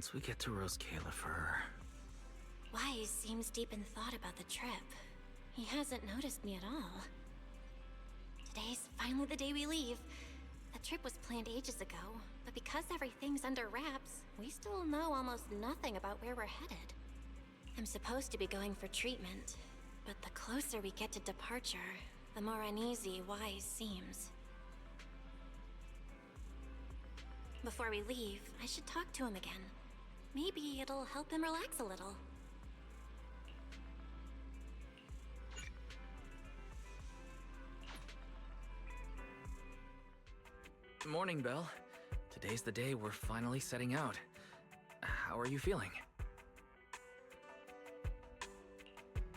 Once we get to Rose Califer... Wise seems deep in thought about the trip. He hasn't noticed me at all. Today's finally the day we leave. The trip was planned ages ago, but because everything's under wraps, we still know almost nothing about where we're headed. I'm supposed to be going for treatment, but the closer we get to departure, the more uneasy Wise seems. Before we leave, I should talk to him again. Maybe it'll help him relax a little. Morning, Belle. Today's the day we're finally setting out. How are you feeling?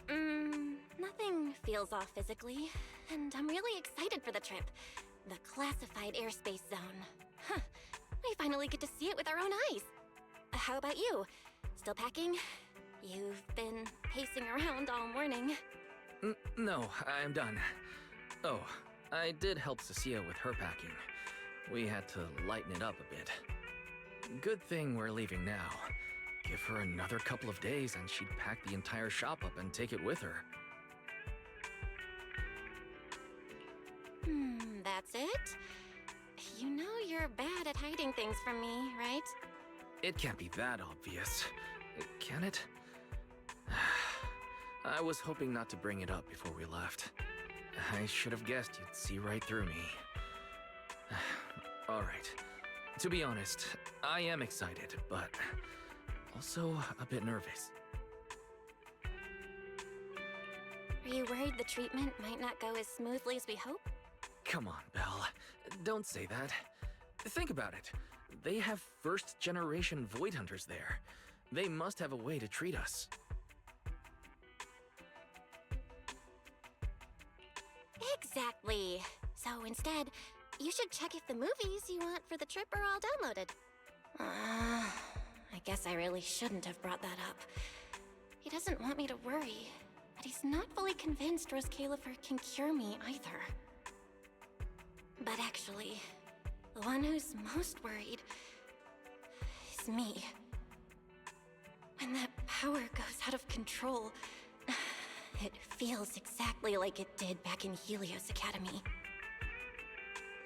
Nothing feels off physically, and I'm really excited for the trip. The classified airspace zone. Huh. We finally get to see it with our own eyes. How about you? Still packing? You've been pacing around all morning. No, I'm done. Oh, I did help Cecilia with her packing. We had to lighten it up a bit. Good thing we're leaving now. Give her another couple of days and she'd pack the entire shop up and take it with her. That's it? You know you're bad at hiding things from me, right? It can't be that obvious, can it? I was hoping not to bring it up before we left. I should have guessed you'd see right through me. Alright. To be honest, I am excited, but also a bit nervous. Are you worried the treatment might not go as smoothly as we hope? Come on, Belle. Don't say that. Think about it. They have first-generation Void Hunters there. They must have a way to treat us. Exactly. So instead, you should check if the movies you want for the trip are all downloaded. I guess I really shouldn't have brought that up. He doesn't want me to worry, but he's not fully convinced Rose Califer can cure me either. But actually, the one who's most worried is me. When that power goes out of control, it feels exactly like it did back in Helios Academy.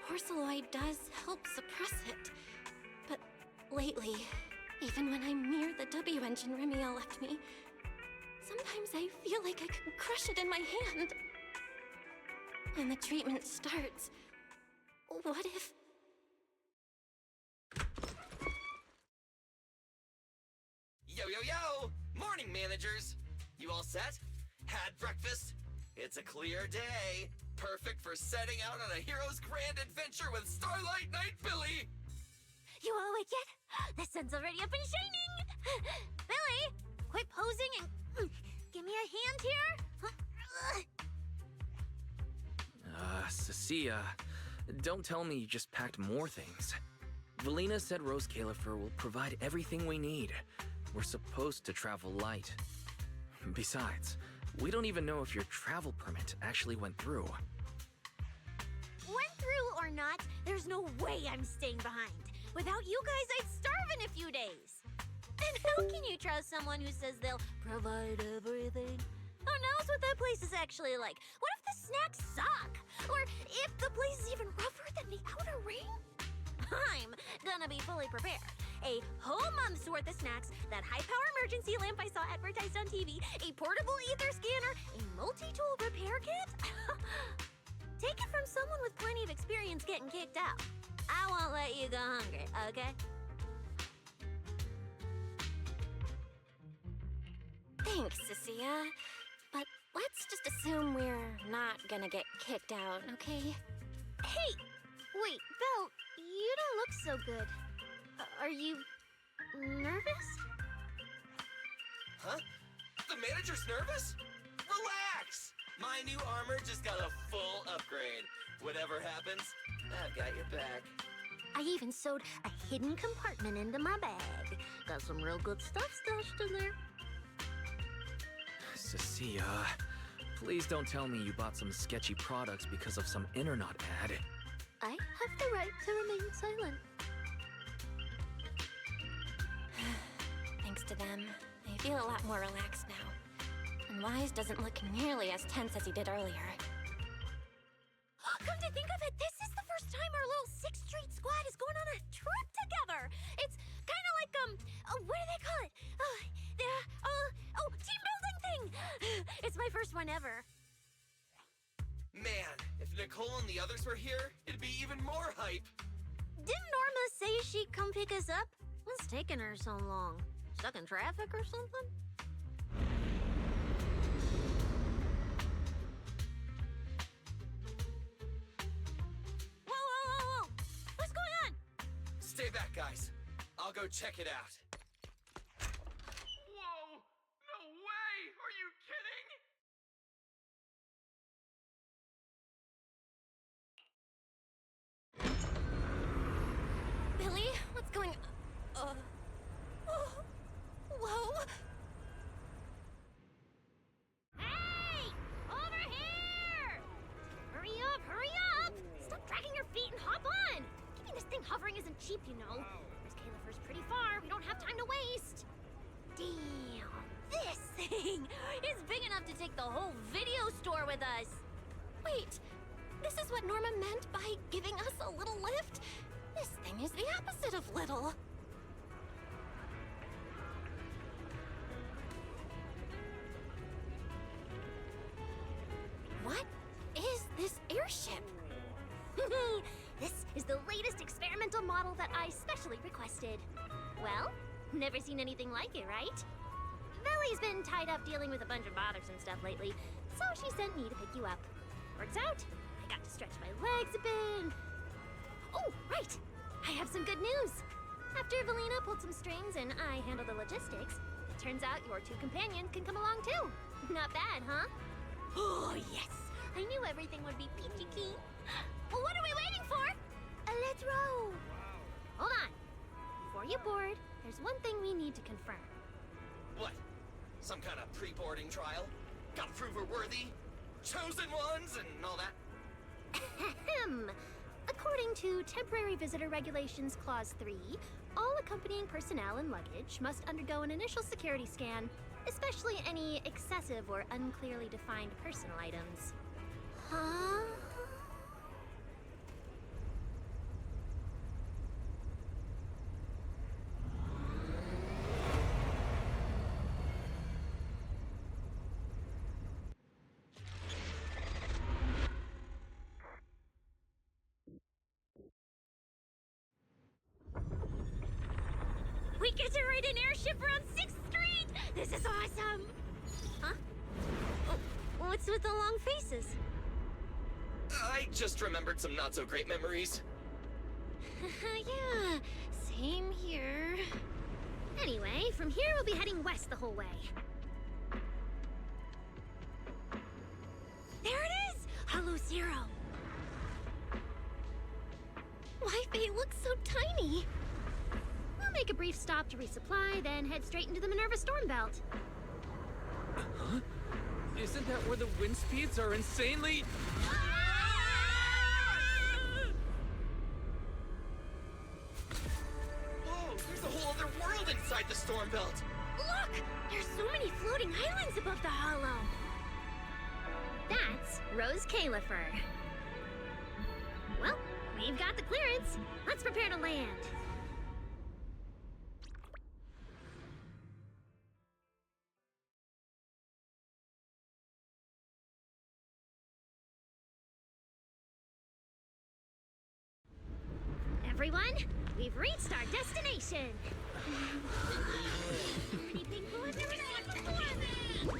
Porceloid does help suppress it, but lately, even when I'm near the W engine Remiel left me, sometimes I feel like I could crush it in my hand. When the treatment starts, what if... Yo, yo, yo! Morning, managers! You all set? Had breakfast? It's a clear day. Perfect for setting out on a hero's grand adventure with Starlight Knight Billy! You all awake yet? The sun's already up and shining! Billy, quit posing and give me a hand here! Cecilia, don't tell me you just packed more things. Valina said Rose Califer will provide everything we need. We're supposed to travel light. Besides, we don't even know if your travel permit actually went through. Went through or not, there's no way I'm staying behind. Without you guys, I'd starve in a few days. And how can you trust someone who says they'll provide everything? Who knows what that place is actually like? What if the snacks suck? Or if the place is even rougher than the outer ring? I'm gonna be fully prepared. A whole month's worth of snacks, that high-power emergency lamp I saw advertised on TV, a portable ether scanner, a multi-tool repair kit. Take it from someone with plenty of experience getting kicked out. I won't let you go hungry, okay? Thanks, Cecilia. But let's just assume we're not gonna get kicked out, okay? Hey! Wait, Belle, you don't look so good. Are you nervous? Huh? The manager's nervous? Relax! My new armor just got a full upgrade. Whatever happens, I've got your back. I even sewed a hidden compartment into my bag. Got some real good stuff stashed in there. Cecilia, please don't tell me you bought some sketchy products because of some internet ad. I have the right to remain silent. to them, I feel a lot more relaxed now. And Wise doesn't look nearly as tense as he did earlier. Come to think of it, this is the first time our little 6th Street squad is going on a trip together. It's kind of like, what do they call it? Team building thing. It's my first one ever. Man, if Nicole and the others were here, it'd be even more hype. Didn't Norma say she'd come pick us up? What's taking her so long? Stuck in traffic or something? Whoa! What's going on? Stay back, guys. I'll go check it out. Whoa! No way! Are you kidding? Billy, what's going on? Whoa! Hey! Over here! Hurry up! Stop dragging your feet and hop on! Keeping this thing hovering isn't cheap, you know. There's Califer's pretty far. We don't have time to waste. Damn! This thing is big enough to take the whole video store with us. Wait, this is what Norma meant by giving us a little lift? This thing is the opposite of little. What is this airship? This is the latest experimental model that I specially requested. Well, never seen anything like it, right? Veli's been tied up dealing with a bunch of bothersome stuff lately, so she sent me to pick you up. Works out. I got to stretch my legs a bit. Oh, right! I have some good news. After Valina pulled some strings and I handled the logistics, it turns out your 2 companions can come along too. Not bad, huh? Oh, yes! I knew everything would be peachy keen. Well, what are we waiting for? Let's row! Hold on. Before you board, there's one thing we need to confirm. What? Some kind of pre-boarding trial? Gotta prove we're worthy? Chosen ones and all that? Ahem. According to Temporary Visitor Regulations Clause 3, all accompanying personnel and luggage must undergo an initial security scan, especially any excessive or unclearly defined personal items. Huh? We get to ride an airship around 6th Street! This is awesome! Huh? Oh, what's with the long faces? I just remembered some not-so-great memories. Yeah, same here. Anyway, from here we'll be heading west the whole way. There it is! Hollow Zero! Why they look so tiny? We'll make a brief stop to resupply, then head straight into the Minerva Storm Belt. Huh? Isn't that where the wind speeds are insanely... Whoa, there's a whole other world inside the storm belt. Look! There's so many floating islands above the hollow! That's Rose Califer. Well, we've got the clearance. Let's prepare to land. Everyone, we've reached our destination. Anything cool I've never seen before.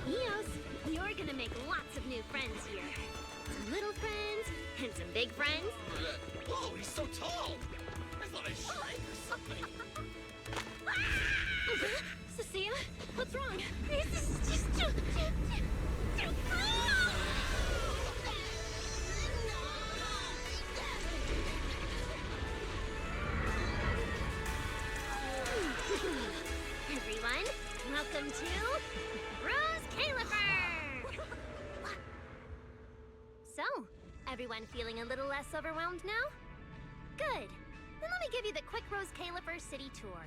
Eos, you're gonna make lots of new friends here. Some little friends and some big friends. Whoa, he's so tall! I thought I shrank or something. Cecilia, what's wrong? This is just too cool! Everyone, welcome to Rose Califer! So, everyone feeling a little less overwhelmed now? Good. Then let me give you the quick Rose Califer city tour.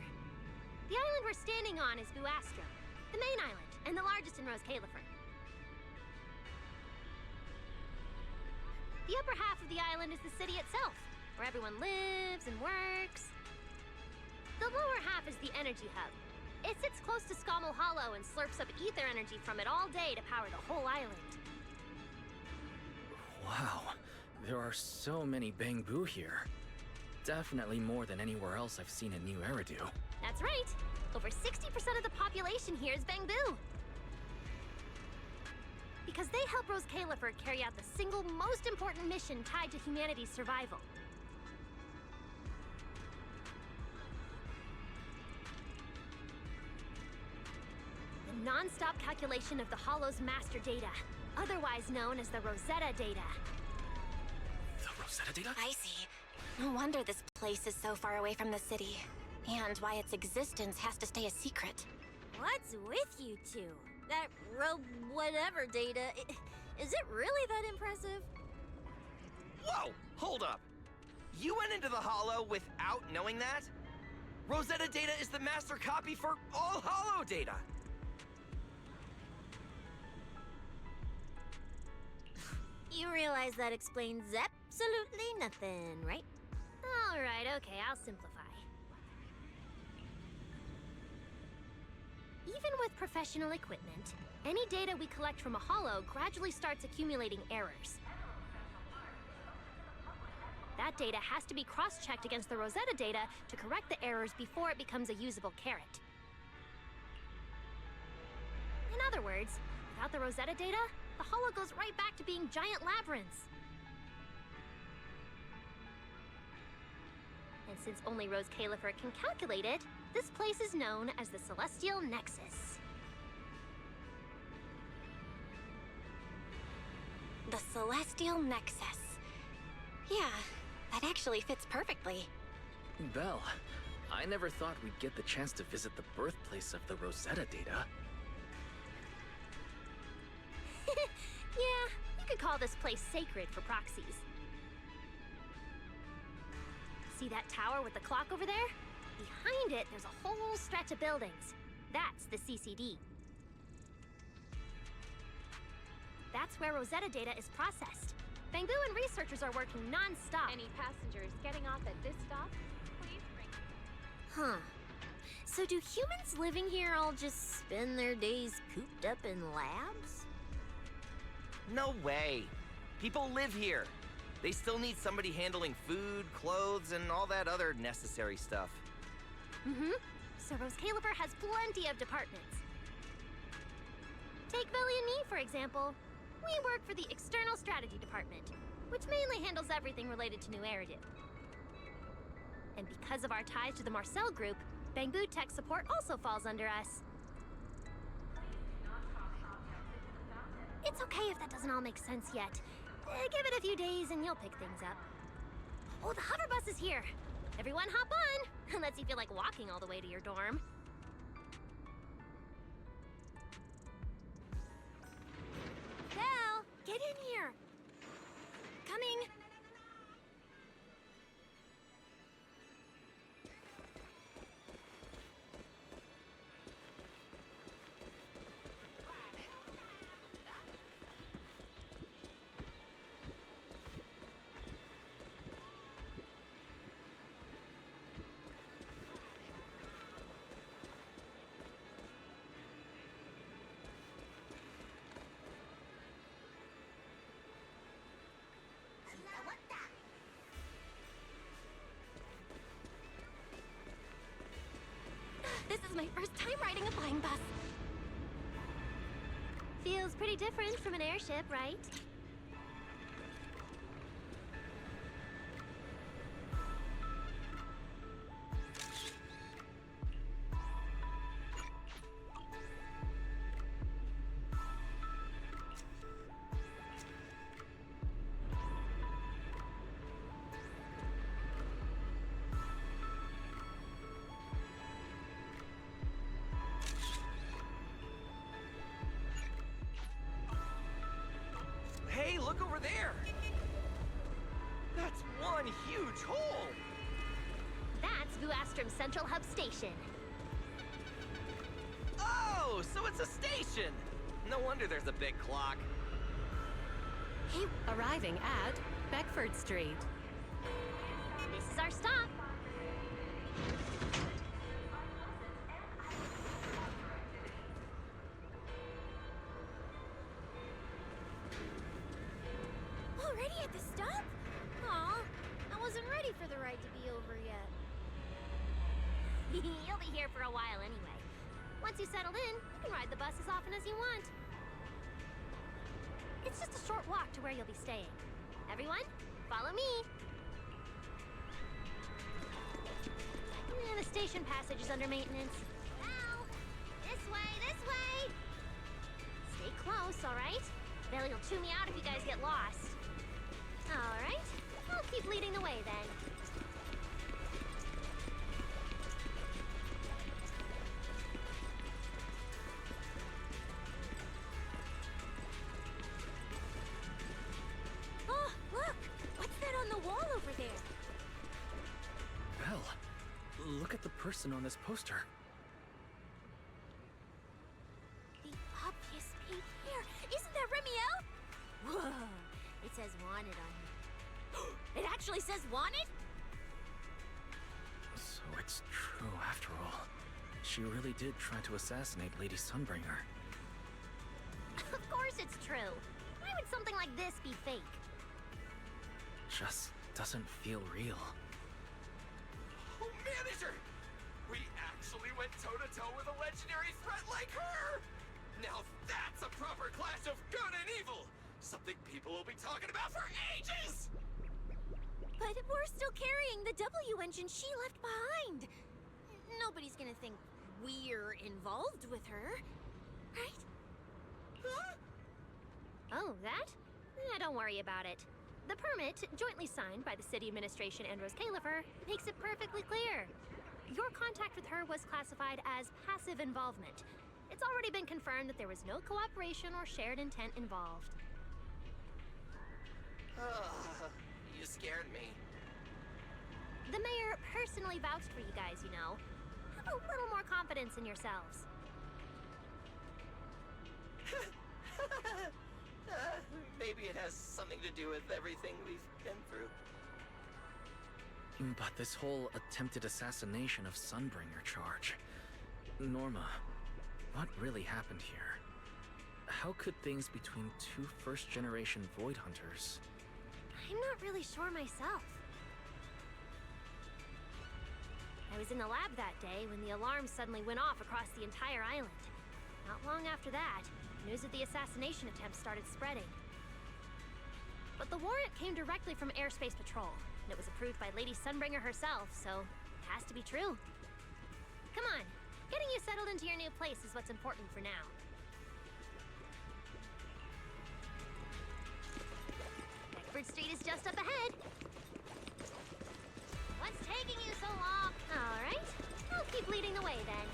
The island we're standing on is Buastro, the main island, and the largest in Rose Califer. The upper half of the island is the city itself, where everyone lives and works. The lower half is the energy hub. It sits close to Scommel Hollow and slurps up ether energy from it all day to power the whole island. Wow, there are so many Bangbu here. Definitely more than anywhere else I've seen in New Eridu. That's right. Over 60% of the population here is Bangbu. Because they help Rose Califer carry out the single most important mission tied to humanity's survival. The non-stop calculation of the Hollow's master data, otherwise known as the Rosetta data. The Rosetta data? I see. No wonder this place is so far away from the city. And why its existence has to stay a secret. What's with you two? That whatever data, is it really that impressive? Whoa! Hold up! You went into the Hollow without knowing that? Rosetta data is the master copy for all Hollow data! You realize that explains absolutely nothing, right? Alright, okay, I'll simplify. Even with professional equipment, any data we collect from a Hollow gradually starts accumulating errors. That data has to be cross-checked against the Rosetta data to correct the errors before it becomes a usable carrot. In other words, without the Rosetta data, the Hollow goes right back to being giant labyrinths. And since only Rose Califer can calculate it, this place is known as the Celestial Nexus. The Celestial Nexus. Yeah, that actually fits perfectly. Belle, I never thought we'd get the chance to visit the birthplace of the Rosetta data. Yeah, you could call this place sacred for proxies. See that tower with the clock over there? Behind it, there's a whole stretch of buildings. That's the CCD. That's where Rosetta data is processed. Bangbu and researchers are working non-stop. Any passengers getting off at this stop, please ring. Huh. So do humans living here all just spend their days cooped up in labs? No way! People live here! They still need somebody handling food, clothes, and all that other necessary stuff. Mm-hmm. So Rose Califer has plenty of departments. Take Billy and me, for example. We work for the External Strategy Department, which mainly handles everything related to New Eridu. And because of our ties to the Marcel Group, Bangbu Tech Support also falls under us. It's okay if that doesn't all make sense yet. Give it a few days and you'll pick things up. Oh, the hover bus is here. Everyone hop on, unless you feel like walking all the way to your dorm. Belle, get in here. Coming. This is my first time riding a flying bus. Feels pretty different from an airship, right? Hey, look over there! huge hole! That's Vuastrum Central Hub Station. Oh, so it's a station! No wonder there's a big clock. Hey, Arriving at Beckford Street. this is our stop. Already at the stop? Aw, I wasn't ready for the ride to be over yet. You'll be here for a while anyway. Once you settled in, you can ride the bus as often as you want. It's just a short walk to where you'll be staying. Everyone, follow me. The station passage is under maintenance. Now, this way, this way! Stay close, all right? Billy will chew me out if you guys get lost. All right, I'll keep leading the way then. Oh, look! What's that on the wall over there? Belle, look at the person on this poster. The obvious peep here. Isn't that Remiel? Whoa! It says wanted on here. It actually says wanted? So it's true after all. She really did try to assassinate Lady Sunbringer. Of course it's true. Why would something like this be fake? Just doesn't feel real. Oh, manager! We actually went toe-to-toe with a legendary threat like her! Now that's a proper clash of good and evil! Something people will be talking about for ages! But we're still carrying the W engine she left behind. Nobody's gonna think we're involved with her, right? Huh? Oh, that? Don't worry about it. The permit, jointly signed by the city administration and Rose Califer, makes it perfectly clear. Your contact with her was classified as passive involvement. It's already been confirmed that there was no cooperation or shared intent involved. You scared me. The mayor personally vouched for you guys, you know. Have a little more confidence in yourselves. Maybe it has something to do with everything we've been through. But this whole attempted assassination of Sunbringer charge. Norma, what really happened here? How could things between two first-generation Void Hunters... I'm not really sure myself. I was in the lab that day when the alarm suddenly went off across the entire island. Not long after that, news of the assassination attempt started spreading. But the warrant came directly from Airspace Patrol, and it was approved by Lady Sunbringer herself, so it has to be true. Come on, getting you settled into your new place is what's important for now. Beckford Street is just up ahead. What's taking you so long? All right, I'll keep leading the way then.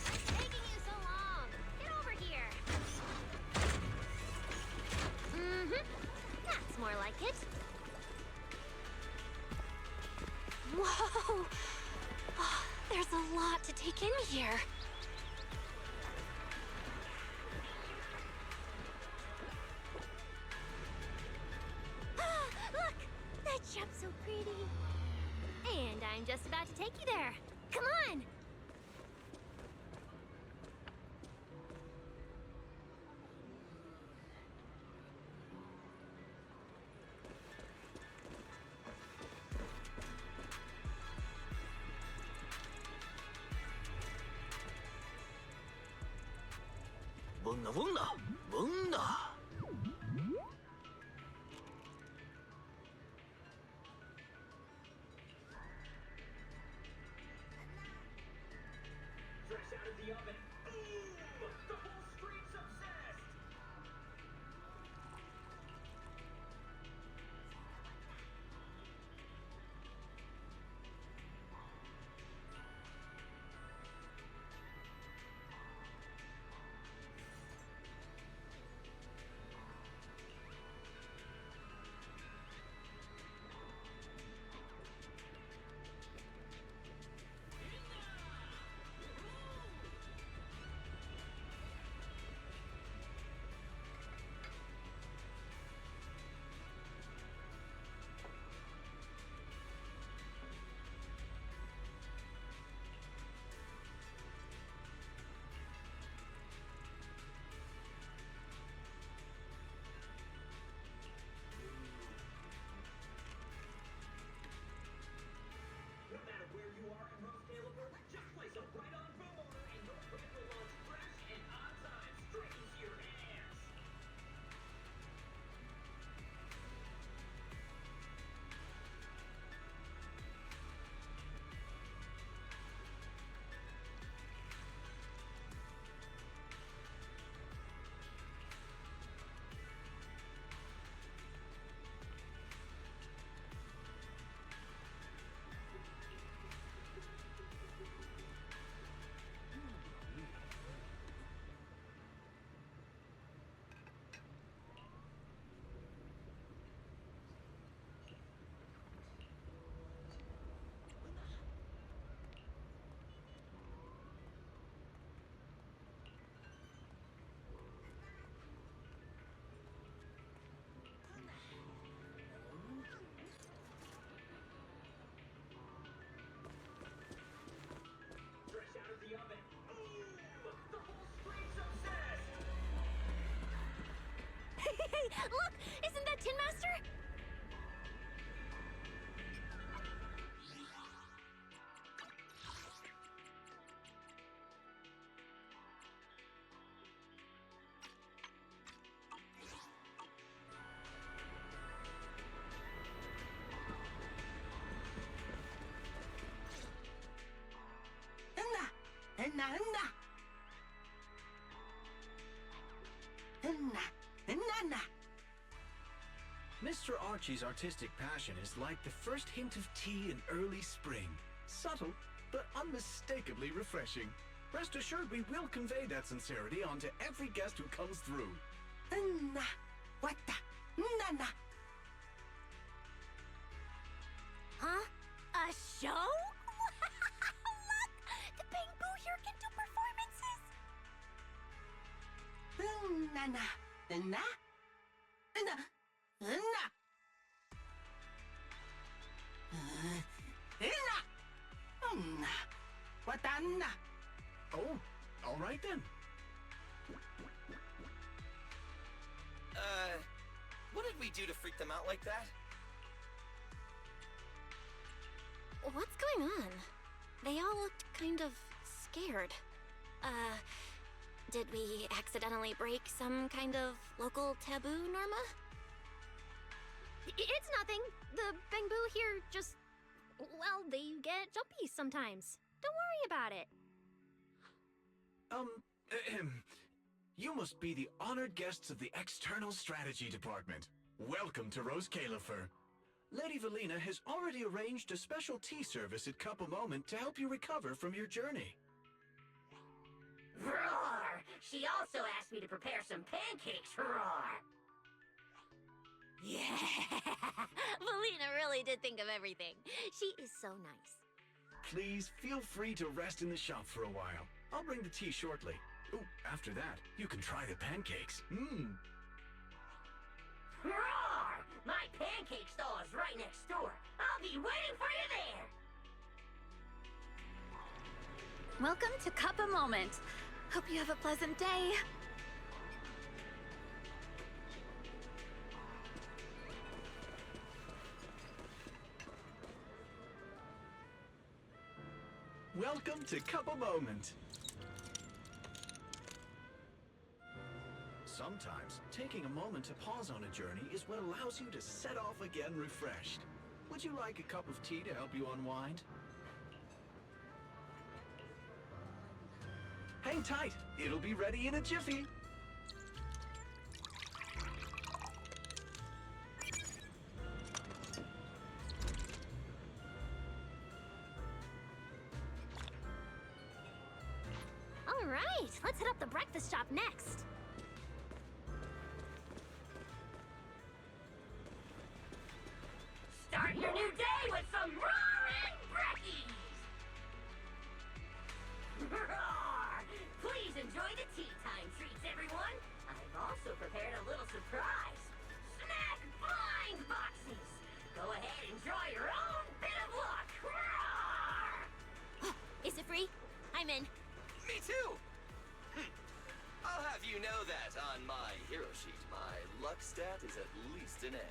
What's taking you so long? Get over here. That's more like it. Whoa! Oh, there's a lot to take in here. Look! That jump's so pretty. And I'm just about to take you there. Come on! Bunga bunga! Bunga! Fresh out of the oven. Boom! The whole street's obsessed! Look! Isn't that Tin Master? Mr. Archie's artistic passion is like the first hint of tea in early spring. Subtle, but unmistakably refreshing. Rest assured we will convey that sincerity onto every guest who comes through. Huh? A show? Look! The Bamboo here can do performances! Oh, all right then. What did we do to freak them out like that? What's going on? They all looked kind of scared. Did we accidentally break some kind of local taboo, Norma? It's nothing. The Bamboo here just... well, they get jumpy sometimes. Don't worry about it. You must be the honored guests of the External Strategy Department. Welcome to Rose Califer. Lady Valina has already arranged a special tea service at Cup a Moment to help you recover from your journey. Roar! She also asked me to prepare some pancakes, roar! Yeah! Valina really did think of everything. She is so nice. Please feel free to rest in the shop for a while. I'll bring the tea shortly. Ooh, after that, you can try the pancakes. Roar! My pancake stall is right next door. I'll be waiting for you there! Welcome to Cup a Moment. Hope you have a pleasant day. Welcome to Cup a Moment. Sometimes, taking a moment to pause on a journey is what allows you to set off again refreshed. Would you like a cup of tea to help you unwind? Hang tight, it'll be ready in a jiffy. All right, let's hit up the breakfast shop next. Start your new day with some roaring brekkies! Roar! Please enjoy the tea time treats, everyone! I've also prepared a little surprise. Snack blind boxes! Go ahead and draw your own bit of luck! Roar! Is it free? I'm in. Me too! I'll have you know that on my hero sheet, my luck stat is at least an A.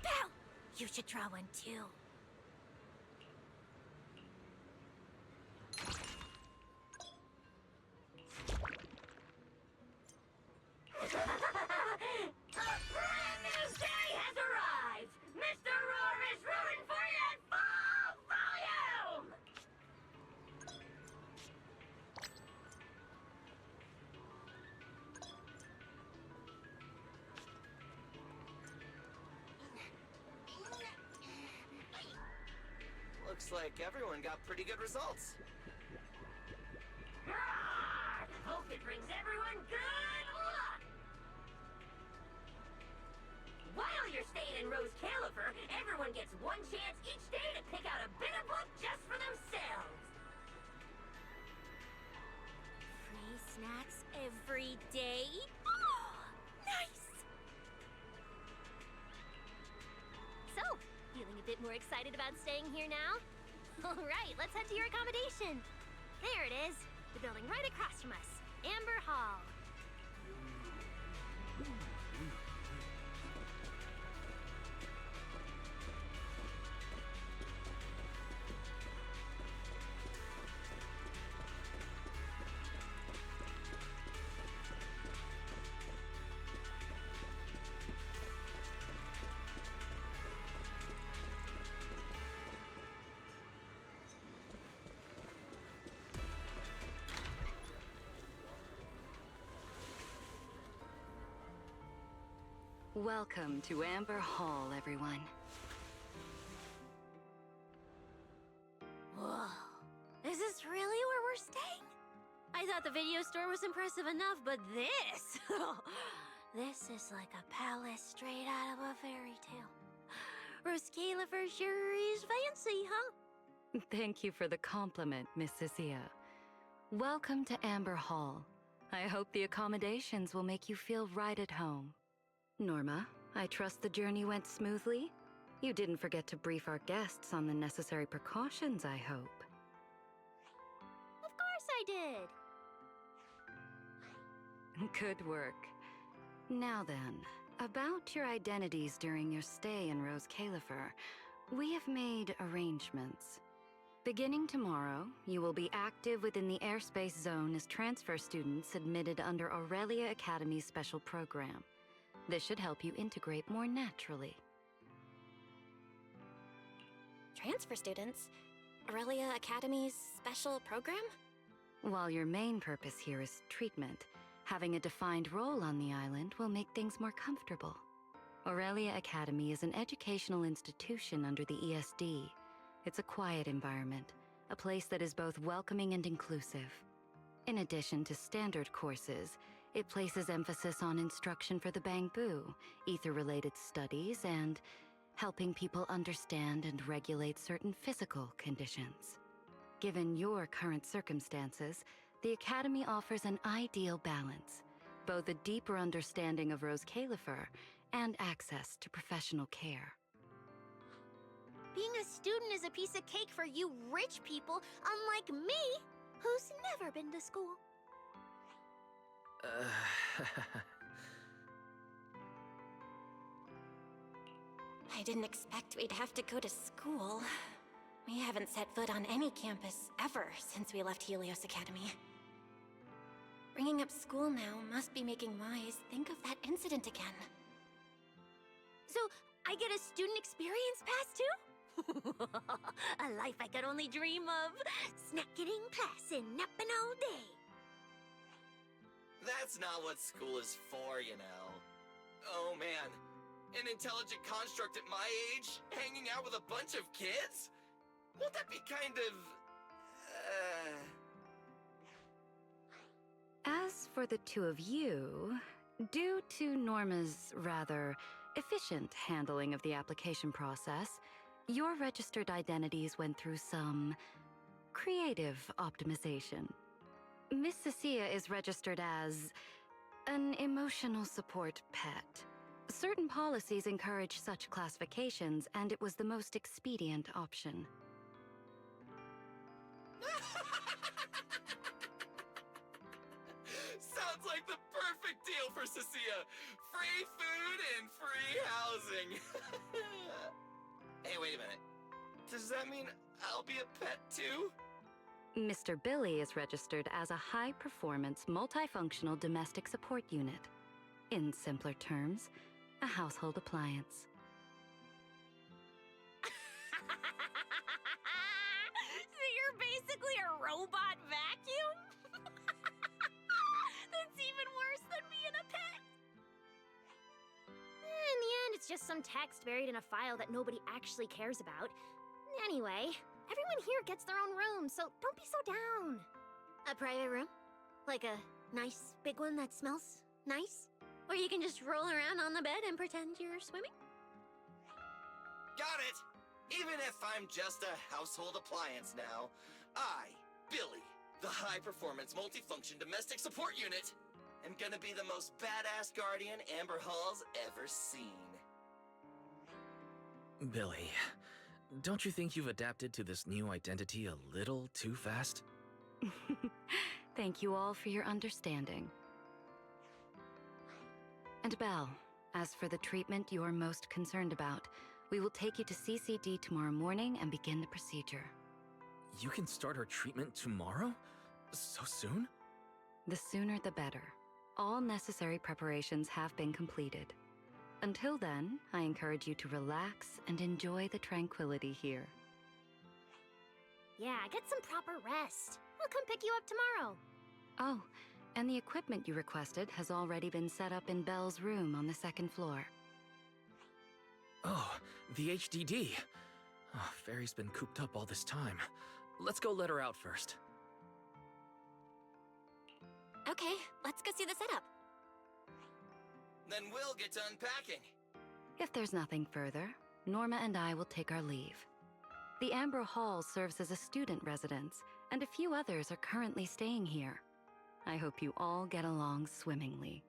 Belle! You should draw one too. A brand new day has arrived! Mr. Roar is rooting for you at full volume! Looks like everyone got pretty good results. Roar! Hope it brings everyone good luck! While you're staying in Rose Califer, everyone gets one chance each day to pick out a bit of luck just for themselves. Free snacks every day? Oh, nice! So, feeling a bit more excited about staying here now? All right, let's head to your accommodation. There it is, the building right across from us, Amber Hall. Welcome to Amber Hall, everyone. Whoa. Is this really where we're staying? I thought the video store was impressive enough, but this... this is like a palace straight out of a fairy tale. Rose Califer sure is fancy, huh? Thank you for the compliment, Miss Cecilia. Welcome to Amber Hall. I hope the accommodations will make you feel right at home. Norma, I trust the journey went smoothly? You didn't forget to brief our guests on the necessary precautions, I hope. Of course I did. Good work. Now then, about your identities during your stay in Rose Califer, we have made arrangements. Beginning tomorrow, you will be active within the airspace zone as transfer students admitted under Aurelia Academy's special program. This should help you integrate more naturally. Transfer students? Aurelia Academy's special program? While your main purpose here is treatment, having a defined role on the island will make things more comfortable. Aurelia Academy is an educational institution under the ESD. It's a quiet environment, a place that is both welcoming and inclusive. In addition to standard courses, it places emphasis on instruction for the Bangbu, ether-related studies, and helping people understand and regulate certain physical conditions. Given your current circumstances, the Academy offers an ideal balance, both a deeper understanding of Rose Califer and access to professional care. Being a student is a piece of cake for you rich people, unlike me, who's never been to school. I didn't expect we'd have to go to school. We haven't set foot on any campus ever since we left Helios Academy. Bringing up school now must be making Wise think of that incident again. So, I get a student experience pass too? A life I could only dream of. Snacking class and napping all day. That's not what school is for, you know. Oh man, an intelligent construct at my age, hanging out with a bunch of kids? Won't that be kind of... As for the two of you, due to Norma's rather efficient handling of the application process, your registered identities went through some creative optimization. Miss Cecilia is registered as an emotional support pet. Certain policies encourage such classifications, and it was the most expedient option. Sounds like the perfect deal for Cecilia. Free food and free housing. Hey, wait a minute. Does that mean I'll be a pet too? Mr. Billy is registered as a high-performance, multifunctional domestic support unit. In simpler terms, a household appliance. So you're basically a robot vacuum? That's even worse than being a pet. In the end, it's just some text buried in a file that nobody actually cares about. Anyway, everyone here gets their own room, so don't be so down. A private room? Like a nice big one that smells nice? Or you can just roll around on the bed and pretend you're swimming? Got it! Even if I'm just a household appliance now, I, Billy, the high-performance multifunction domestic support unit, am gonna be the most badass guardian Amber Hall's ever seen. Billy, don't you think you've adapted to this new identity a little too fast? Thank you all for your understanding. And Belle, as for the treatment you are most concerned about, we will take you to CCD tomorrow morning and begin the procedure. You can start her treatment tomorrow? So soon? The sooner the better. All necessary preparations have been completed. Until then, I encourage you to relax and enjoy the tranquility here. Yeah, get some proper rest. I'll come pick you up tomorrow. Oh, and the equipment you requested has already been set up in Belle's room on the second floor. Oh, the HDD. Oh, Fairy's been cooped up all this time. Let's go let her out first. Okay, let's go see the setup. Then we'll get to unpacking. If there's nothing further, Norma and I will take our leave. The Amber Hall serves as a student residence, and a few others are currently staying here. I hope you all get along swimmingly.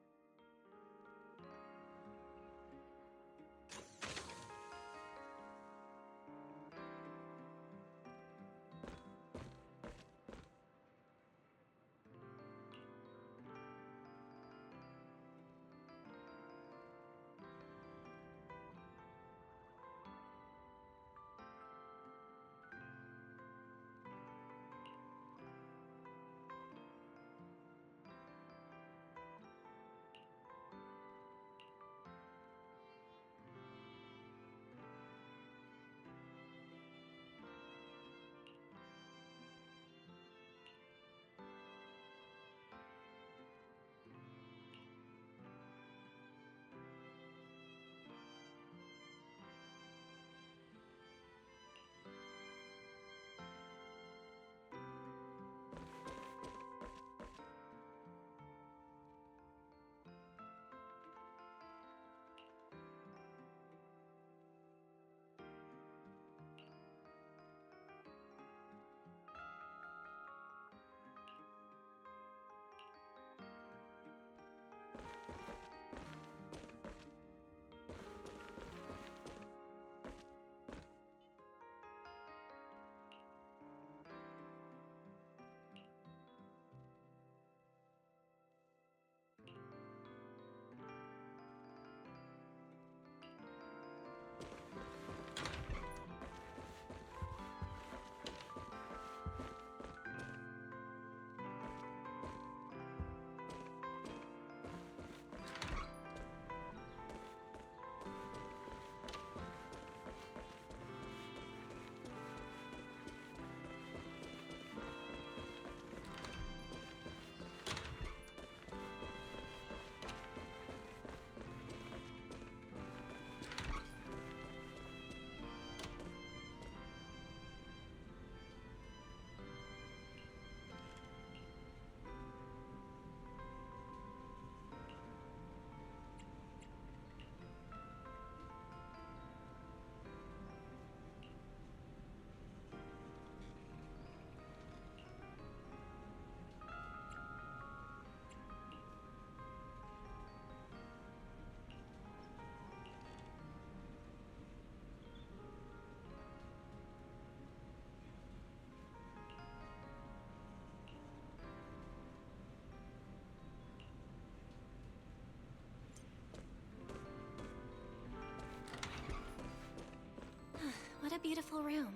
What a beautiful room.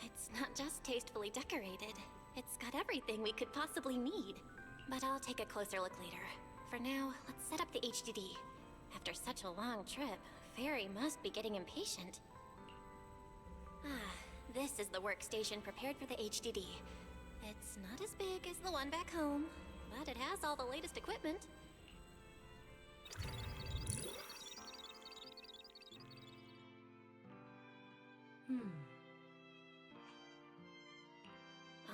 It's not just tastefully decorated, it's got everything we could possibly need. But I'll take a closer look later. For now, let's set up the HDD. After such a long trip, Fairy must be getting impatient. This is the workstation prepared for the HDD. It's not as big as the one back home, but it has all the latest equipment.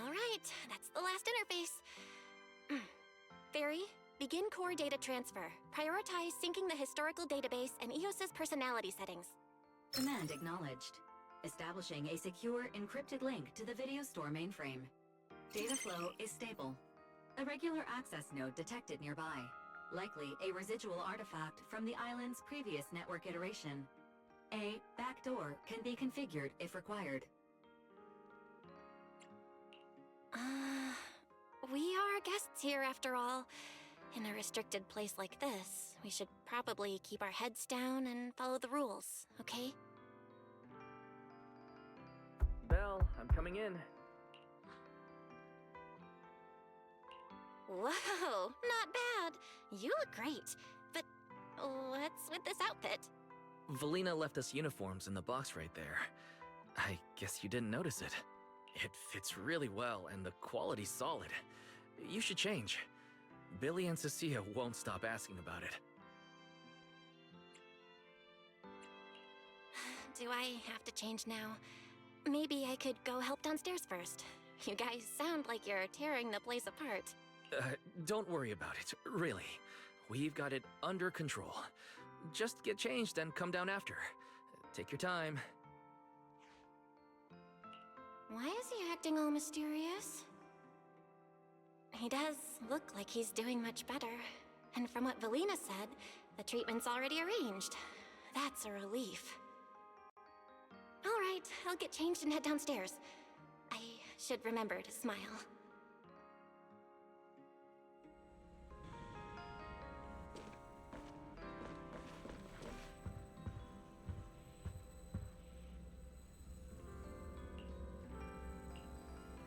Alright, that's the last interface. Fairy, begin core data transfer. Prioritize syncing the historical database and EOS's personality settings. Command acknowledged. Establishing a secure, encrypted link to the video store mainframe. Data flow is stable. A regular access node detected nearby. Likely a residual artifact from the island's previous network iteration. A backdoor can be configured if required. We are guests here after all. In a restricted place like this, we should probably keep our heads down and follow the rules, okay? Belle, I'm coming in. Whoa, not bad. You look great. But what's with this outfit? Valina left us uniforms in the box right there. I guess you didn't notice it. It fits really well, and the quality's solid. You should change. Billy and Cecilia won't stop asking about it. Do I have to change now? Maybe I could go help downstairs first. You guys sound like you're tearing the place apart. Don't worry about it, really. We've got it under control. Just get changed and come down after. Take your time. Why is he acting all mysterious? He does look like he's doing much better. And from what Valina said, the treatment's already arranged. That's a relief. All right, I'll get changed and head downstairs. I should remember to smile.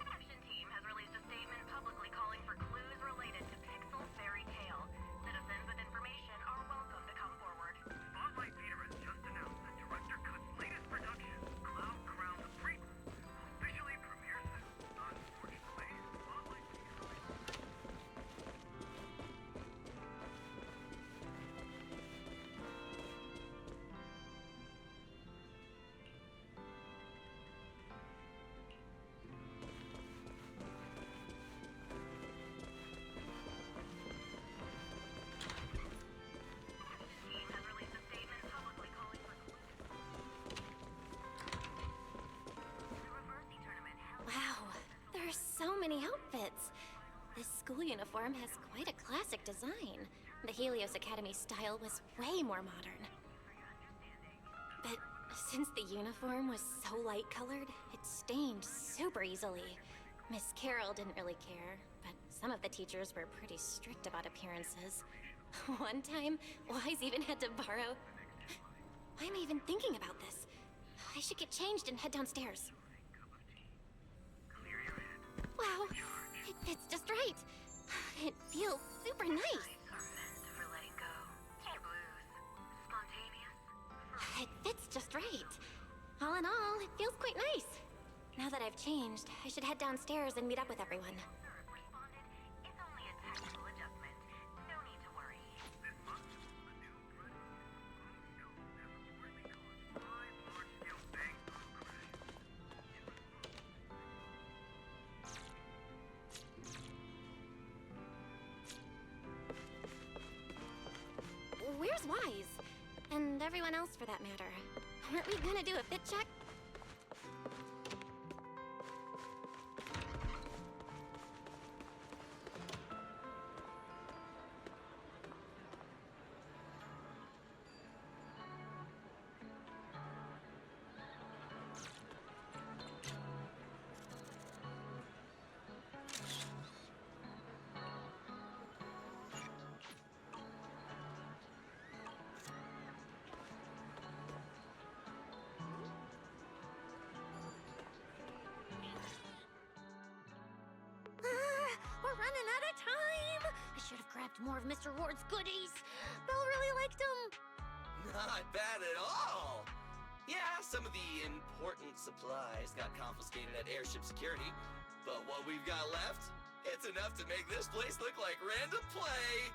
Action Team has released a statement publicly calling for clues related to Pixel's fairy tale. Citizens with information are welcome to come forward. Spotlight Theater has just announced that Director Cut's latest production, Cloud Crown the Prequel, will officially premiere soon. Unfortunately, Spotlight Theater... Team has released a statement publicly calling for the Reversi tournament held. Wow, there are so many outfits. This school uniform has quite a classic design. The Helios Academy style was way more modern. But since the uniform was so light-colored, it stained super easily. Miss Carroll didn't really care, but some of the teachers were pretty strict about appearances. One time, Wise even had to borrow... Why am I even thinking about this? I should get changed and head downstairs. Wow, it fits just right. It feels super nice. Are meant for letting go. Blues. Spontaneous. It fits just right. All in all, it feels quite nice. Now that I've changed, I should head downstairs and meet up with everyone. Sir responded, it's only a technical adjustment. No need to worry. This month, the new President known as a poorly caused 5 large-scale bank bomb crashes. Where's Wise? And everyone else for that matter. Weren't we gonna do a fit check? We're running out of time! I should have grabbed more of Mr. Ward's goodies. Belle really liked them. Not bad at all! Yeah, some of the important supplies got confiscated at airship security, but what we've got left, it's enough to make this place look like random play!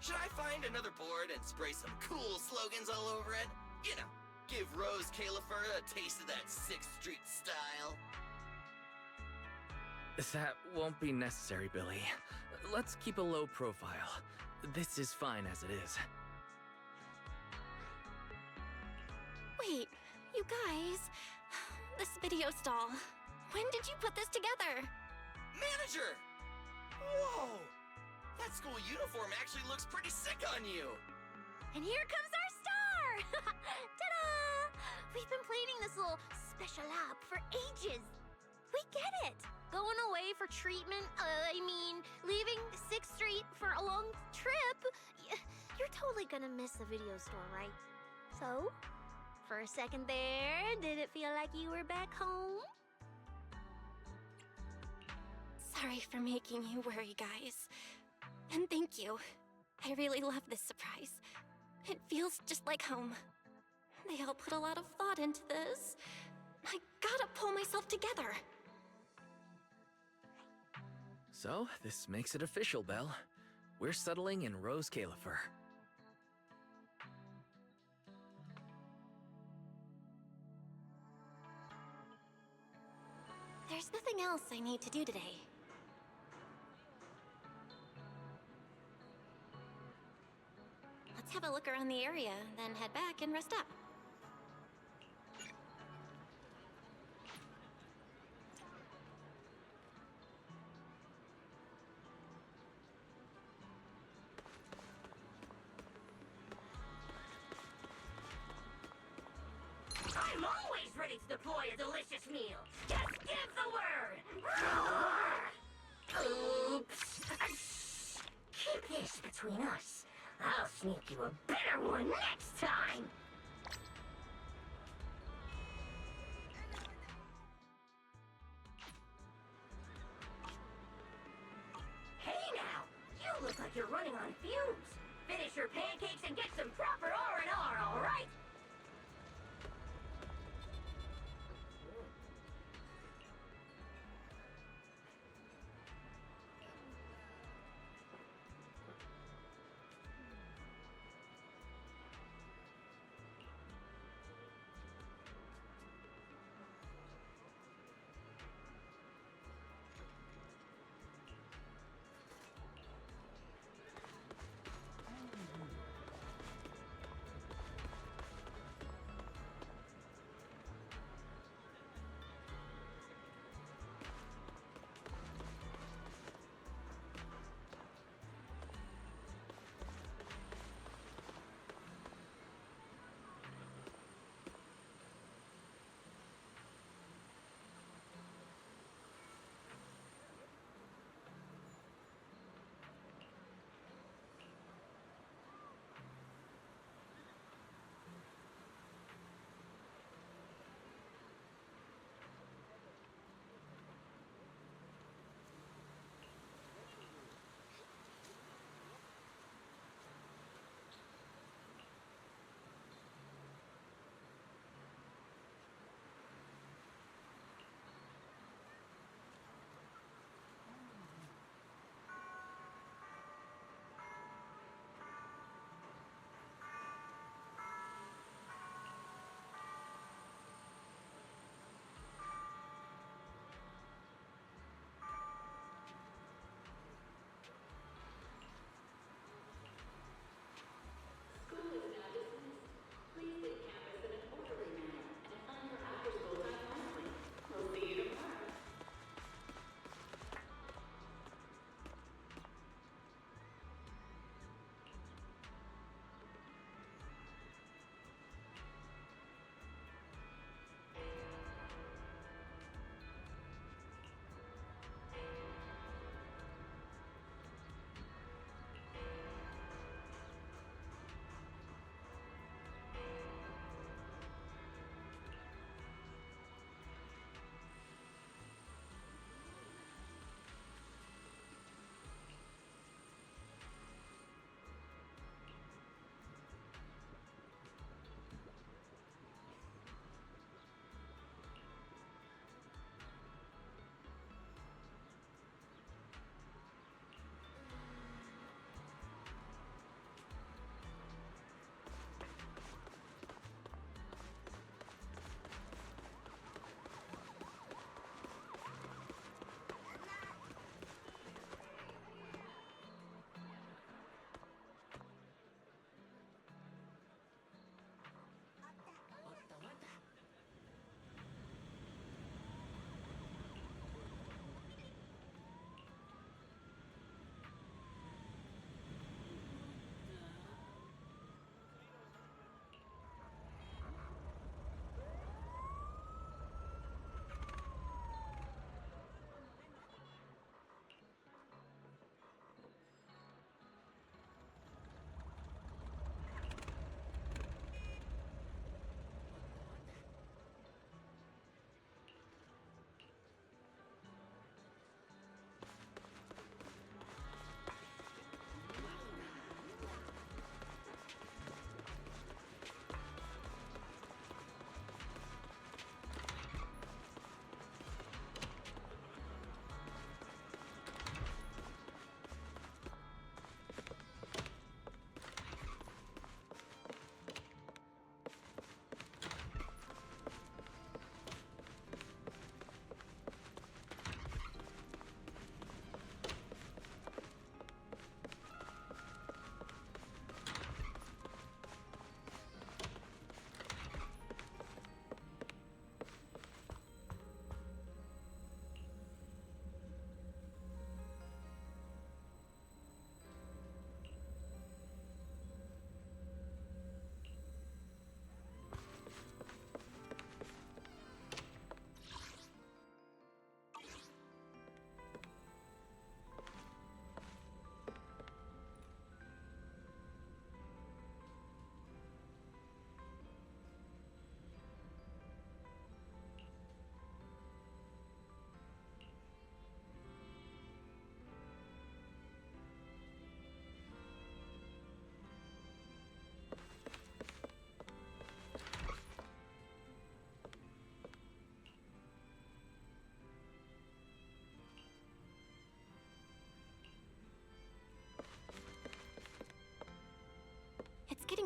Should I find another board and spray some cool slogans all over it? You know, give Rose Califer a taste of that 6th Street style. That won't be necessary, Billy. Let's keep a low profile. This is fine as it is. Wait, you guys. This video stall. When did you put this together? Manager! Whoa! That school uniform actually looks pretty sick on you! And here comes our star! Ta-da! We've been planning this little special app for ages. We get it. Going away for treatment, leaving 6th Street for a long trip. You're totally gonna miss the video store, right? So, for a second there, did it feel like you were back home? Sorry for making you worry, guys. And thank you. I really love this surprise. It feels just like home. They all put a lot of thought into this. I gotta pull myself together. So, this makes it official, Belle. We're settling in Rose Califer. else I need to do today. Let's have a look around the area, then head back and rest up. I'm always ready to deploy a delicious meal. Just give the word. Oops. Keep this between us. I'll sneak you a better one next time. Hey now, you look like you're running on fumes. Finish your pancakes and get some proper R&R, all right?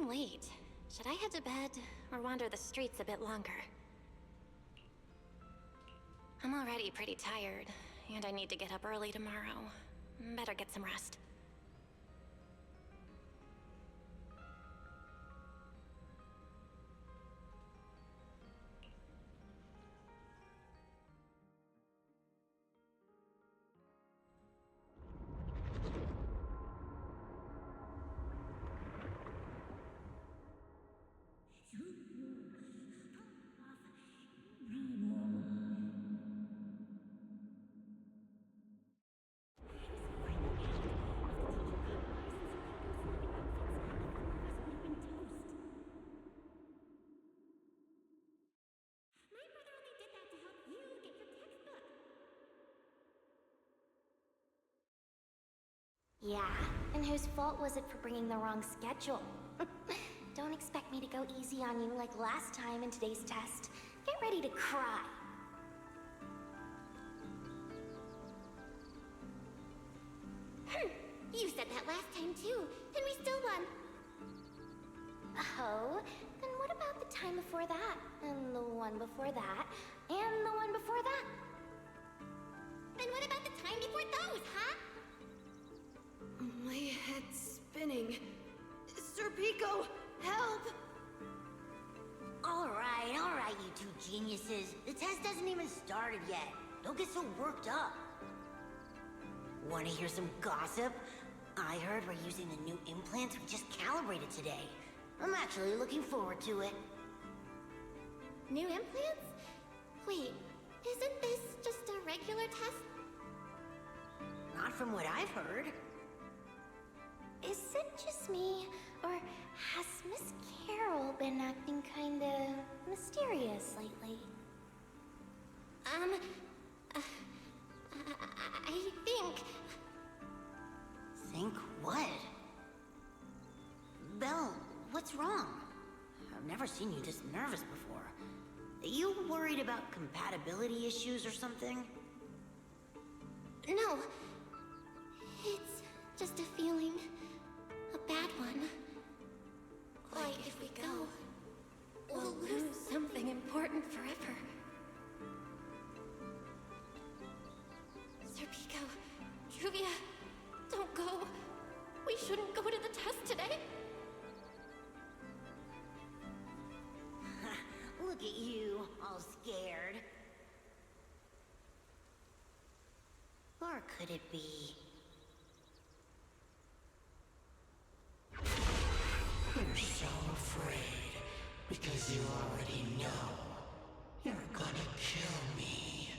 getting late. Should I head to bed or wander the streets a bit longer? I'm already pretty tired, and I need to get up early tomorrow. Better get some rest. Yeah, and whose fault was it for bringing the wrong schedule? Don't expect me to go easy on you like last time in today's test. Get ready to cry. You said that last time too, and we still won. Oh, then what about the time before that? And the one before that? And the one before that? Then what about the time before those, huh? My head's spinning. Sir Pico, help! Alright, you two geniuses. The test hasn't even started yet. Don't get so worked up. Wanna hear some gossip? I heard we're using the new implants we just calibrated today. I'm actually looking forward to it. New implants? Wait, isn't this just a regular test? Not from what I've heard. Is it just me, or has Miss Carol been acting kinda mysterious lately? I think... Think what? Belle, what's wrong? I've never seen you this nervous before. Are you worried about compatibility issues or something? No. It's just a feeling. A bad one. Like if we go, we'll lose something important forever. Sir Pico, Juvia, don't go. We shouldn't go to the test today. Look at you, all scared. Or could it be... You're so afraid because you already know you're gonna kill me.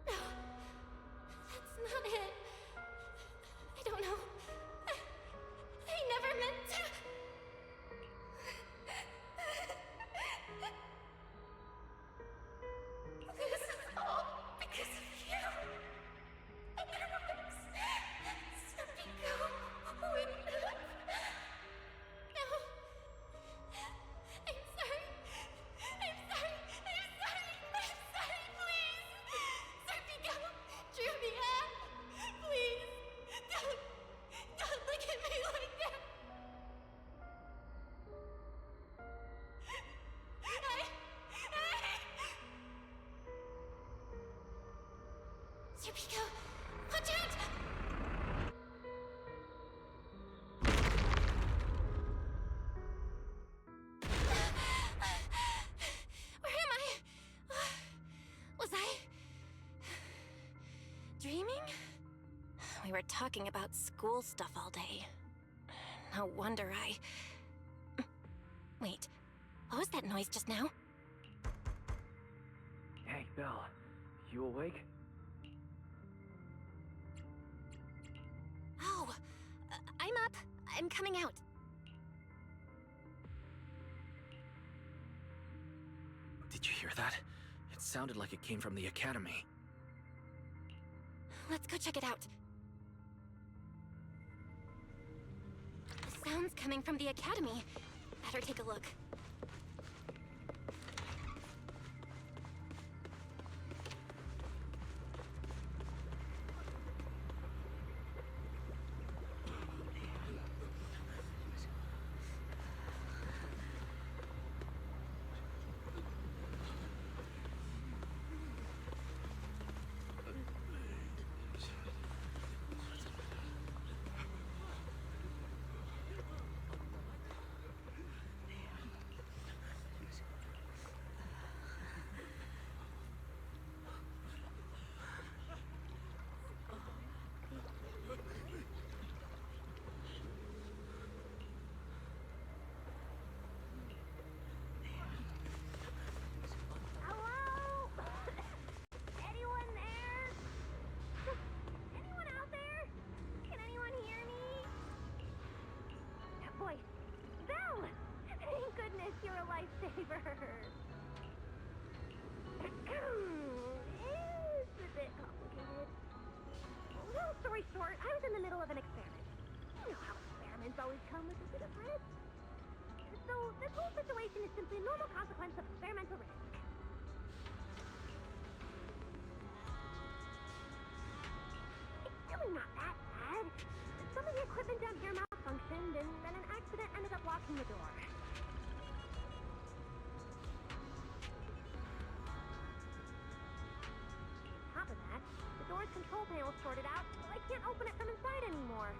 No, that's not it. I don't know. I never meant to. This is all because of you. Otherwise, Sir Pico wouldn't have. No. I'm sorry. I'm sorry. I'm sorry. I'm sorry, please. Sir Pico, Juvia, please. Don't look at me like that. Sir Pico, watch out! Where am I? Was I dreaming? We were talking about school stuff all day. No wonder I... Wait, what was that noise just now? Hey, Belle. You awake? Oh, I'm up. I'm coming out. Did you hear that? It sounded like it came from the academy. Let's go check it out. The sound's coming from the academy. Better take a look. ever. It's a bit complicated. Long story short, I was in the middle of an experiment. You know how experiments always come with a bit of risk. So this whole situation is simply a normal consequence of experimental risk. It's really not that bad. Some of the equipment down here malfunctioned, and then an accident ended up locking the door. On top of that, the door's control panel sorted out, so I can't open it from inside anymore.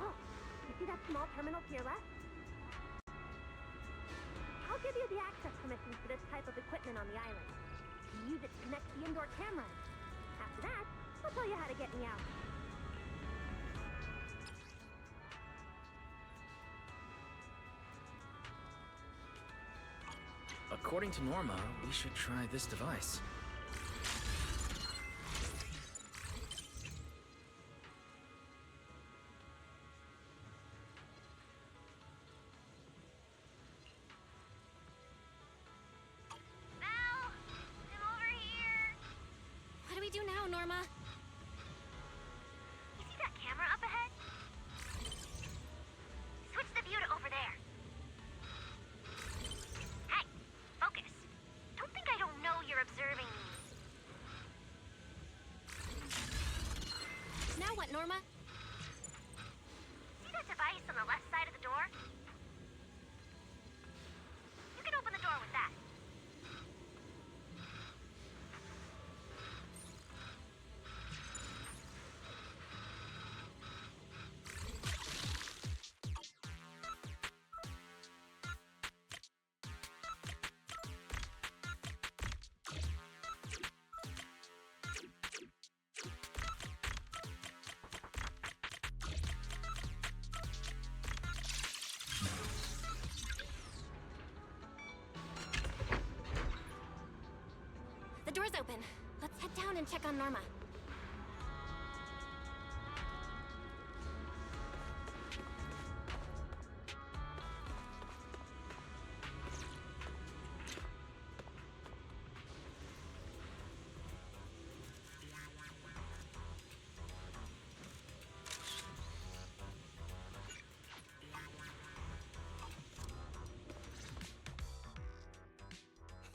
Oh, you see that small terminal to your left? I'll give you the access permissions for this type of equipment on the island. You use it to connect to the indoor cameras. After that, I'll tell you how to get me out. According to Norma, we should try this device. What do we do now, Norma? You see that camera up ahead? Switch the view to over there. Hey, focus. Don't think I don't know you're observing me. Now what, Norma? See that device on the left side of the door? You can open the door with that. The door's open. Let's head down and check on Norma.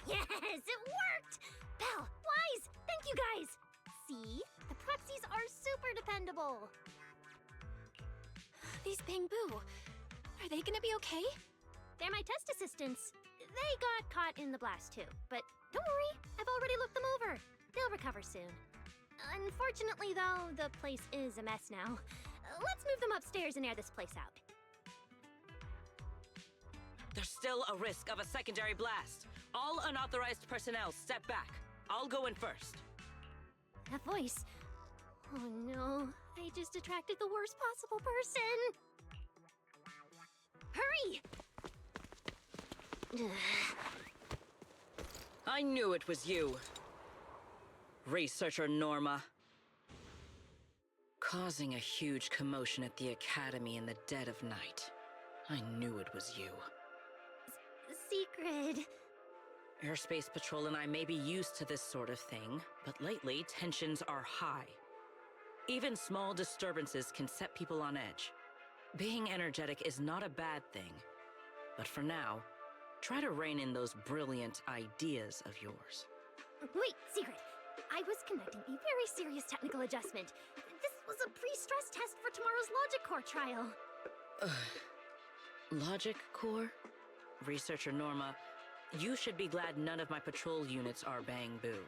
Yes, it worked! Belle, Wise, thank you guys! See? The proxies are super dependable. These Bamboo, are they gonna be okay? They're my test assistants. They got caught in the blast too, but don't worry, I've already looked them over. They'll recover soon. Unfortunately though, the place is a mess now. Let's move them upstairs and air this place out. There's still a risk of a secondary blast. All unauthorized personnel step back. I'll go in first. That voice. Oh no, I just attracted the worst possible person. Hurry! I knew it was you. Researcher Norma. Causing a huge commotion at the Academy in the dead of night. I knew it was you. Secret. Airspace Patrol and I may be used to this sort of thing, but lately tensions are high. Even small disturbances can set people on edge. Being energetic is not a bad thing, but for now, try to rein in those brilliant ideas of yours. Wait, Secret. I was conducting a very serious technical adjustment. This was a pre-stress test for tomorrow's Logic Core trial. Logic Core? Researcher Norma, you should be glad none of my patrol units are Bamboo.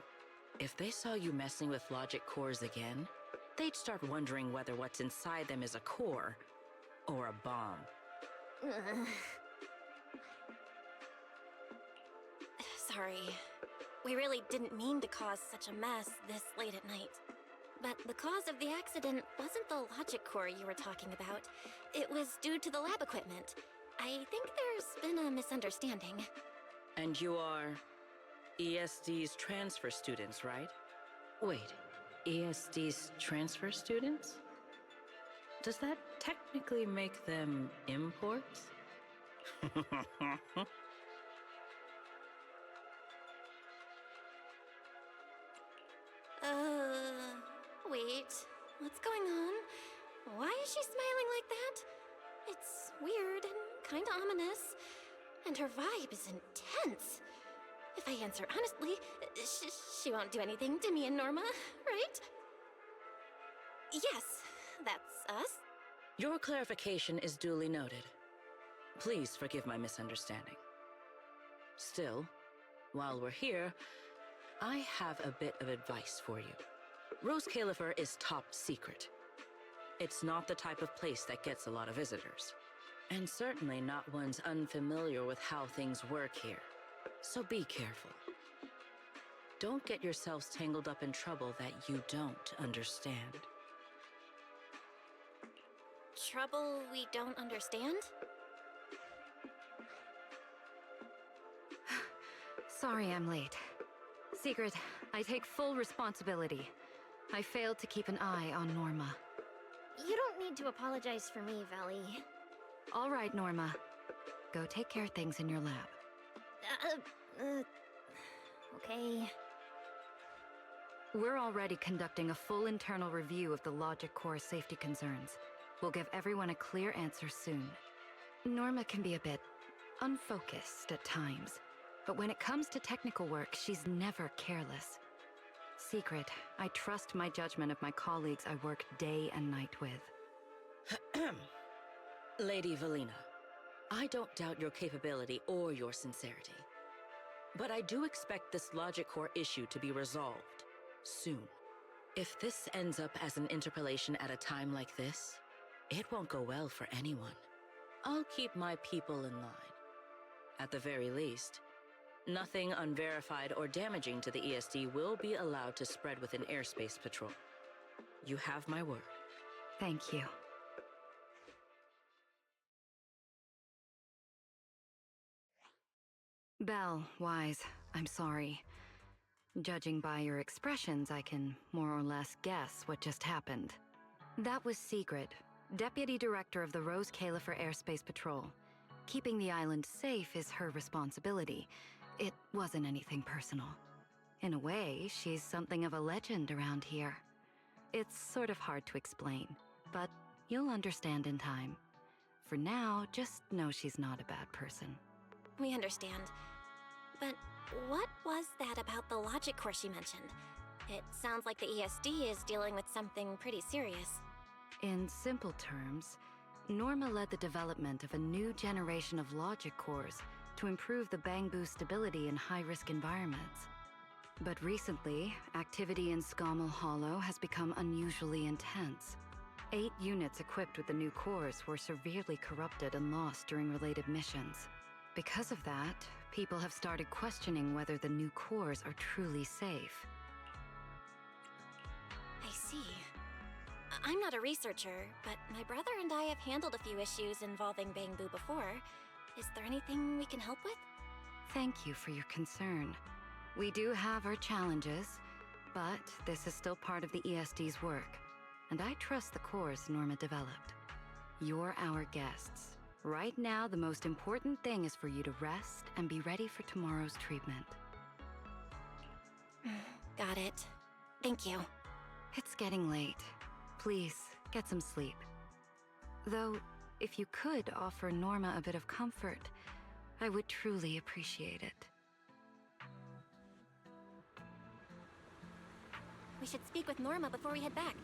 If they saw you messing with logic cores again, they'd start wondering whether what's inside them is a core or a bomb. Sorry. We really didn't mean to cause such a mess this late at night. But the cause of the accident wasn't the logic core you were talking about. It was due to the lab equipment. I think there's been a misunderstanding. And you are ESD's transfer students, right? Wait, ESD's transfer students? Does that technically make them imports? Wait. What's going on? Why is she smiling like that? It's weird and kinda ominous. And her vibe is intense. If I answer honestly, she won't do anything to me and Norma, right? Yes, that's us. Your clarification is duly noted. Please forgive my misunderstanding. Still, while we're here, I have a bit of advice for you. Rose Califer is top secret. It's not the type of place that gets a lot of visitors. And certainly not ones unfamiliar with how things work here. So be careful. Don't get yourselves tangled up in trouble that you don't understand. Trouble we don't understand? Sorry I'm late. Secret, I take full responsibility. I failed to keep an eye on Norma. You don't need to apologize for me, Valley. All right, Norma. Go take care of things in your lab. Okay. We're already conducting a full internal review of the Logic Core safety concerns. We'll give everyone a clear answer soon. Norma can be a bit unfocused at times, but when it comes to technical work, she's never careless. Secret, I trust my judgment of my colleagues I work day and night with. Lady Valina, I don't doubt your capability or your sincerity. But I do expect this Logic Core issue to be resolved soon. If this ends up as an interpolation at a time like this, it won't go well for anyone. I'll keep my people in line. At the very least, nothing unverified or damaging to the ESD will be allowed to spread within Airspace Patrol. You have my word. Thank you. Belle, Wise, I'm sorry. Judging by your expressions, I can more or less guess what just happened. That was Secret, Deputy Director of the Rose Califer Airspace Patrol. Keeping the island safe is her responsibility. It wasn't anything personal. In a way, she's something of a legend around here. It's sort of hard to explain, but you'll understand in time. For now, just know she's not a bad person. We understand. But what was that about the Logic Core she mentioned? It sounds like the ESD is dealing with something pretty serious. In simple terms, Norma led the development of a new generation of Logic Cores to improve the Bangbu stability in high-risk environments. But recently, activity in Scommel Hollow has become unusually intense. 8 units equipped with the new cores were severely corrupted and lost during related missions. Because of that, people have started questioning whether the new cores are truly safe. I see. I'm not a researcher, but my brother and I have handled a few issues involving Bangbu before. Is there anything we can help with? Thank you for your concern. We do have our challenges, but this is still part of the ESD's work, and I trust the cores Norma developed. You're our guests. Right now, the most important thing is for you to rest and be ready for tomorrow's treatment. Got it. Thank you. It's getting late. Please, get some sleep. Though, if you could offer Norma a bit of comfort, I would truly appreciate it. We should speak with Norma before we head back.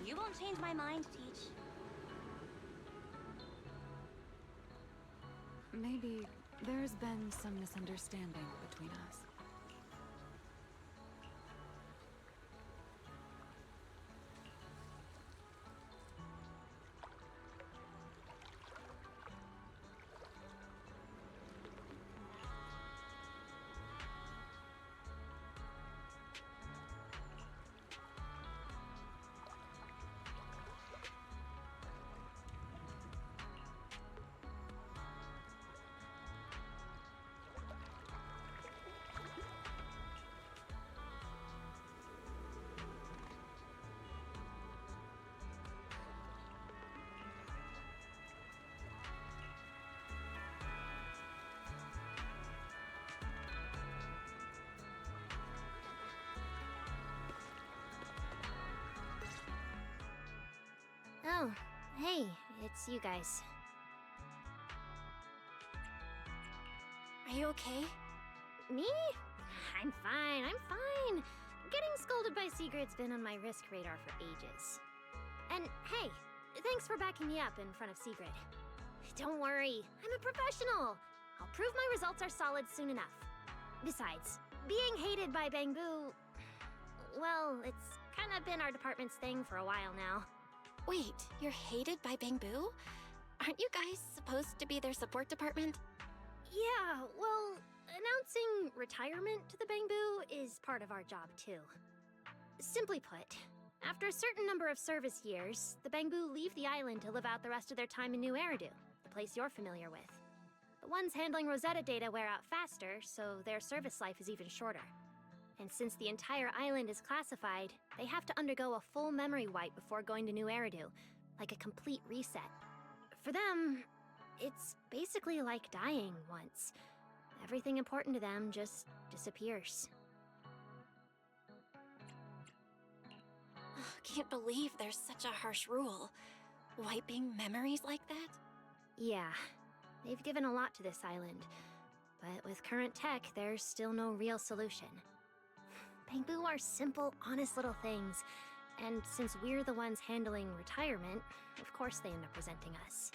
You won't change my mind, Teach. Maybe there's been some misunderstanding between us. Oh, hey, it's you guys. Are you okay? Me? I'm fine, I'm fine. Getting scolded by Sigrid's been on my risk radar for ages. And hey, thanks for backing me up in front of Sigrid. Don't worry, I'm a professional. I'll prove my results are solid soon enough. Besides, being hated by Bangbu... well, it's kind of been our department's thing for a while now. Wait, you're hated by Bangbu? Aren't you guys supposed to be their support department? Yeah, well, announcing retirement to the Bangbu is part of our job too. Simply put, after a certain number of service years, the Bangbu leave the island to live out the rest of their time in New Eridu, the place you're familiar with. The ones handling Rosetta data wear out faster, so their service life is even shorter. And since the entire island is classified, they have to undergo a full memory wipe before going to New Eridu, like a complete reset. For them, it's basically like dying once. Everything important to them just disappears. Can't believe there's such a harsh rule. Wiping memories like that? Yeah, they've given a lot to this island. But with current tech, there's still no real solution. Bangbu are simple, honest little things. And since we're the ones handling retirement, of course they end up presenting us.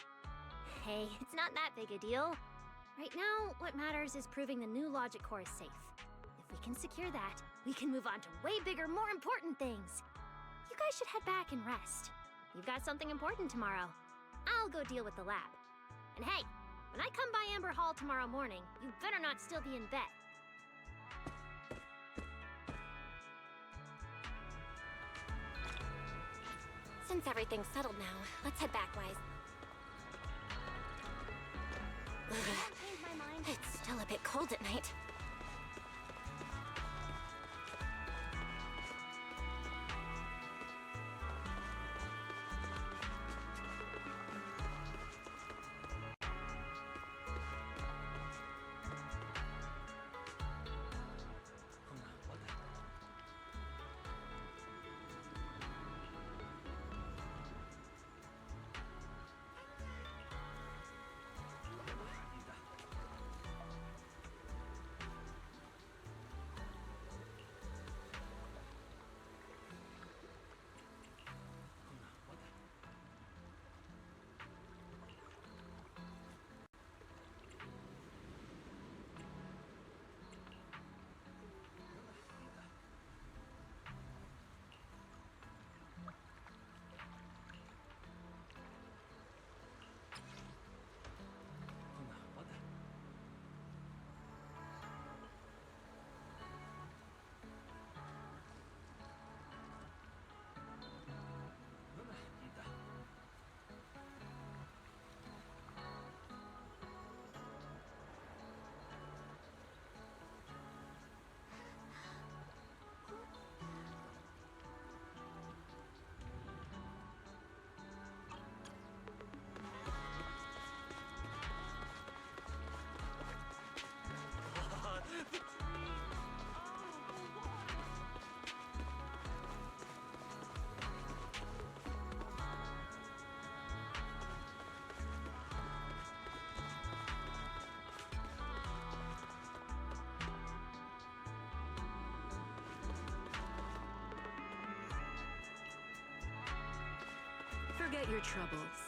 Hey, it's not that big a deal. Right now, what matters is proving the new logic core is safe. If we can secure that, we can move on to way bigger, more important things. You guys should head back and rest. You've got something important tomorrow. I'll go deal with the lab. And hey, when I come by Amber Hall tomorrow morning, you better not still be in bed. Since everything's settled now, let's head back, Wise. It's still a bit cold at night. Forget your troubles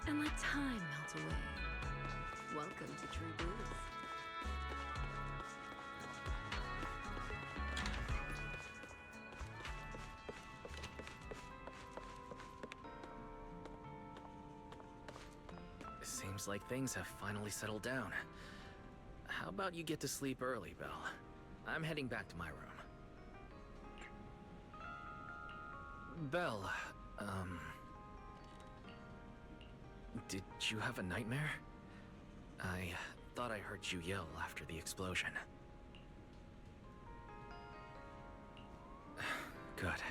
and let time melt away. Welcome to True Blues. Seems like things have finally settled down. How about you get to sleep early, Belle? I'm heading back to my room. Belle, did you have a nightmare? I thought I heard you yell after the explosion. Good.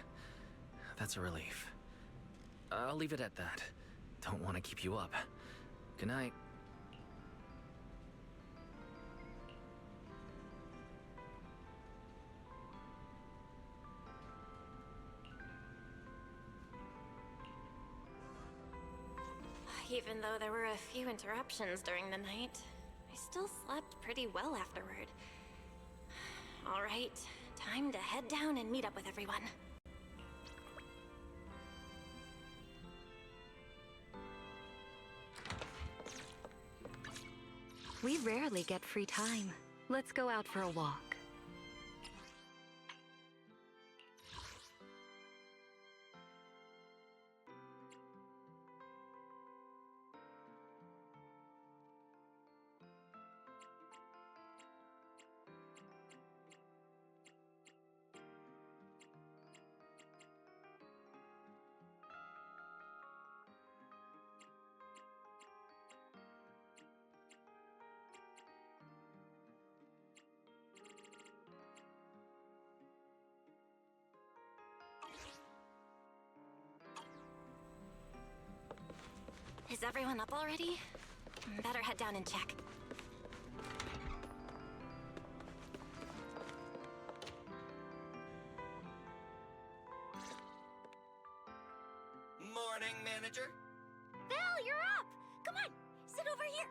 That's a relief. I'll leave it at that. Don't want to keep you up. Good night. Even though there were a few interruptions during the night, I still slept pretty well afterward. All right, time to head down and meet up with everyone. We rarely get free time. Let's go out for a walk. Is everyone up already? Better head down and check. Morning, manager. Val, you're up! Come on, sit over here.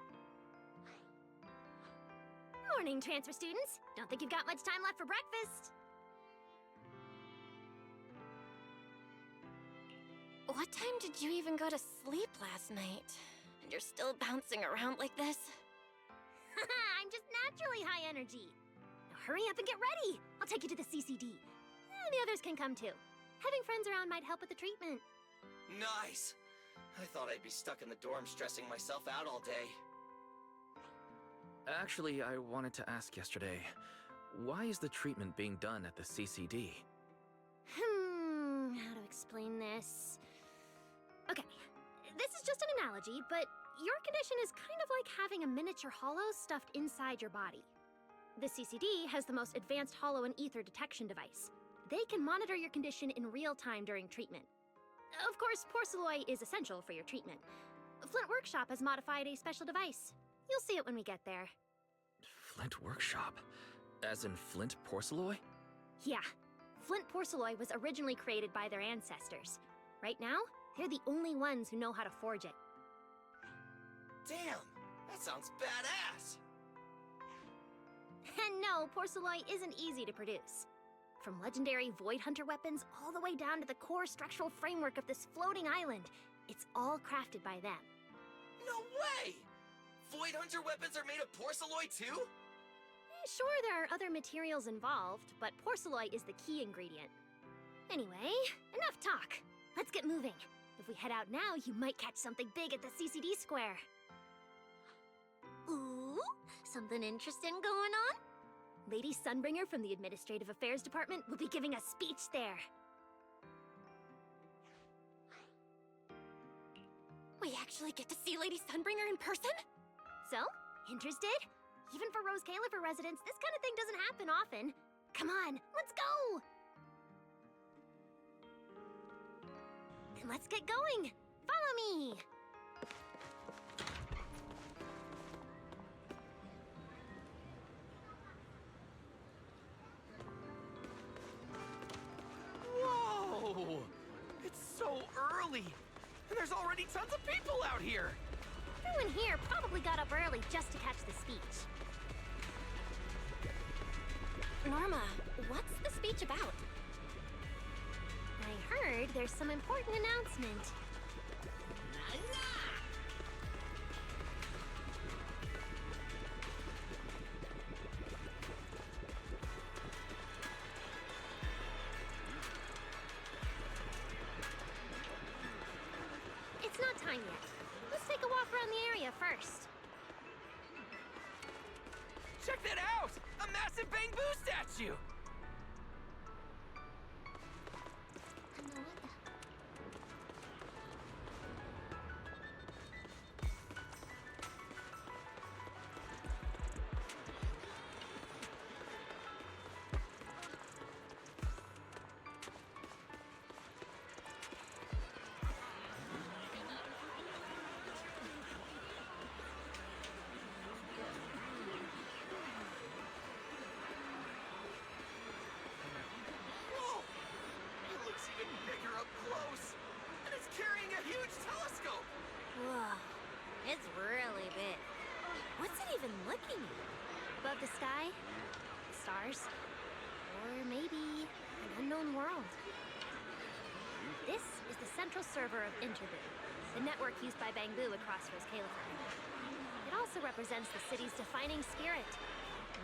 Morning, transfer students. Don't think you've got much time left for breakfast. What time did you even go to sleep last night? And you're still bouncing around like this? I'm just naturally high energy. Now hurry up and get ready. I'll take you to the CCD. The others can come too. Having friends around might help with the treatment. Nice. I thought I'd be stuck in the dorm stressing myself out all day. Actually, I wanted to ask yesterday, why is the treatment being done at the CCD? How to explain this? Okay, this is just an analogy, but your condition is kind of like having a miniature hollow stuffed inside your body. The CCD has the most advanced hollow and ether detection device. They can monitor your condition in real time during treatment. Of course, porcelloi is essential for your treatment. Flint Workshop has modified a special device. You'll see it when we get there. Flint Workshop? As in Flint Porcelloi? Yeah. Flint porcelloi was originally created by their ancestors. Right now, they're the only ones who know how to forge it. Damn, that sounds badass. And no, porcelloi isn't easy to produce. From legendary Void Hunter weapons all the way down to the core structural framework of this floating island, it's all crafted by them. No way! Void Hunter weapons are made of porcelloi too? Sure, there are other materials involved, but porcelloi is the key ingredient. Anyway, enough talk. Let's get moving. If we head out now, you might catch something big at the CCD square. Ooh, something interesting going on? Lady Sunbringer from the Administrative Affairs Department will be giving a speech there. We actually get to see Lady Sunbringer in person? So, interested? Even for Rose Califer residents, this kind of thing doesn't happen often. Come on, let's go! Then let's get going. Follow me! Whoa! It's so early! And there's already tons of people out here! Everyone here probably got up early just to catch the speech. Norma, what's the speech about? I heard there's some important announcement. It's not time yet. Let's take a walk around the area first. Check that out! A massive bamboo statue! even looking at? Above the sky? The stars? Or maybe an unknown world? This is the central server of Interboo, the network used by Bangbu across Rose Califer. It also represents the city's defining spirit.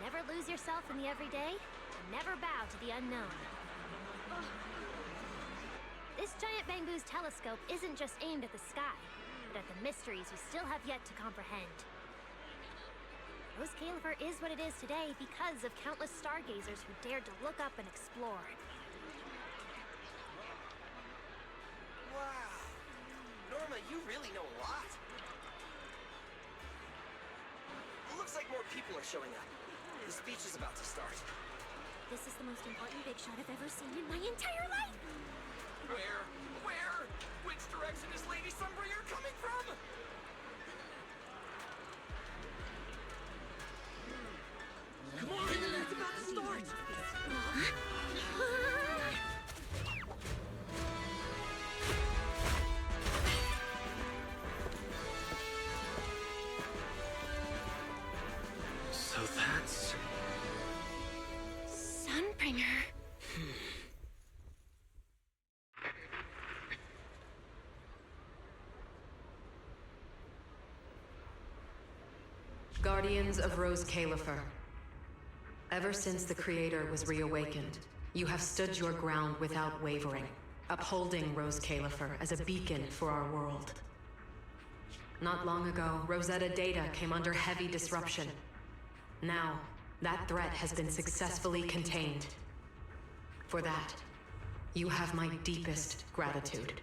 Never lose yourself in the everyday, and never bow to the unknown. This giant Bangbu's telescope isn't just aimed at the sky, but at the mysteries we still have yet to comprehend. Rose Califer is what it is today because of countless stargazers who dared to look up and explore. Wow. Norma, you really know a lot. Looks like more people are showing up. The speech is about to start. This is the most important big shot I've ever seen in my entire life! Where? Which direction is Lady Sunbringer coming from? Come on, it's about to start! So that's... Sunbringer. Guardians of Rose Califer. Ever since the Creator was reawakened, you have stood your ground without wavering, upholding Rose Califer as a beacon for our world. Not long ago, Rosetta data came under heavy disruption. Now, that threat has been successfully contained. For that, you have my deepest gratitude.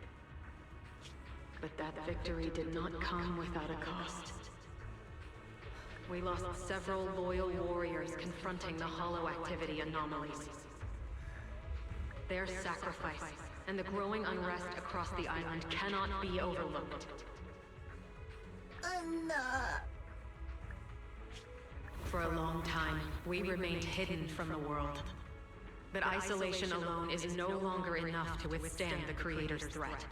But that victory did not come without a cost. We lost several loyal warriors confronting the hollow activity anomalies. Their sacrifice and the growing unrest across the island cannot be overlooked. For a long time, we remained hidden from the world. But isolation alone is no longer enough to withstand the Creator's threat.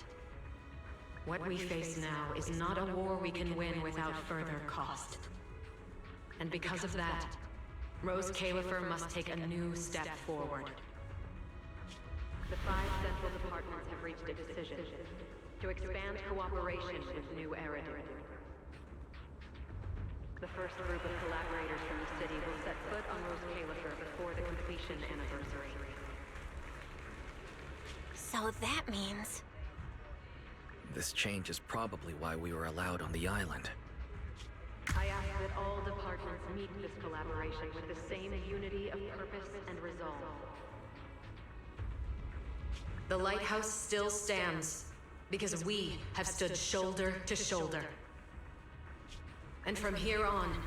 What we face now is not a war we can win without further cost. And because of that, Rose Califer must take a new step forward. The 5 central departments have reached a decision to expand cooperation with New Eridu. The first group of collaborators from the city will set foot on Rose Califer before the completion anniversary. So that means... This change is probably why we were allowed on the island. I ask that all departments meet this collaboration with the same unity of purpose and resolve. The lighthouse still stands because we have stood shoulder to shoulder. And from here on,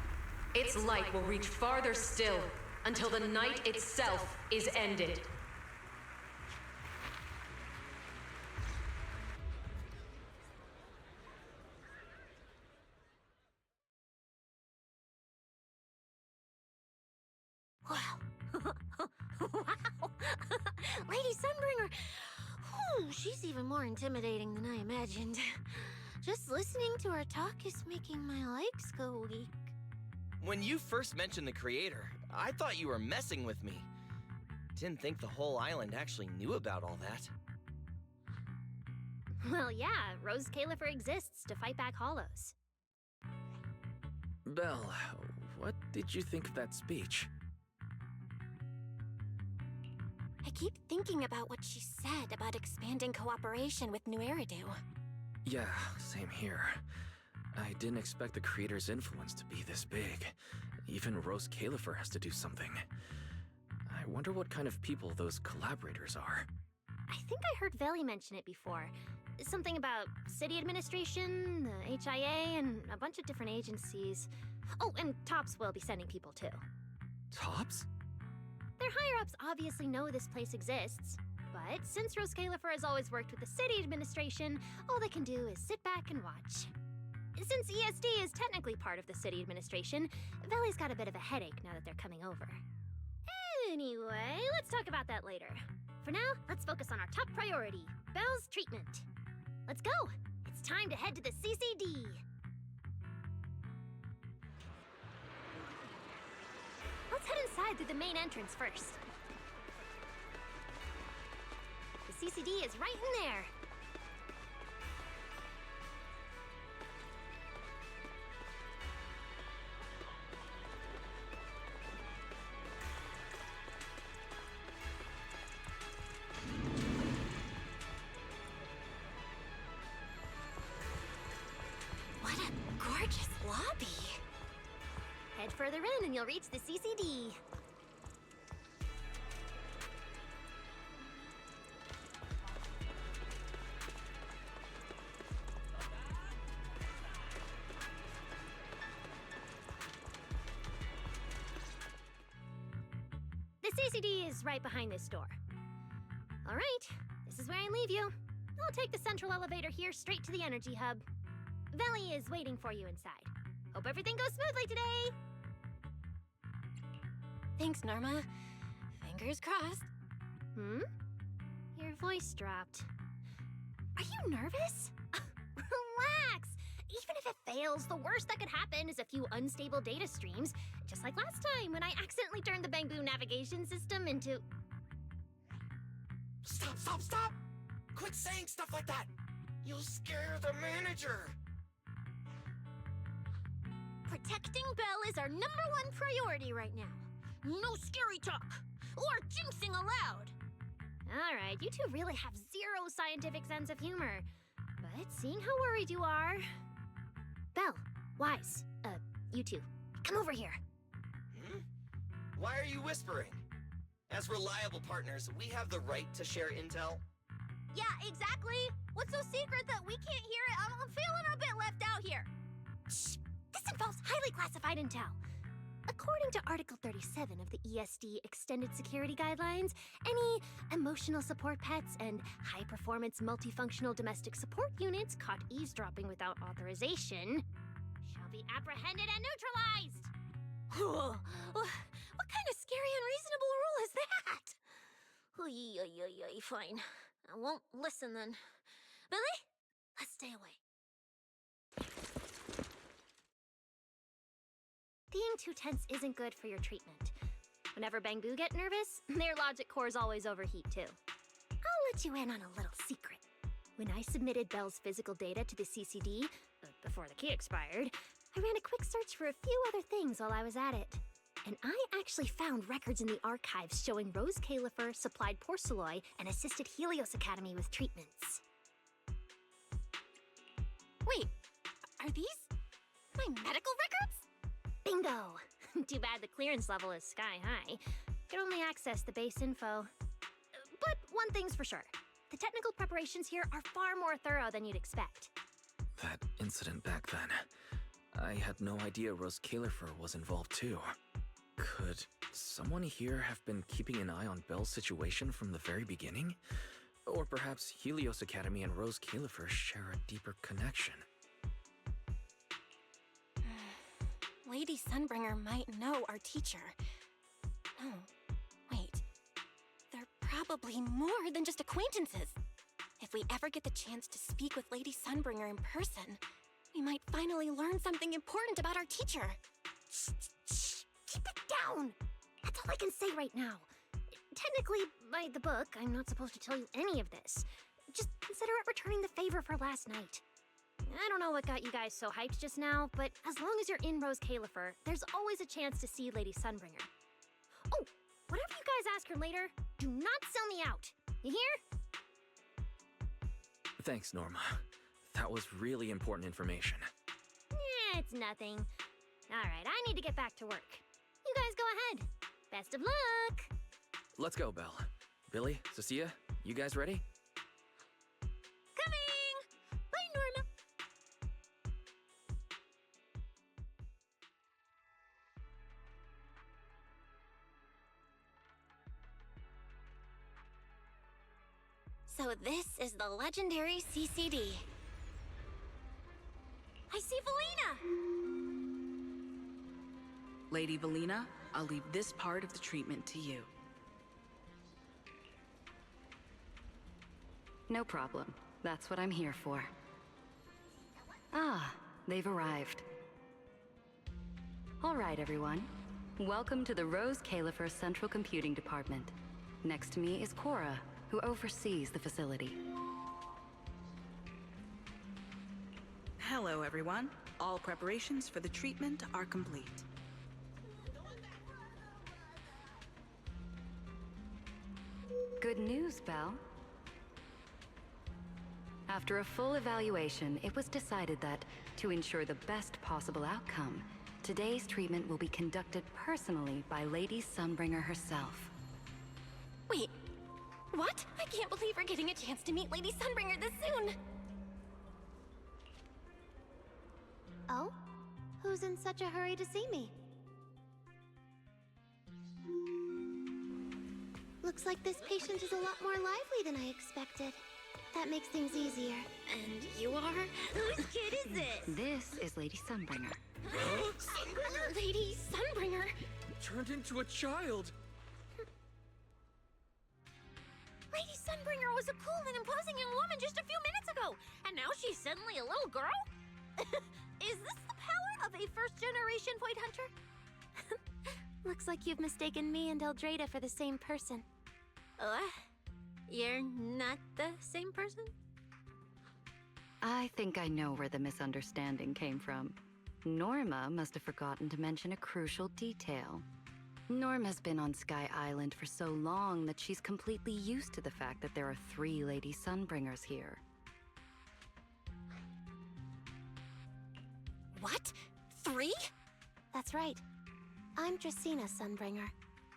its light will reach farther still until the night itself is ended. Wow! Lady Sunbringer! Whew, she's even more intimidating than I imagined. Just listening to her talk is making my legs go weak. When you first mentioned the Creator, I thought you were messing with me. Didn't think the whole island actually knew about all that. Well, yeah, Rose Califer exists to fight back hollows. Belle, what did you think of that speech? I keep thinking about what she said about expanding cooperation with New Eridu. Yeah, same here. I didn't expect the Creator's influence to be this big. Even Rose Califer has to do something. I wonder what kind of people those collaborators are. I think I heard Veli mention it before. Something about city administration, the HIA, and a bunch of different agencies. Oh, and TOPS will be sending people too. TOPS? Their higher-ups obviously know this place exists. But since Rose Califer has always worked with the city administration, all they can do is sit back and watch. Since ESD is technically part of the city administration, Veli's got a bit of a headache now that they're coming over. Anyway, let's talk about that later. For now, let's focus on our top priority, Belle's treatment. Let's go! It's time to head to the CCD! inside through the main entrance first. The CCD is right in there. What a gorgeous lobby. Head further in and you'll reach the CCD. The CCD is right behind this door. All right, this is where I leave you. I'll take the central elevator here straight to the energy hub. Veli is waiting for you inside. Hope everything goes smoothly today. Thanks, Norma. Fingers crossed. Your voice dropped. Are you nervous? Relax. Even if it fails, the worst that could happen is a few unstable data streams, just like last time when I accidentally turned the Bangbu navigation system into... Stop, stop, stop! Quit saying stuff like that! You'll scare the manager! Protecting Belle is our #1 priority right now. No scary talk, or jinxing allowed. All right, you two really have zero scientific sense of humor. But seeing how worried you are... Belle, Wise, you two, come over here. Why are you whispering? As reliable partners, we have the right to share intel. Yeah, exactly. What's so secret that we can't hear it? I'm feeling a bit left out here. Shh! This involves highly classified intel. According to Article 37 of the ESD Extended Security Guidelines, any emotional support pets and high-performance multifunctional domestic support units caught eavesdropping without authorization shall be apprehended and neutralized! What kind of scary, unreasonable rule is that? Fine. I won't listen then. Billy, let's stay away. Being too tense isn't good for your treatment. Whenever Bangbu get nervous, their logic cores always overheat too. I'll let you in on a little secret. When I submitted Belle's physical data to the CCD, before the key expired, I ran a quick search for a few other things while I was at it. And I actually found records in the archives showing Rose Califer supplied Porceloy and assisted Helios Academy with treatments. Wait, are these my medical records? Bingo! Too bad the clearance level is sky high. Can only access the base info. But one thing's for sure. The technical preparations here are far more thorough than you'd expect. That incident back then. I had no idea Rose Califer was involved too. Could someone here have been keeping an eye on Belle's situation from the very beginning? Or perhaps Helios Academy and Rose Califer share a deeper connection? Lady Sunbringer might know our teacher. No, wait. They're probably more than just acquaintances. If we ever get the chance to speak with Lady Sunbringer in person, we might finally learn something important about our teacher. Shh! Keep it down! That's all I can say right now. Technically, by the book, I'm not supposed to tell you any of this. Just consider it returning the favor for last night. I don't know what got you guys so hyped just now, but as long as you're in Rose Califer, there's always a chance to see Lady Sunbringer. Oh, whatever you guys ask her later, do not sell me out. You hear? Thanks, Norma. That was really important information. It's nothing. All right, I need to get back to work. You guys go ahead. Best of luck! Let's go, Belle. Billy, Cecilia, you guys ready? Coming! Bye, Norma. So this is the legendary CCD. I see Valina! Lady Valina, I'll leave this part of the treatment to you. No problem. That's what I'm here for. Ah, they've arrived. All right, everyone. Welcome to the Rose Califer Central Computing Department. Next to me is Cora, who oversees the facility. Hello, everyone. All preparations for the treatment are complete. Good news, Belle. After a full evaluation, it was decided that, to ensure the best possible outcome, today's treatment will be conducted personally by Lady Sunbringer herself. Wait, what? I can't believe we're getting a chance to meet Lady Sunbringer this soon! Oh? Who's in such a hurry to see me? Looks like this patient is a lot more lively than I expected. That makes things easier. And you are? Whose kid is this? This is Lady Sunbringer. Sunbringer? Lady Sunbringer? Turned into a child. Lady Sunbringer was a cool and imposing young woman just a few minutes ago, and now she's suddenly a little girl? Is this the power of a first-generation Void Hunter? Looks like you've mistaken me and Eldrada for the same person. You're not the same person? I think I know where the misunderstanding came from. Norma must have forgotten to mention a crucial detail. Norma's been on Sky Island for so long that she's completely used to the fact that there are 3 Lady Sunbringers here. What? 3? That's right. I'm Dracena Sunbringer.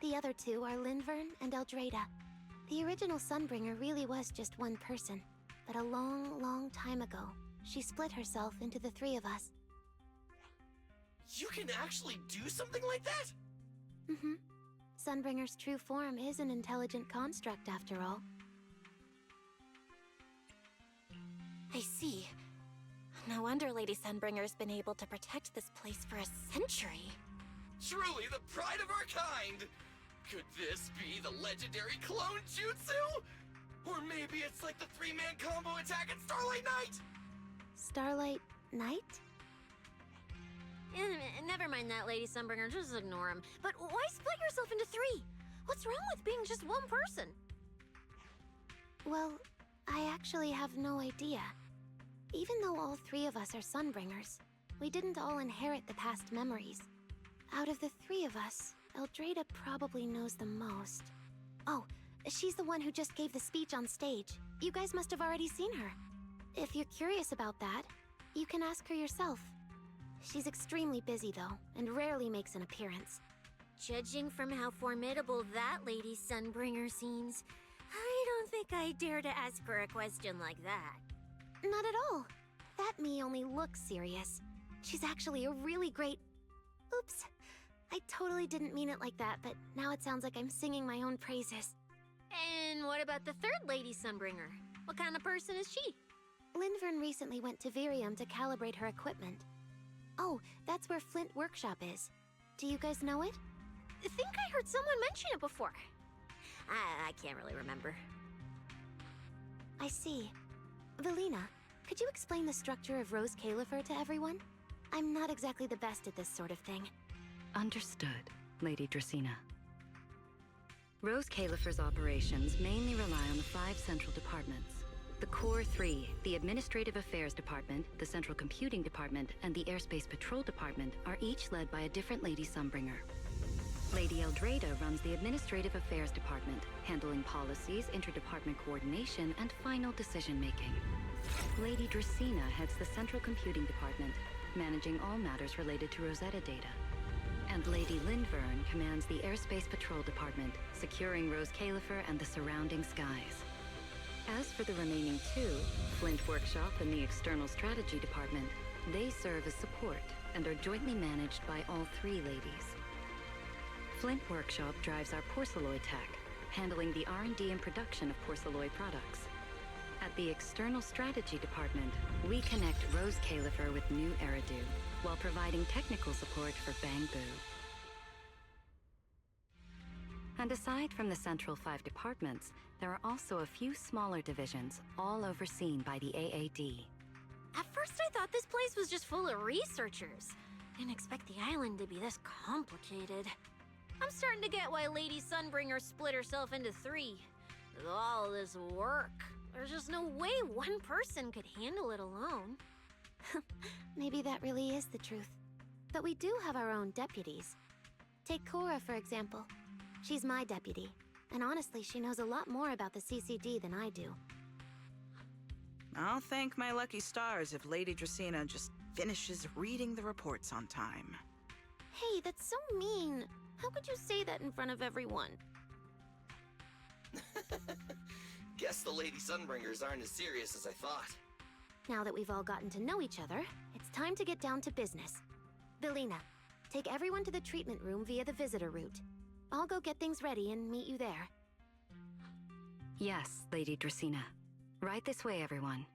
The other 2 are Linvern and Eldrada. The original Sunbringer really was just one person, but a long, long time ago, she split herself into the 3 of us. You can actually do something like that? Mm-hmm. Sunbringer's true form is an intelligent construct, after all. I see. No wonder Lady Sunbringer's been able to protect this place for a century. Truly the pride of our kind! Could this be the legendary clone jutsu? Or maybe it's like the 3-man combo attack at Starlight Night? Starlight Night? Never mind that, Lady Sunbringer. Just ignore him. But why split yourself into 3? What's wrong with being just one person? Well, I actually have no idea. Even though all 3 of us are Sunbringers, we didn't all inherit the past memories. Out of the 3 of us, Eldrada probably knows the most. Oh, she's the one who just gave the speech on stage. You guys must have already seen her. If you're curious about that, you can ask her yourself. She's extremely busy, though, and rarely makes an appearance. Judging from how formidable that Lady Sunbringer seems, I don't think I dare to ask her a question like that. Not at all. That me only looks serious. She's actually a really great... Oops. I totally didn't mean it like that, but now it sounds like I'm singing my own praises. And what about the 3rd Lady Sunbringer? What kind of person is she? Linvern recently went to Virium to calibrate her equipment. Oh, that's where Flint Workshop is. Do you guys know it? I think I heard someone mention it before. I can't really remember. I see. Velina, could you explain the structure of Rose Califer to everyone? I'm not exactly the best at this sort of thing. Understood, Lady Dracena. Rose Califer's operations mainly rely on the 5 central departments. The Core 3, the Administrative Affairs Department, the Central Computing Department, and the Airspace Patrol Department are each led by a different Lady Sunbringer. Lady Eldrada runs the Administrative Affairs Department, handling policies, interdepartment coordination, and final decision-making. Lady Dracena heads the Central Computing Department, managing all matters related to Rosetta data. And Lady Linvern commands the Airspace Patrol Department, securing Rose Califer and the surrounding skies. As for the remaining 2, Flint Workshop and the External Strategy Department, they serve as support and are jointly managed by all 3 ladies. Flint Workshop drives our porcelloid tech, handling the R&D and production of porcelloid products. At the External Strategy Department, we connect Rose Califer with new Eridu, while providing technical support for Bangbu. And aside from the central 5 departments, there are also a few smaller divisions, all overseen by the AAD. At first I thought this place was just full of researchers. Didn't expect the island to be this complicated. I'm starting to get why Lady Sunbringer split herself into 3. With all this work, there's just no way one person could handle it alone. Maybe that really is the truth. But we do have our own deputies. Take Cora, for example. She's my deputy, and honestly, she knows a lot more about the CCD than I do. I'll thank my lucky stars if Lady Dracaena just finishes reading the reports on time. Hey, that's so mean. How could you say that in front of everyone? Guess the Lady Sunbringers aren't as serious as I thought. Now that we've all gotten to know each other, it's time to get down to business. Belina, take everyone to the treatment room via the visitor route. I'll go get things ready and meet you there. Yes, Lady Dracaena. Right this way, everyone.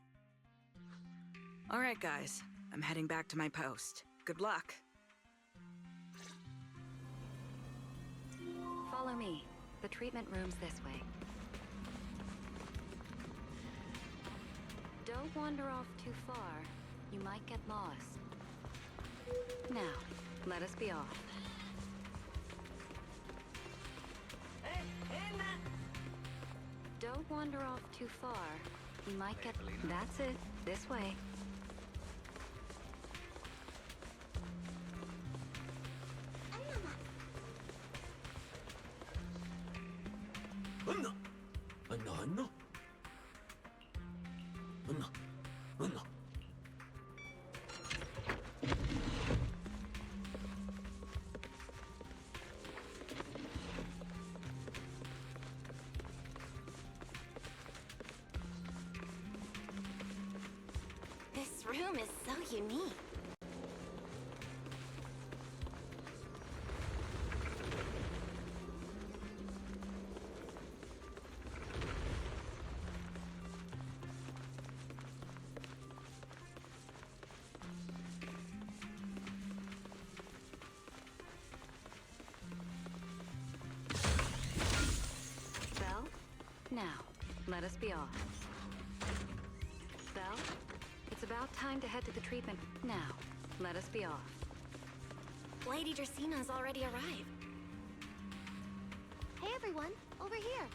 All right, guys. I'm heading back to my post. Good luck. Follow me. The treatment room's this way. Don't wander off too far. You might get lost. Now, let us be off. Don't wander off too far. You might get... That's it. This way. This room is so unique. Belle? Now, let us be off. Belle? It's about time to head to the treatment. Now, let us be off. Lady Dracaena's already arrived. Hey everyone, over here.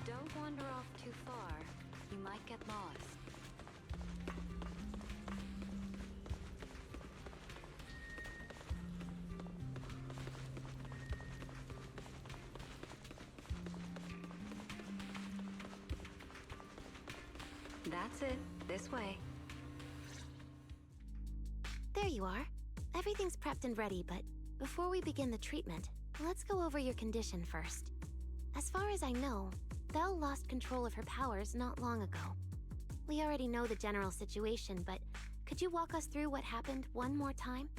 Don't wander off too far. You might get lost. That's it. This way. There you are. Everything's prepped and ready, but before we begin the treatment, let's go over your condition first. As far as I know, Belle lost control of her powers not long ago. We already know the general situation, but could you walk us through what happened one more time?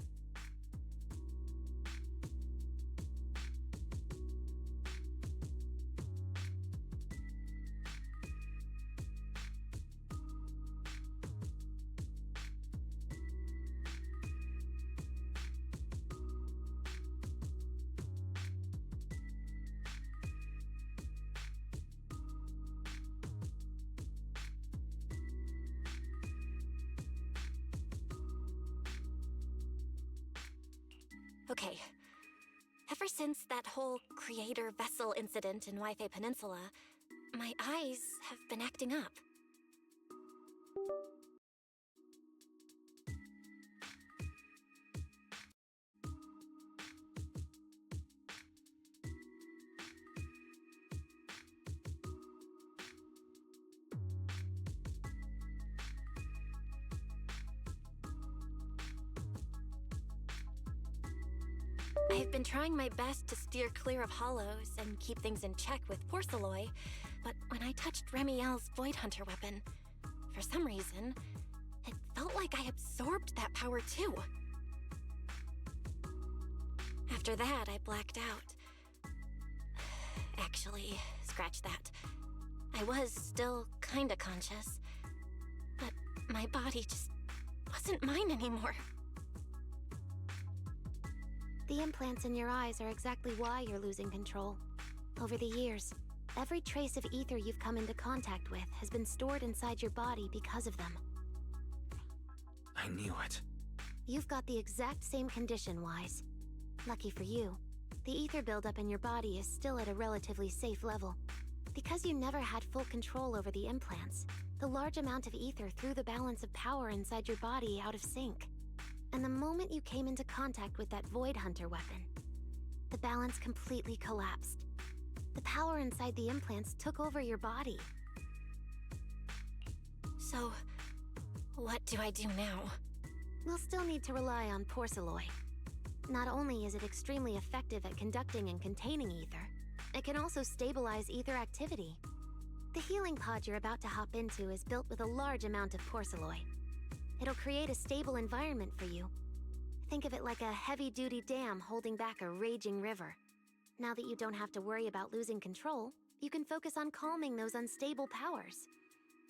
Okay. Ever since that whole creator vessel incident in Waifei Peninsula, my eyes have been acting up. I've been trying my best to steer clear of hollows and keep things in check with Porceloy, but when I touched Remiel's Void Hunter weapon, for some reason, it felt like I absorbed that power too. After that, I blacked out. Actually, scratch that. I was still kinda conscious, but my body just wasn't mine anymore. The implants in your eyes are exactly why you're losing control. Over the years, every trace of ether you've come into contact with has been stored inside your body because of them. I knew it. You've got the exact same condition, Wise. Lucky for you, the ether buildup in your body is still at a relatively safe level. Because you never had full control over the implants, the large amount of ether threw the balance of power inside your body out of sync. And the moment you came into contact with that Void Hunter weapon, the balance completely collapsed. The power inside the implants took over your body. So, what do I do now? We'll still need to rely on porcelain. Not only is it extremely effective at conducting and containing ether, it can also stabilize ether activity. The healing pod you're about to hop into is built with a large amount of porcelain. It'll create a stable environment for you. Think of it like a heavy-duty dam holding back a raging river. Now that you don't have to worry about losing control, you can focus on calming those unstable powers.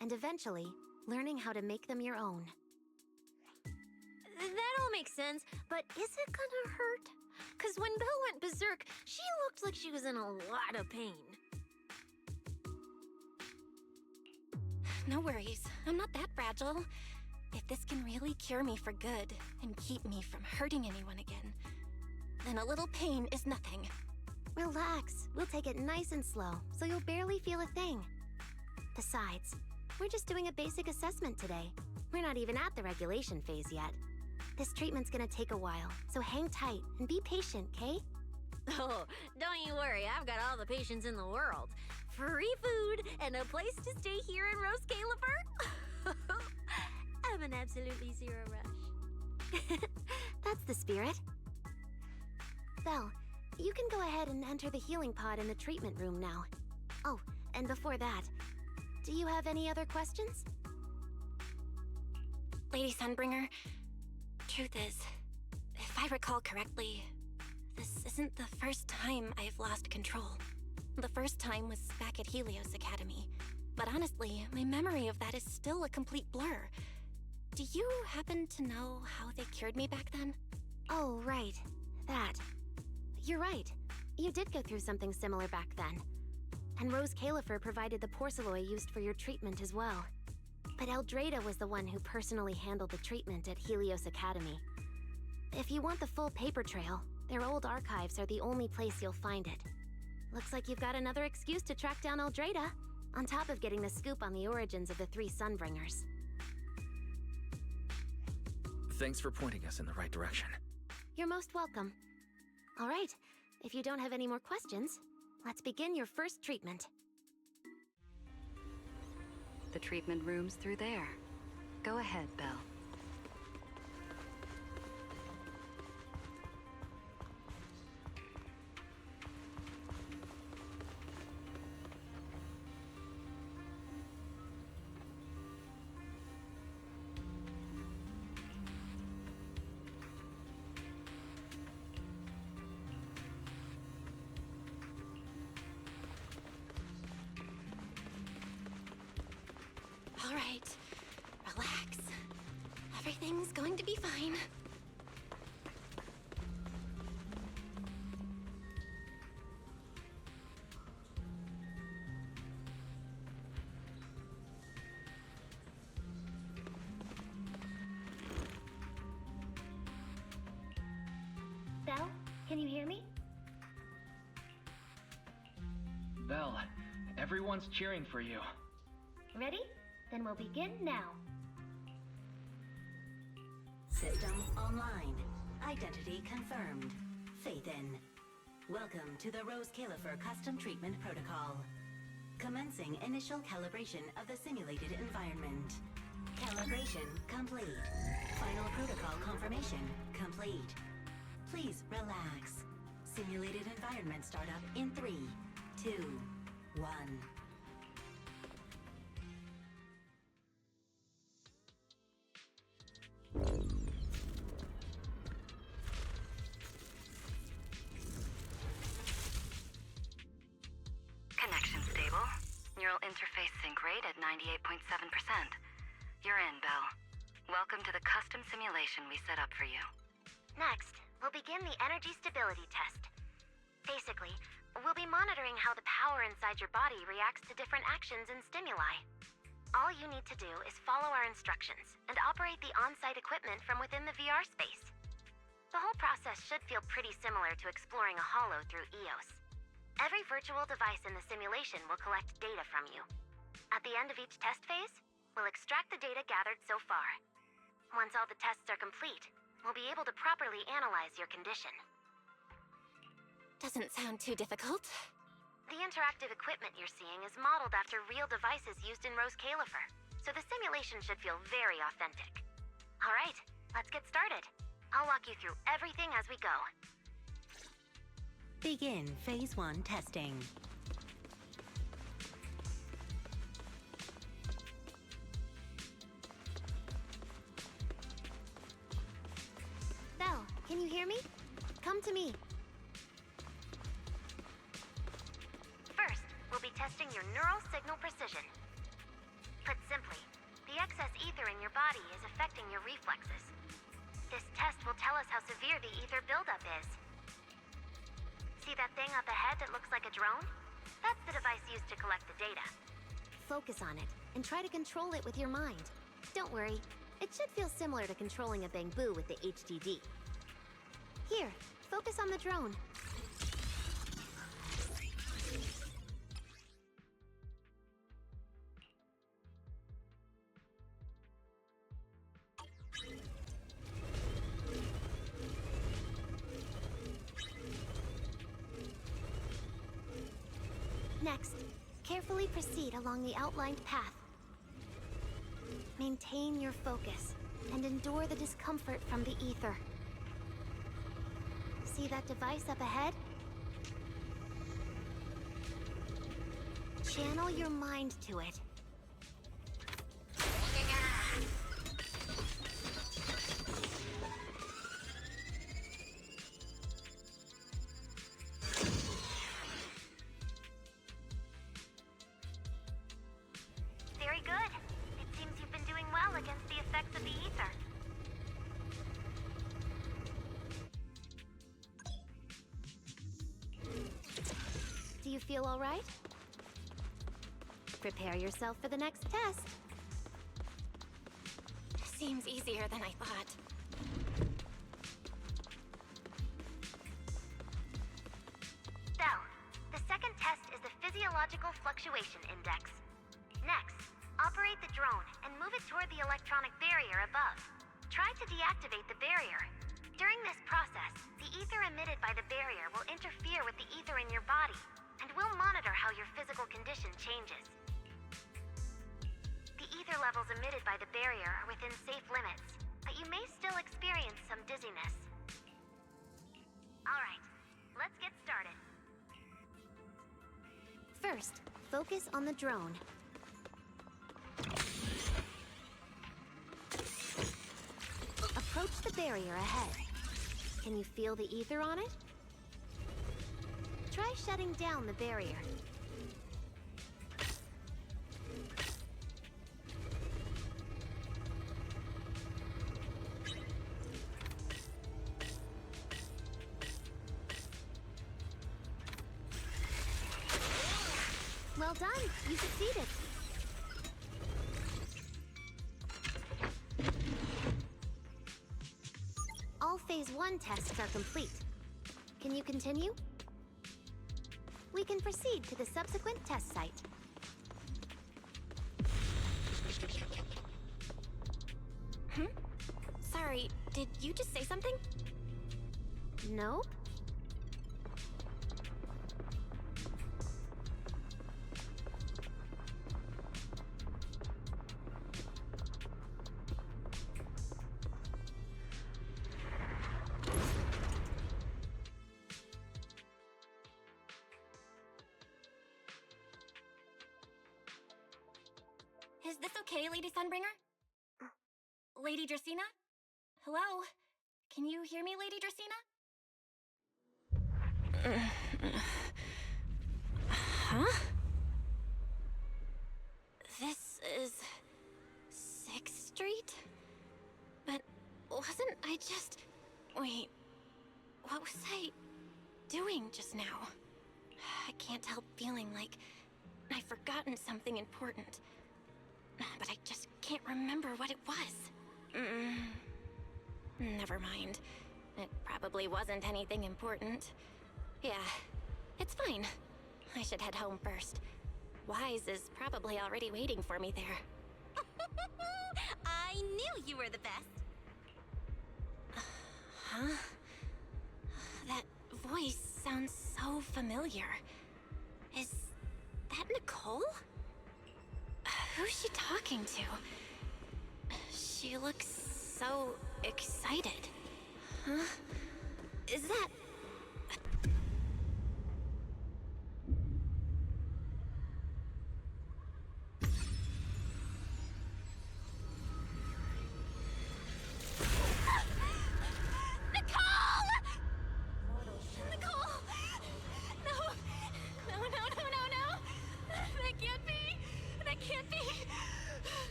And eventually, learning how to make them your own. That all makes sense, but is it gonna hurt? Because when Belle went berserk, she looked like she was in a lot of pain. No worries, I'm not that fragile. If this can really cure me for good and keep me from hurting anyone again, then a little pain is nothing. Relax, we'll take it nice and slow, so you'll barely feel a thing. Besides, we're just doing a basic assessment today. We're not even at the regulation phase yet. This treatment's gonna take a while, so hang tight and be patient, Kay? Oh, don't you worry, I've got all the patience in the world. Free food and a place to stay here in Rose Califer. I'm an absolutely zero rush. That's the spirit. Belle, you can go ahead and enter the healing pod in the treatment room now. Oh, and before that, do you have any other questions? Lady Sunbringer, truth is, if I recall correctly, this isn't the first time I've lost control. The first time was back at Helios Academy, but honestly, my memory of that is still a complete blur. Do you happen to know how they cured me back then? Oh, right. That. You're right. You did go through something similar back then. And Rose Califer provided the porcelain used for your treatment as well. But Eldrada was the one who personally handled the treatment at Helios Academy. If you want the full paper trail, their old archives are the only place you'll find it. Looks like you've got another excuse to track down Eldrada, on top of getting the scoop on the origins of the 3 Sunbringers. Thanks for pointing us in the right direction. You're most welcome. All right, if you don't have any more questions, let's begin your first treatment. The treatment room's through there. Go ahead, Belle. All right, relax. Everything's going to be fine. Belle, can you hear me? Belle, everyone's cheering for you. Ready? Then we'll begin now. System online. Identity confirmed. Faith in. Welcome to the Rose Califer Custom Treatment Protocol. Commencing initial calibration of the simulated environment. Calibration complete. Final protocol confirmation complete. Please relax. Simulated environment startup in 3, 2, 1. Connection stable. Neural interface sync rate at 98.7%. You're in, Belle. Welcome to the custom simulation we set up for you. Next, we'll begin the energy stability test. Basically, we'll be monitoring how the power inside your body reacts to different actions and stimuli. All you need to do is follow our instructions and operate the on-site equipment from within the VR space. The whole process should feel pretty similar to exploring a holo through EOS. Every virtual device in the simulation will collect data from you. At the end of each test phase, we'll extract the data gathered so far. Once all the tests are complete, we'll be able to properly analyze your condition. Doesn't sound too difficult. The interactive equipment you're seeing is modeled after real devices used in Rose Califer, so the simulation should feel very authentic. All right, let's get started. I'll walk you through everything as we go. Begin Phase 1 testing. Belle, can you hear me? Come to me. First, we'll be testing your neural signal precision. Put simply, the excess ether in your body is affecting your reflexes. This test will tell us how severe the ether buildup is. See that thing up ahead that looks like a drone? That's the device used to collect the data. Focus on it, and try to control it with your mind. Don't worry, it should feel similar to controlling a bamboo with the HDD. Here, focus on the drone. Next, carefully proceed along the outlined path. Maintain your focus and endure the discomfort from the ether. See that device up ahead? Channel your mind to it. Very good. It seems you've been doing well against the effects of the ether. Do you feel all right? Prepare yourself for the next test. Seems easier than I thought. Belle, the second test is the physiological fluctuation index. Next, operate the drone and move it toward the electronic barrier above. Try to deactivate the barrier. During this process, the ether emitted by the barrier will interfere with the ether in your body, and we'll monitor how your physical condition changes. The ether levels emitted by the barrier are within safe limits, but you may still experience some dizziness. All right, let's get started. First, focus on the drone. Approach the barrier ahead. Can you feel the ether on it? Try shutting down the barrier. Well done, you succeeded. All Phase 1 tests are complete. Can you continue? We can proceed to the subsequent test site. Sorry, did you just say something? Nope. Is this okay, Lady Sunbringer? Lady Dracaena? Hello? Can you hear me, Lady Dracaena? Huh? This is 6th Street? But wasn't I just... Wait, what was I doing just now? I can't help feeling like I've forgotten something important. but I just can't remember what it was. Never mind. It probably wasn't anything important. Yeah, it's fine. I should head home first. Wise is probably already waiting for me there. I knew you were the best. Huh? That voice sounds so familiar. Is that Nicole? Who's she talking to? She looks so excited. Huh? Is that...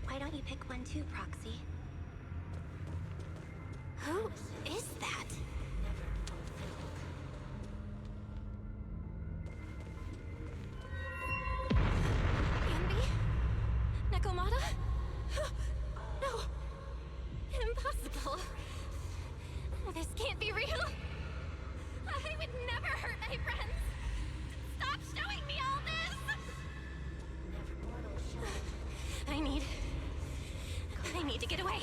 Why don't you pick one too, Proxy? Who is that? Yanbi? Nakomata? No. Impossible. This can't be real. I would never hurt my friends. Stop showing me all this! I need to get away.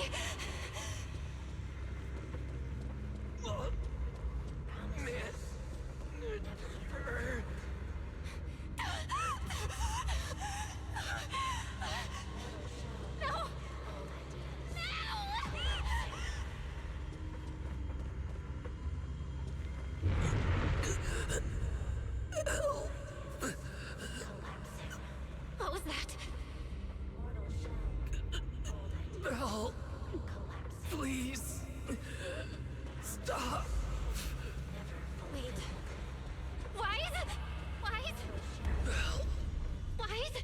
What was that? Belle, please, stop. Wait. Wise? Belle. Wise?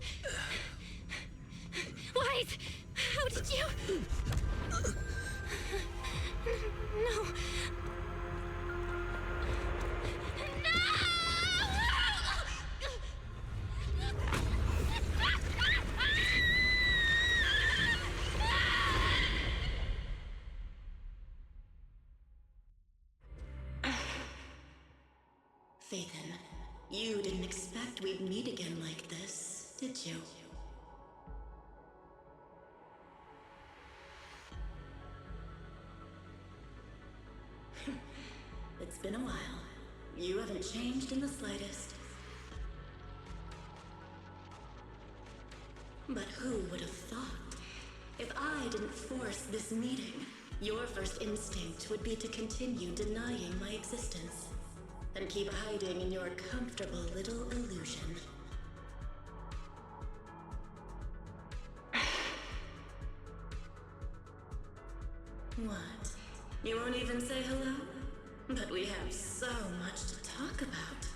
Wise! How did you... No. Phaethon, you didn't expect we'd meet again like this, did you? It's been a while. You haven't changed in the slightest. But who would have thought? If I didn't force this meeting, your first instinct would be to continue denying my existence. And keep hiding in your comfortable little illusion. What? You won't even say hello? But we have so much to talk about.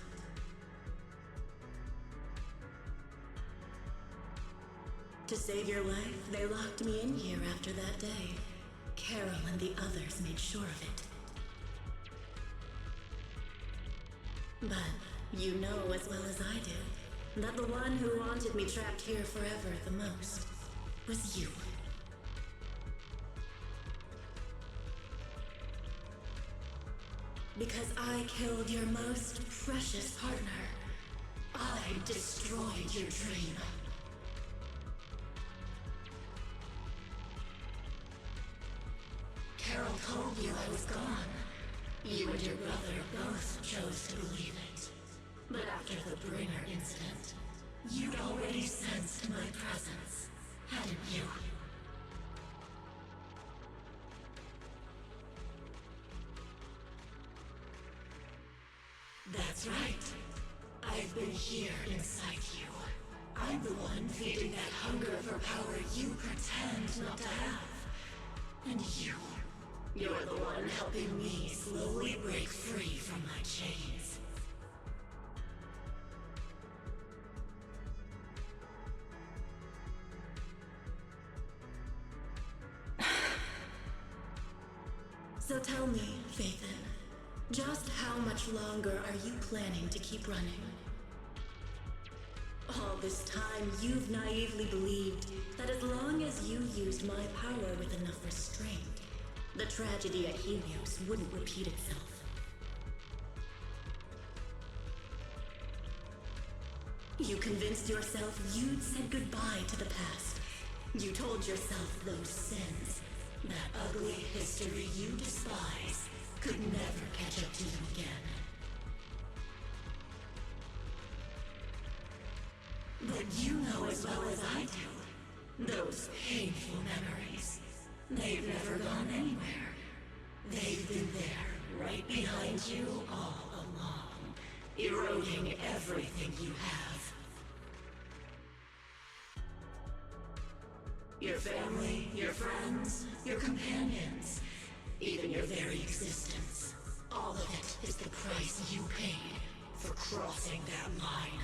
To save your life, they locked me in here after that day. Carol and the others made sure of it. But you know as well as I do that the one who wanted me trapped here forever the most was you. Because I killed your most precious partner. I destroyed your dream. Carol told you I was gone. You and your brother both chose to believe it. But after the Bringer incident, you'd already sensed my presence, hadn't you? That's right. I've been here inside you. I'm the one feeding that hunger for power you pretend not to have. And you're the one helping me slowly break free from my chains. So tell me, Phaethon, just how much longer are you planning to keep running? All this time, you've naively believed that as long as you used my power with enough restraint, the tragedy at Helios wouldn't repeat itself. You convinced yourself you'd said goodbye to the past. You told yourself those sins, that ugly history you despise, could never catch up to you again. But you know as well as I do, those painful memories, they've never gone anywhere. They've been there, right behind you all along, eroding everything you have. Your family, your friends, your companions, even your very existence. All of it is the price you paid for crossing that line.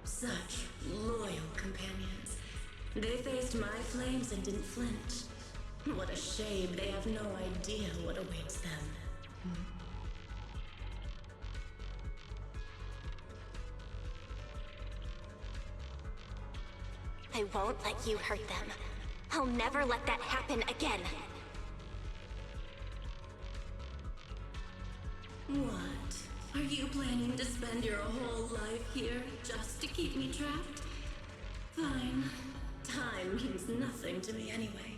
Such loyal companions. They faced my flames and didn't flinch. What a shame they have no idea what awaits them. I won't let you hurt them. I'll never let that happen again. What? Are you planning to spend your whole life here just to keep me trapped? Fine. Time means nothing to me anyway.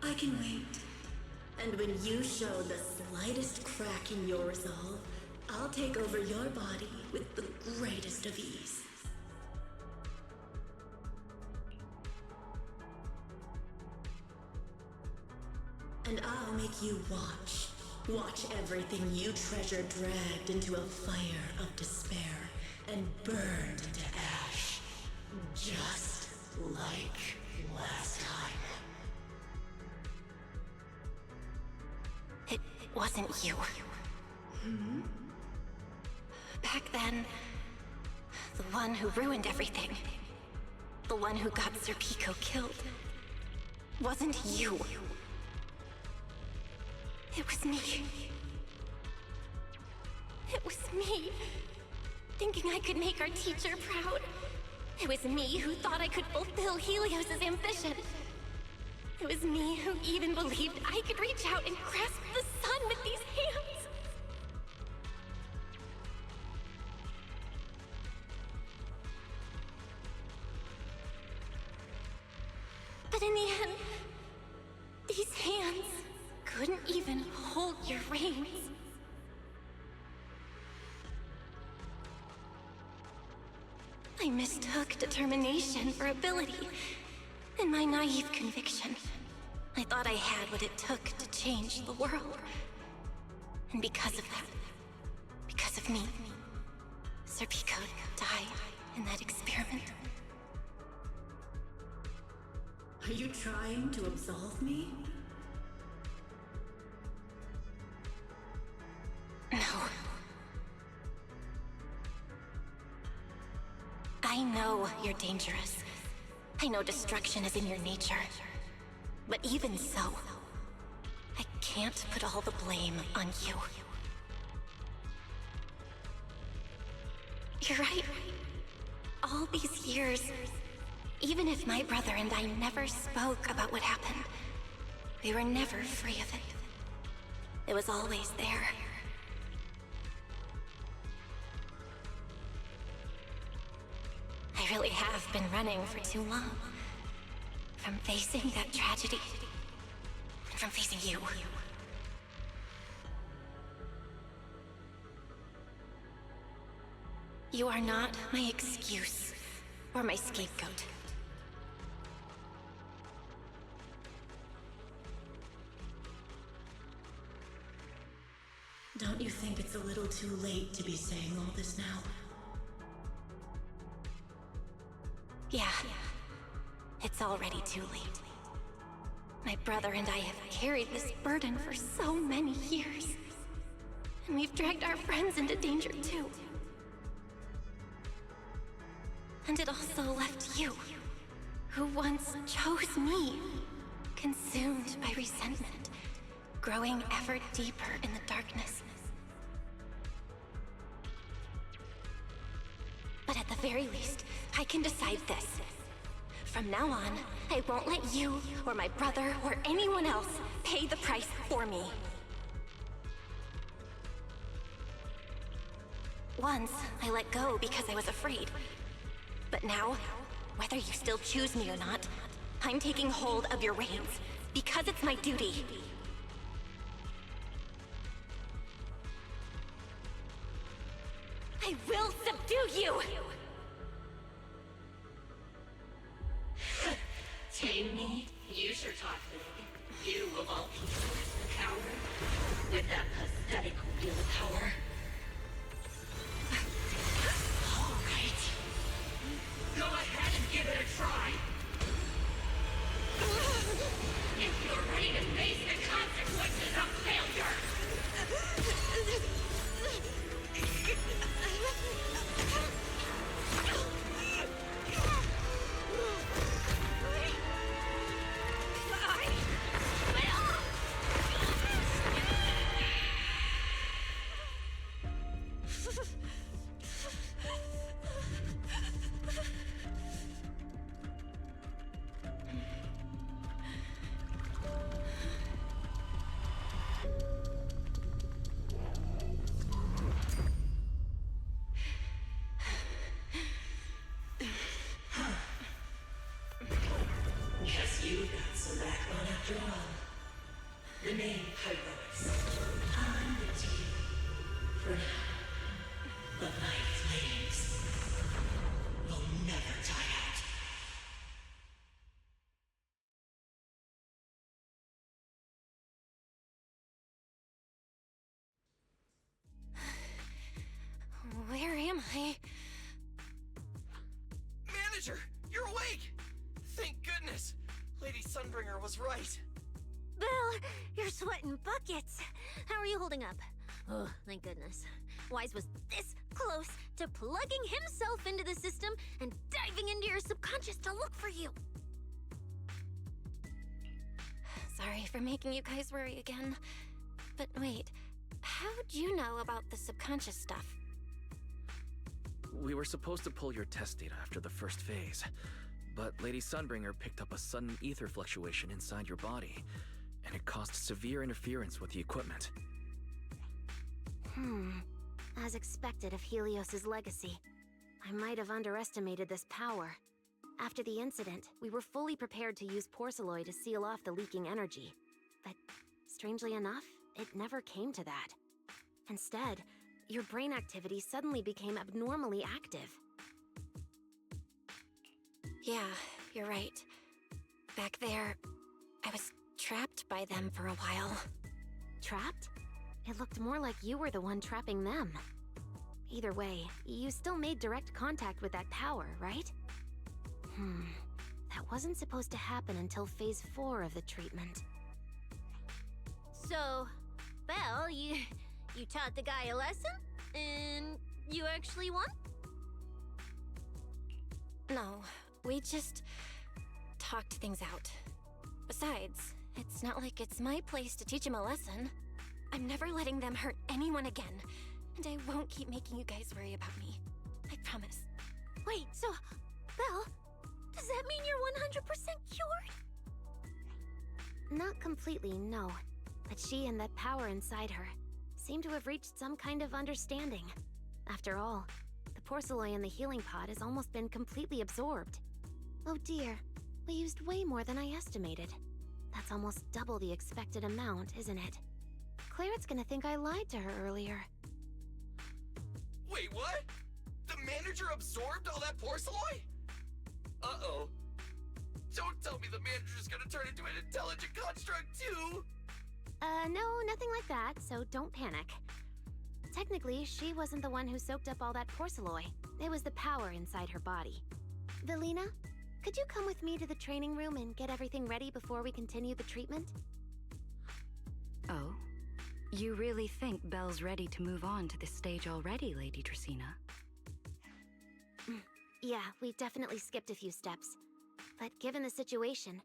I can wait. And when you show the slightest crack in your resolve, I'll take over your body with the greatest of ease. And I'll make you watch. Watch everything you treasure dragged into a fire of despair and burned into ash. Just like last time. It wasn't you. Back then, the one who ruined everything, the one who got Sir Pico killed, wasn't you. It was me. It was me, thinking I could make our teacher proud. It was me who thought I could fulfill Helios' ambition. It was me who even believed I could reach out and grasp the sun with these hands. But in the end, these hands couldn't even hold your reins. I mistook determination for ability. In my naive conviction, I thought I had what it took to change the world. And because of that, because of me, Sir Pico died in that experiment. Are you trying to absolve me? No. I know you're dangerous. I know destruction is in your nature. But even so, I can't put all the blame on you. You're right. All these years, even if my brother and I never spoke about what happened, we were never free of it. It was always there. I really have been running for too long. From facing that tragedy, and from facing you. You are not my excuse or my scapegoat. Don't you think it's a little too late to be saying all this now? Yeah. It's already too late. My brother and I have carried this burden for so many years. And we've dragged our friends into danger too. And it also left you, who once chose me, consumed by resentment, growing ever deeper in the darkness. But at the very least, I can decide this. From now on, I won't let you, or my brother, or anyone else pay the price for me. Once, I let go because I was afraid. But now, whether you still choose me or not, I'm taking hold of your reins, because it's my duty. I will subdue you! Tame me? You sure talk big. You of all people, coward. With that pathetic willpower. Alright. Go ahead and give it a try. If you're ready to face the consequences of failure. Guess you got some backbone after all. The name Heroes. I'm the team. For now. But my flames will never die out. Where am I? Manager, you're awake! Thank goodness! Lady Sunbringer was right. Belle, you're sweating buckets. How are you holding up? Oh, thank goodness. Wise was this close to plugging himself into the system and diving into your subconscious to look for you. Sorry for making you guys worry again. But wait, how'd you know about the subconscious stuff? We were supposed to pull your test data after the first phase, but Lady Sunbringer picked up a sudden ether fluctuation inside your body, and it caused severe interference with the equipment. As expected of Helios's legacy, I might have underestimated this power. After the incident, we were fully prepared to use Porceloid to seal off the leaking energy. But strangely enough, it never came to that. Instead, your brain activity suddenly became abnormally active. Yeah, you're right. Back there, I was trapped by them for a while. Trapped? It looked more like you were the one trapping them. Either way, you still made direct contact with that power, right? That wasn't supposed to happen until Phase 4 of the treatment. So, Belle, you taught the guy a lesson? And you actually won? No, we just talked things out. Besides, it's not like it's my place to teach him a lesson. I'm never letting them hurt anyone again, and I won't keep making you guys worry about me. I promise. Wait, so, Belle, does that mean you're 100% cured? Not completely, no. But she and that power inside her seem to have reached some kind of understanding. After all, the Porceloi in the healing pod has almost been completely absorbed. Oh dear, we used way more than I estimated. That's almost double the expected amount, isn't it? Clarette's gonna think I lied to her earlier. Wait, what? The manager absorbed all that Porceloi? Uh-oh. Don't tell me the manager's gonna turn into an intelligent construct too! No, nothing like that, so don't panic. Technically, she wasn't the one who soaked up all that Porceloi. It was the power inside her body. Velina, could you come with me to the training room and get everything ready before we continue the treatment? Oh? You really think Belle's ready to move on to this stage already, Lady Dracaena? Yeah, we definitely skipped a few steps. But given the situation,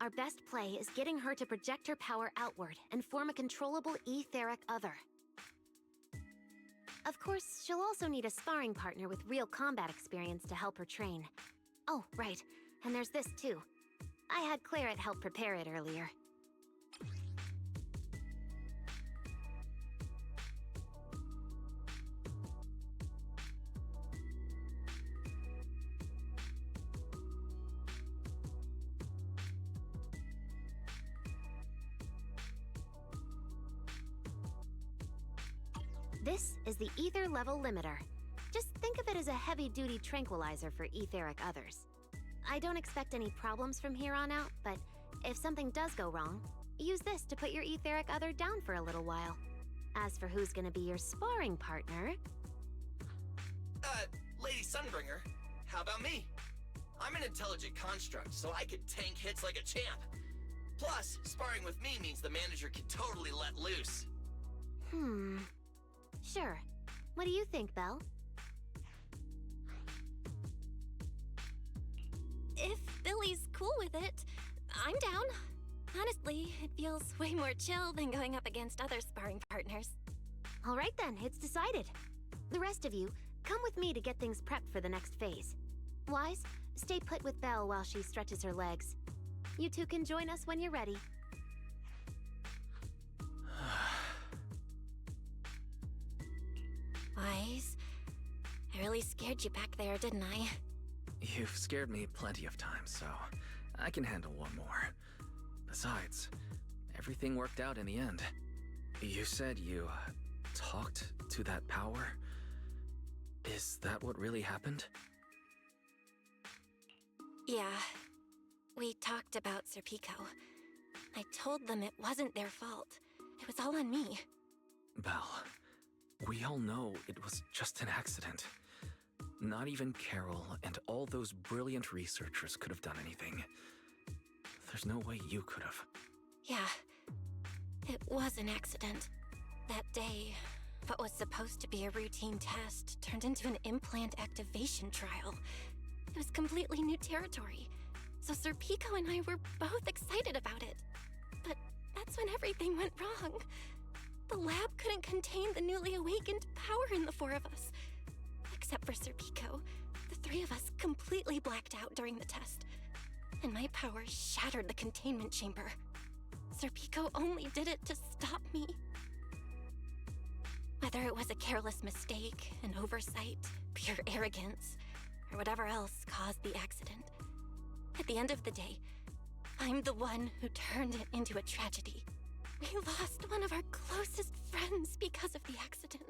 our best play is getting her to project her power outward and form a controllable etheric other. Of course, she'll also need a sparring partner with real combat experience to help her train. Oh, right. And there's this too. I had Claret help prepare it earlier. This is the ether level limiter. Just think of it as a heavy-duty tranquilizer for etheric others. I don't expect any problems from here on out, but if something does go wrong, use this to put your etheric other down for a little while. As for who's gonna be your sparring partner... Lady Sunbringer, how about me? I'm an intelligent construct, so I could tank hits like a champ. Plus, sparring with me means the manager can totally let loose. Sure. What do you think, Belle? If Billy's cool with it, I'm down. Honestly, it feels way more chill than going up against other sparring partners. All right then, it's decided. The rest of you, come with me to get things prepped for the next phase. Wise, stay put with Belle while she stretches her legs. You two can join us when you're ready. Wise, I really scared you back there, didn't I? You've scared me plenty of times, so I can handle one more. Besides, everything worked out in the end. You said you talked to that power? Is that what really happened? Yeah. We talked about Serpico. I told them it wasn't their fault. It was all on me. Belle, we all know it was just an accident. Not even Carol and all those brilliant researchers could have done anything. There's no way you could have. Yeah. It was an accident. That day, what was supposed to be a routine test turned into an implant activation trial. It was completely new territory. So Serpico and I were both excited about it. But that's when everything went wrong. The lab couldn't contain the newly awakened power in the four of us. Except for Serpico, the three of us completely blacked out during the test. And my power shattered the containment chamber. Serpico only did it to stop me. Whether it was a careless mistake, an oversight, pure arrogance, or whatever else caused the accident, at the end of the day, I'm the one who turned it into a tragedy. We lost one of our closest friends because of the accident.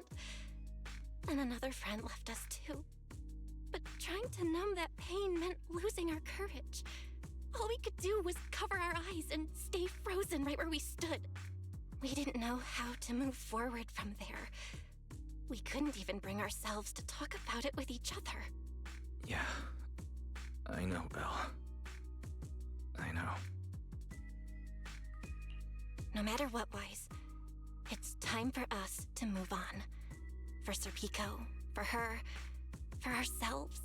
And another friend left us too. But trying to numb that pain meant losing our courage. All we could do was cover our eyes and stay frozen right where we stood. We didn't know how to move forward from there. We couldn't even bring ourselves to talk about it with each other. Yeah, I know, Belle. I know. No matter what, Wise, it's time for us to move on. For Serpico, for her, for ourselves,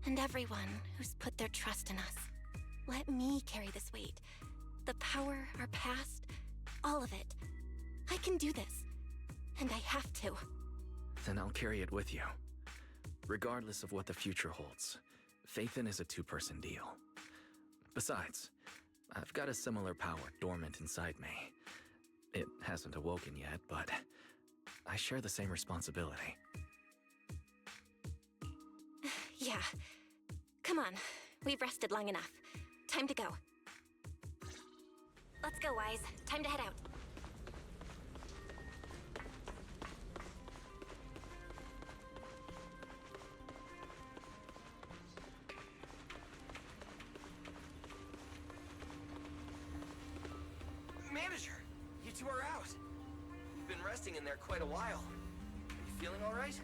and everyone who's put their trust in us. Let me carry this weight. The power, our past, all of it. I can do this, and I have to. Then I'll carry it with you. Regardless of what the future holds, Phaethon is a two-person deal. Besides, I've got a similar power dormant inside me. It hasn't awoken yet, but I share the same responsibility. Yeah. Come on. We've rested long enough. Time to go. Let's go, Wise. Time to head out. Manager, you two are out. You've been resting in there quite a while. Are you feeling all right?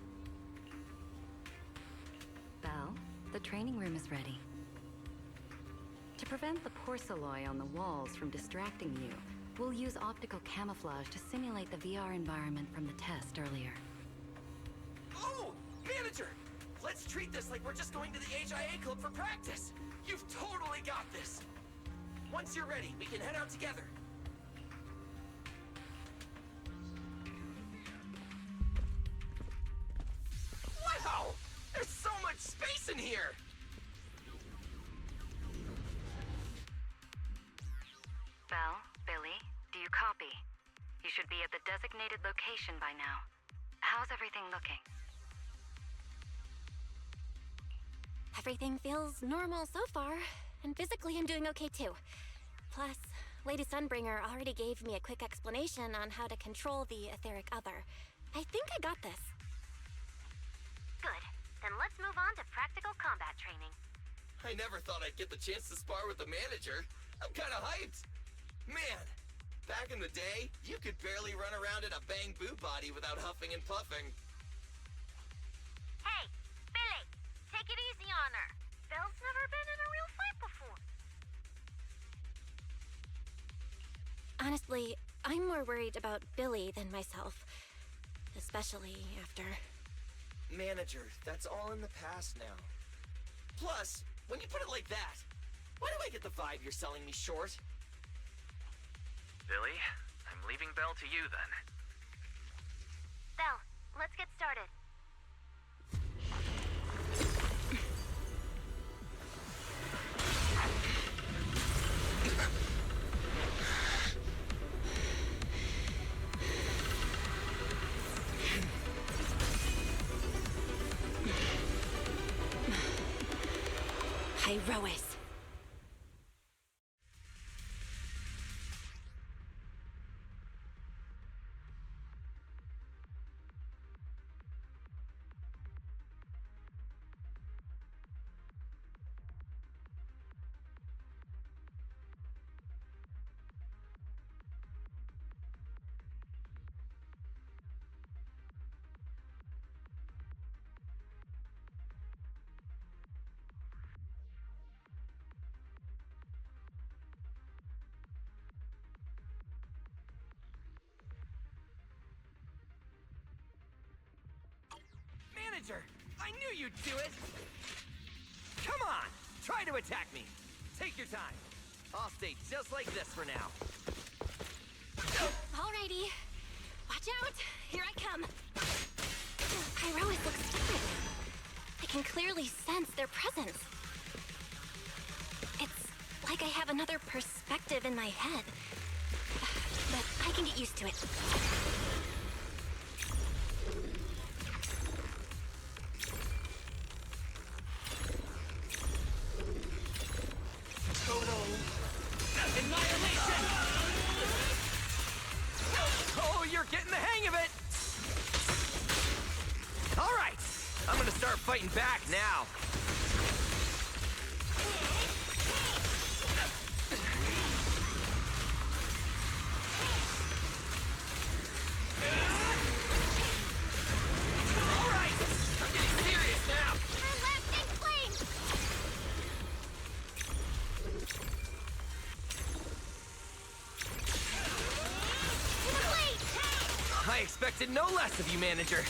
Belle, The training room is ready. To prevent the porcelain on the walls from distracting you, we'll use optical camouflage to simulate the VR environment from the test earlier. Oh! Manager! Let's treat this like we're just going to the HIA club for practice! You've totally got this! Once you're ready, we can head out together. Wow! There's so much space in here! Belle, Billy, do you copy? You should be at the designated location by now. How's everything looking? Everything feels normal so far, and physically I'm doing okay too. Plus, Lady Sunbringer already gave me a quick explanation on how to control the etheric other. I think I got this. Good. Then let's move on to practical combat training. I never thought I'd get the chance to spar with the manager. I'm kinda hyped. Man, back in the day, you could barely run around in a bang-boo body without huffing and puffing. Hey, Billy, take it easy on her. Belle's never been in a real fight before. Honestly, I'm more worried about Billy than myself. Especially after... Manager, that's all in the past now. Plus, when you put it like that, why do I get the vibe you're selling me short? Billy, I'm leaving Belle to you then. Belle, let's get started. Hyrois. Manager, I knew you'd do it! Come on, try to attack me. Take your time. I'll stay just like this for now. Alrighty. Watch out! Here I come! Hyrois looks different. I can clearly sense their presence. It's like I have another perspective in my head. But I can get used to it. Total annihilation! Oh, you're getting the hang of it! All right, I'm gonna start fighting back now. All right, I'm getting serious now. Her left big flame! I expected no less of you, Manager.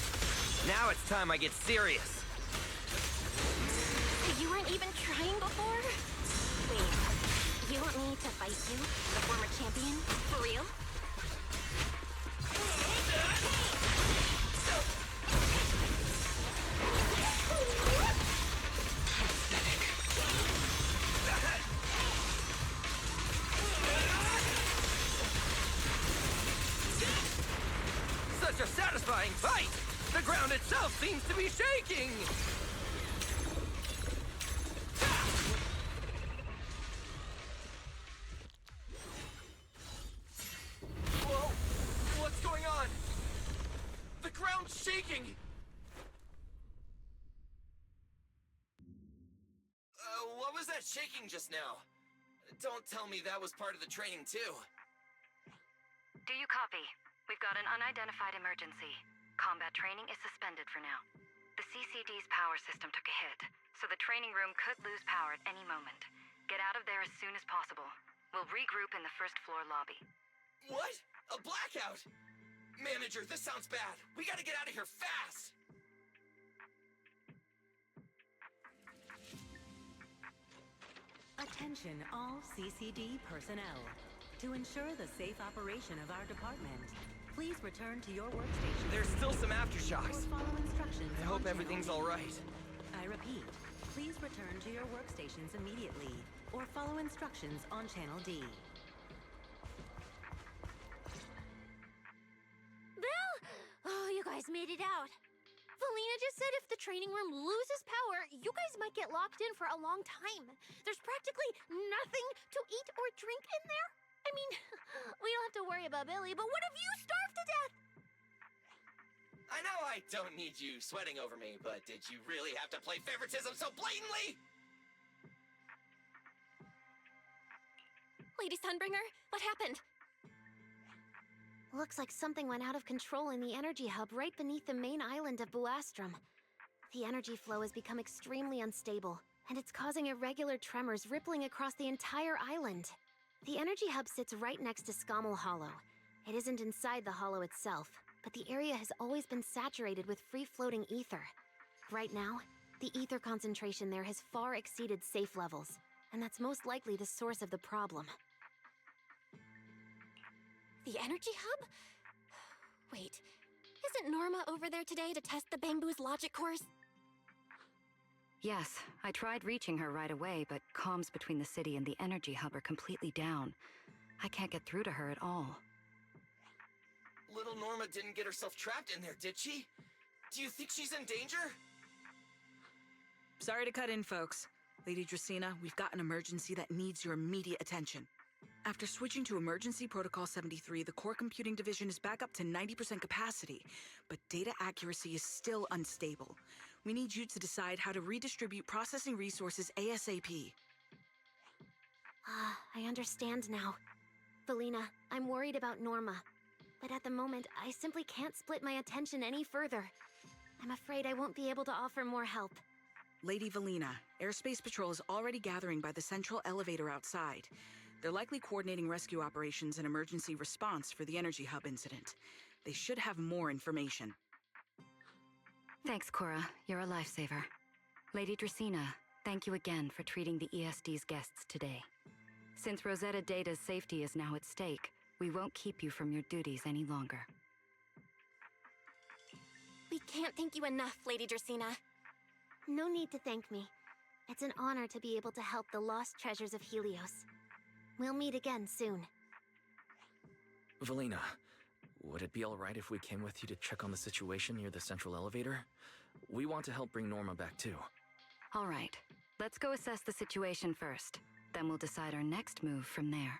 Now it's time I get serious. You weren't even trying before? Wait, you want me to fight you, the former champion? For real? Such a satisfying fight! The ground itself seems to be shaking! Whoa! What's going on? The ground's shaking! What was that shaking just now? Don't tell me that was part of the training, too. Do you copy? We've got an unidentified emergency. Combat training is suspended for now. The CCD's power system took a hit, so the training room could lose power at any moment. Get out of there as soon as possible. We'll regroup in the first floor lobby. What? A blackout? Manager, this sounds bad. We gotta get out of here fast! Attention all CCD personnel. To ensure the safe operation of our department, please return to your workstation. There's still some aftershocks. Or follow instructions I hope on everything's channel D. alright. I repeat, please return to your workstations immediately, or follow instructions on channel D. Bill! Oh, you guys made it out. Valina just said if the training room loses power, you guys might get locked in for a long time. There's practically nothing to eat or drink in there. I mean, we don't have to worry about Billy, but what if you starve to death? I know I don't need you sweating over me, but did you really have to play favoritism so blatantly? Lady Sunbringer, what happened? Looks like something went out of control in the energy hub right beneath the main island of Buastrum. The energy flow has become extremely unstable, and it's causing irregular tremors rippling across the entire island. The energy hub sits right next to Scommel Hollow. It isn't inside the hollow itself, but the area has always been saturated with free-floating ether. Right now, the ether concentration there has far exceeded safe levels, and that's most likely the source of the problem. The energy hub? Wait, isn't Norma over there today to test the Bamboo's logic cores? Yes, I tried reaching her right away, but comms between the city and the energy hub are completely down. I can't get through to her at all. Little Norma didn't get herself trapped in there, did she? Do you think she's in danger? Sorry to cut in, folks. Lady Dracaena, we've got an emergency that needs your immediate attention. After switching to Emergency Protocol 73, the Core Computing Division is back up to 90% capacity, but data accuracy is still unstable. We need you to decide how to redistribute processing resources ASAP. I understand now. Valina, I'm worried about Norma. But at the moment, I simply can't split my attention any further. I'm afraid I won't be able to offer more help. Lady Valina, Airspace Patrol is already gathering by the central elevator outside. They're likely coordinating rescue operations and emergency response for the energy hub incident. They should have more information. Thanks, Cora. You're a lifesaver. Lady Dracaena, thank you again for treating the ESD's guests today. Since Rosetta Data's safety is now at stake, we won't keep you from your duties any longer. We can't thank you enough, Lady Dracaena. No need to thank me. It's an honor to be able to help the lost treasures of Helios. We'll meet again soon. Valina, would it be alright if we came with you to check on the situation near the central elevator? We want to help bring Norma back too. All right, let's go assess the situation first. Then we'll decide our next move from there.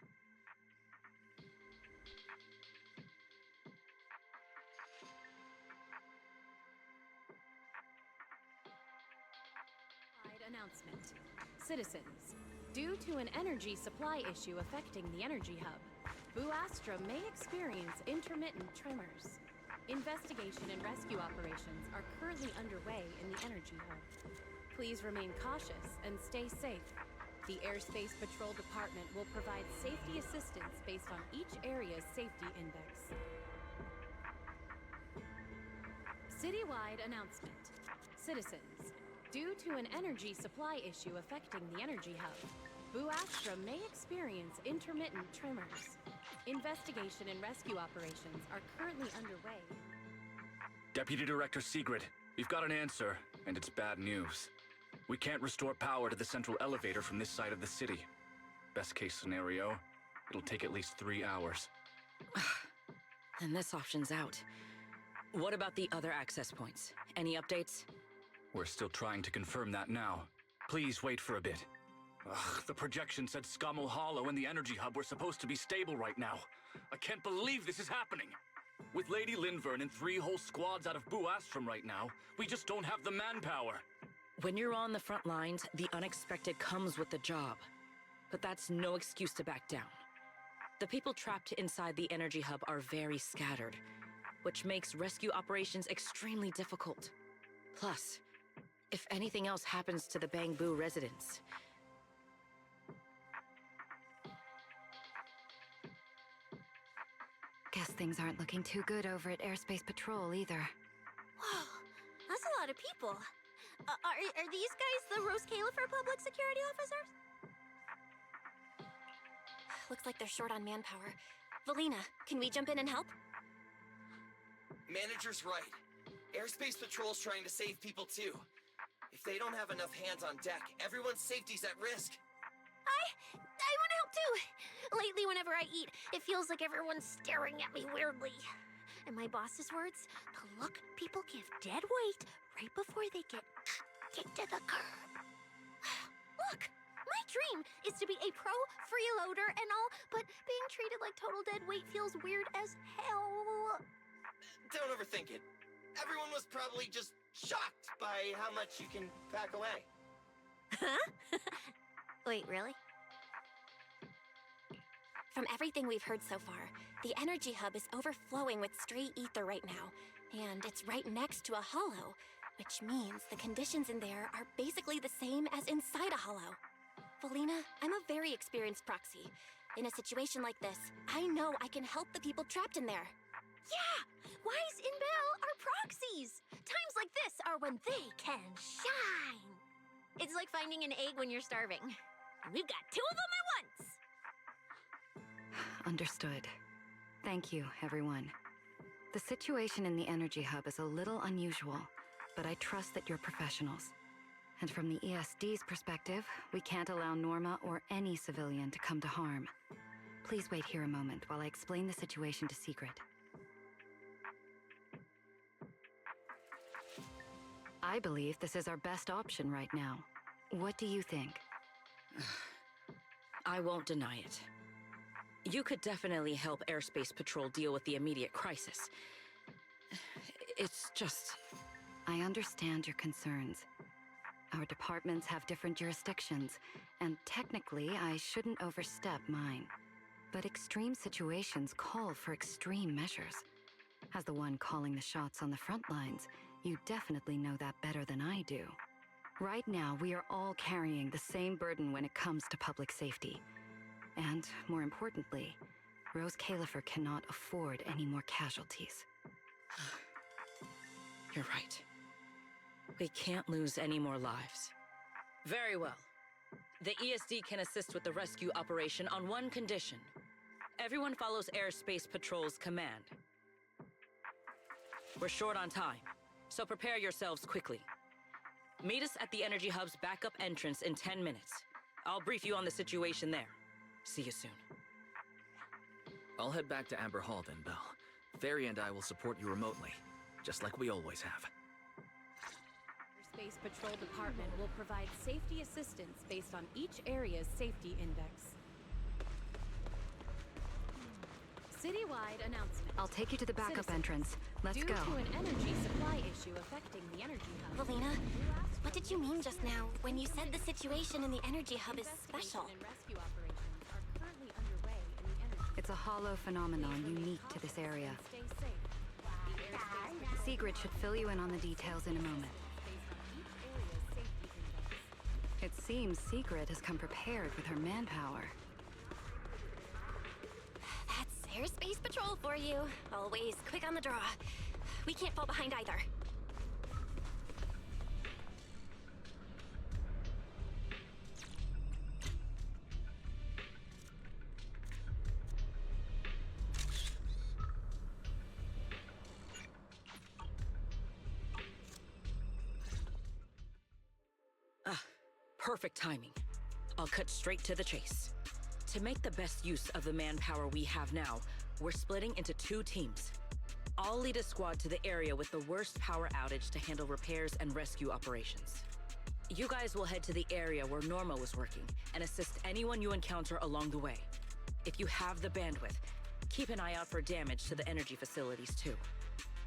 Announcement. Citizens, due to an energy supply issue affecting the energy hub, Buastra may experience intermittent tremors. Investigation and rescue operations are currently underway in the energy hub. Please remain cautious and stay safe. The Airspace Patrol Department will provide safety assistance based on each area's safety index. Citywide announcement. Citizens, due to an energy supply issue affecting the energy hub, Buastra may experience intermittent tremors. Investigation and rescue operations are currently underway. Deputy Director Sigrid, we've got an answer, and it's bad news. We can't restore power to the central elevator from this side of the city. Best case scenario, it'll take at least 3 hours. Then this option's out. What about the other access points? Any updates? We're still trying to confirm that now. Please wait for a bit. Ugh, the projection said Scommel Hollow and the energy hub were supposed to be stable right now. I can't believe this is happening. With Lady Linvern and 3 whole squads out of Buastrum right now, we just don't have the manpower. When you're on the front lines, the unexpected comes with the job. But that's no excuse to back down. The people trapped inside the energy hub are very scattered, which makes rescue operations extremely difficult. Plus, if anything else happens to the Bangbu residents... Guess things aren't looking too good over at Airspace Patrol either. Whoa, that's a lot of people. Are these guys the Rose Califer public security officers? Looks like they're short on manpower. Valina, can we jump in and help? Manager's right. Airspace Patrol's trying to save people too. If they don't have enough hands on deck, everyone's safety's at risk. I want to help too. Lately, whenever I eat, it feels like everyone's staring at me weirdly. In my boss's words, the look people give dead weight right before they get kicked to the curb. Look, my dream is to be a pro freeloader and all, but being treated like total dead weight feels weird as hell. Don't overthink it. Everyone was probably just shocked by how much you can pack away. Huh? Wait, really? From everything we've heard so far, the energy hub is overflowing with stray ether right now, and it's right next to a hollow, which means the conditions in there are basically the same as inside a hollow. Valina, I'm a very experienced proxy. In a situation like this, I know I can help the people trapped in there. Yeah! Wise and Belle are proxies! Times like this are when they can shine! It's like finding an egg when you're starving. We've got two of them at once! Understood. Thank you, everyone. The situation in the energy hub is a little unusual, but I trust that you're professionals. And from the ESD's perspective, we can't allow Norma or any civilian to come to harm. Please wait here a moment while I explain the situation to Secret. I believe this is our best option right now. What do you think? I won't deny it. You could definitely help Airspace Patrol deal with the immediate crisis. It's just... I understand your concerns. Our departments have different jurisdictions, and technically I shouldn't overstep mine. But extreme situations call for extreme measures. As the one calling the shots on the front lines, you definitely know that better than I do. Right now, we are all carrying the same burden when it comes to public safety. And, more importantly, Rose Califer cannot afford any more casualties. You're right. We can't lose any more lives. Very well. The ESD can assist with the rescue operation on one condition. Everyone follows Airspace Patrol's command. We're short on time, so prepare yourselves quickly. Meet us at the Energy Hub's backup entrance in 10 minutes. I'll brief you on the situation there. See you soon. I'll head back to Amber Hall then, Belle. Fairy and I will support you remotely, just like we always have. Space Patrol Department will provide safety assistance based on each area's safety index. Citywide announcement. I'll take you to the backup Citizens, entrance. Let's due go. to an energy supply issue affecting the energy hub. Valina, what did you mean just now when you said the situation in the energy hub is special? And rescue operations are currently underway in the energy. It's a hollow phenomenon unique to this area. Stay safe. The airspace Sigrid should fill you in on the details in a moment. based on each area's safety index. It seems Sigrid has come prepared with her manpower. That's Airspace Patrol for you. Always quick on the draw. We can't fall behind either. Perfect timing. I'll cut straight to the chase. To make the best use of the manpower we have now, we're splitting into 2 teams. I'll lead a squad to the area with the worst power outage to handle repairs and rescue operations. You guys will head to the area where Norma was working and assist anyone you encounter along the way. If you have the bandwidth, keep an eye out for damage to the energy facilities too.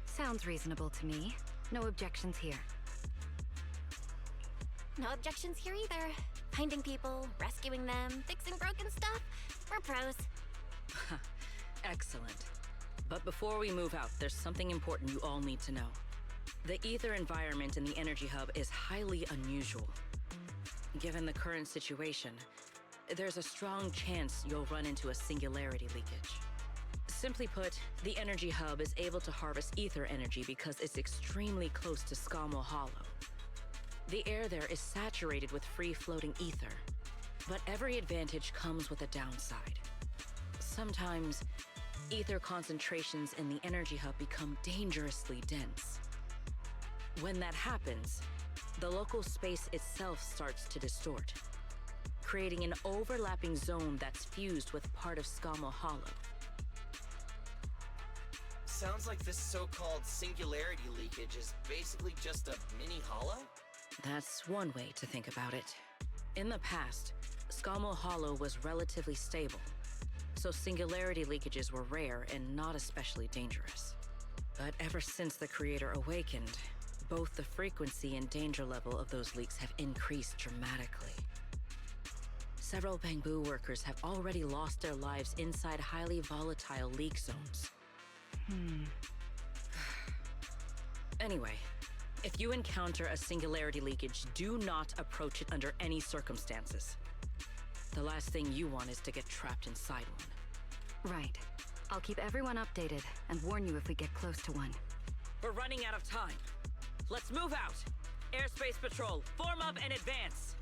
Sounds reasonable to me. No objections here. No objections here either. Finding people, rescuing them, fixing broken stuff. We're pros. Excellent. But before we move out, there's something important you all need to know. The ether environment in the energy hub is highly unusual. Given the current situation, there's a strong chance you'll run into a singularity leakage. Simply put, the energy hub is able to harvest ether energy because it's extremely close to Scommel Hollow. The air there is saturated with free-floating ether, but every advantage comes with a downside. Sometimes, ether concentrations in the energy hub become dangerously dense. When that happens, the local space itself starts to distort, creating an overlapping zone that's fused with part of Scommel Hollow. Sounds like this so-called singularity leakage is basically just a mini hollow? That's one way to think about it. In the past, Scommel Hollow was relatively stable, so singularity leakages were rare and not especially dangerous. But ever since the Creator awakened, both the frequency and danger level of those leaks have increased dramatically. Several Bangbu workers have already lost their lives inside highly volatile leak zones. Anyway, if you encounter a singularity leakage, do not approach it under any circumstances. The last thing you want is to get trapped inside one. Right. I'll keep everyone updated and warn you if we get close to one. We're running out of time. Let's move out! Airspace Patrol, form up and advance!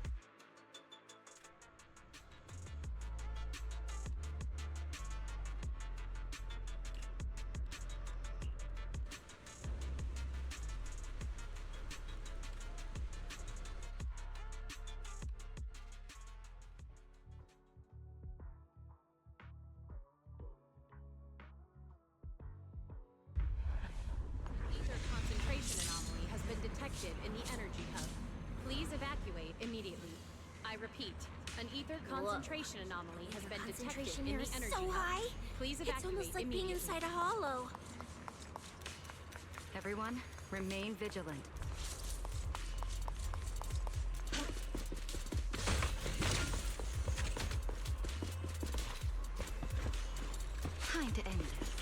In the energy hub. Please evacuate immediately. I repeat, an ether concentration anomaly has been detected in the energy so hub. high. Please evacuate It's almost like immediately. being inside a hollow. Everyone, remain vigilant. Time to end this.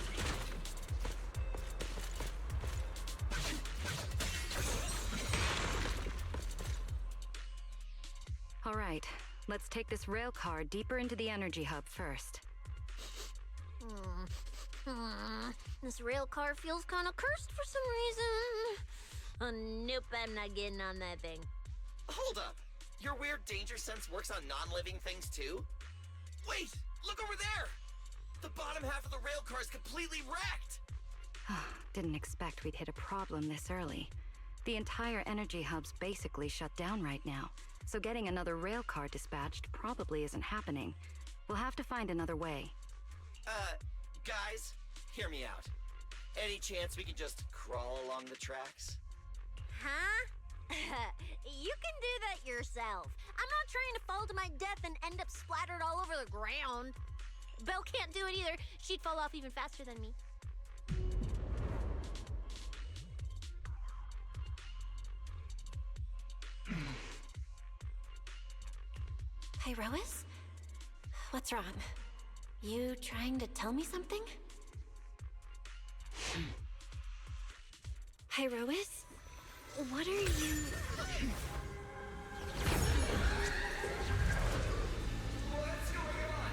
All right, let's take this rail car deeper into the energy hub first. This rail car feels kind of cursed for some reason. Oh, nope, I'm not getting on that thing. Hold up! Your weird danger sense works on non-living things too? Wait! Look over there! The bottom half of the rail car is completely wrecked! Didn't expect we'd hit a problem this early. The entire energy hub's basically shut down right now, so getting another rail car dispatched probably isn't happening. We'll have to find another way. Guys, hear me out. Any chance we can just crawl along the tracks? Huh? You can do that yourself. I'm not trying to fall to my death and end up splattered all over the ground. Belle can't do it either. She'd fall off even faster than me. Hey, Rois? What's wrong? You trying to tell me something? Hey, Rois? What are you... What's going on?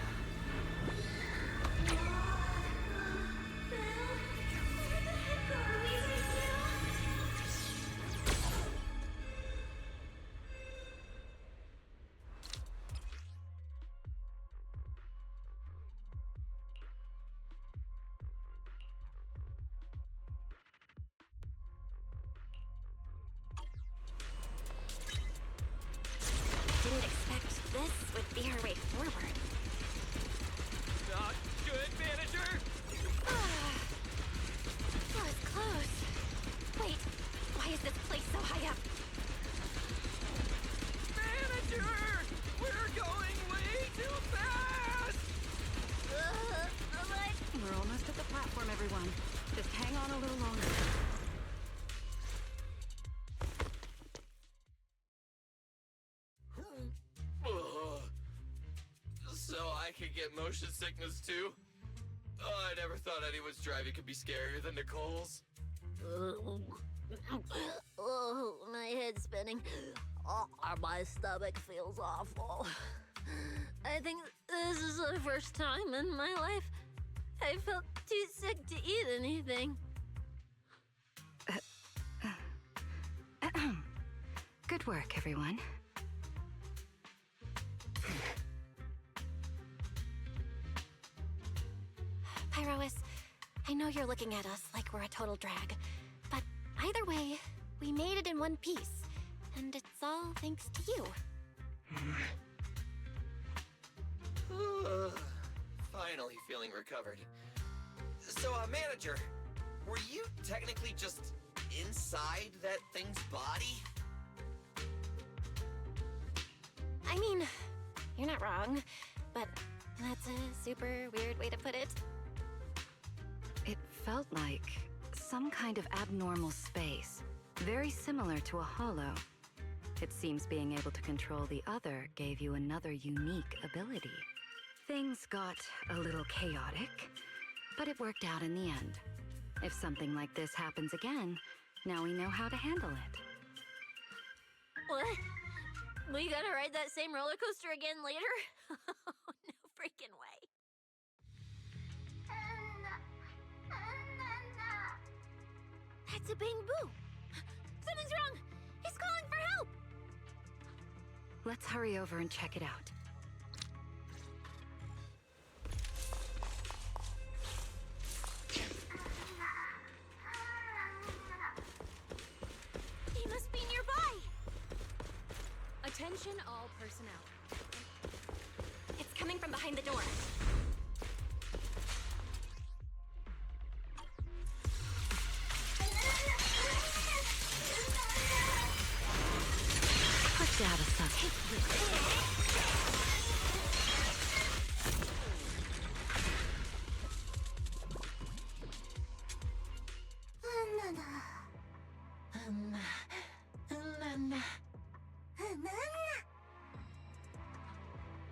Didn't expect this would be our way forward. Not good, manager! That was close. Wait, why is this place so high up? Manager! We're going way too fast! We're almost at the platform, everyone. Just hang on a little longer. So I could get motion sickness too? Oh, I never thought anyone's driving could be scarier than Nicole's. Oh, my head's spinning. Oh, my stomach feels awful. I think this is the first time in my life I felt too sick to eat anything. Good work, everyone. Pyrois, I know you're looking at us like we're a total drag, but either way, we made it in one piece, and it's all thanks to you. Finally feeling recovered. So, manager, were you technically just inside that thing's body? I mean, you're not wrong, but that's a super weird way to put it. It felt like some kind of abnormal space, very similar to a hollow. It seems being able to control the other gave you another unique ability. Things got a little chaotic, but it worked out in the end. If something like this happens again, now we know how to handle it. What? We gotta ride that same roller coaster again later? No freaking way. That's a Bang-Boo! Something's wrong! He's calling for help! Let's hurry over and check it out. He must be nearby! Attention all personnel. It's coming from behind the door. Push out a suck.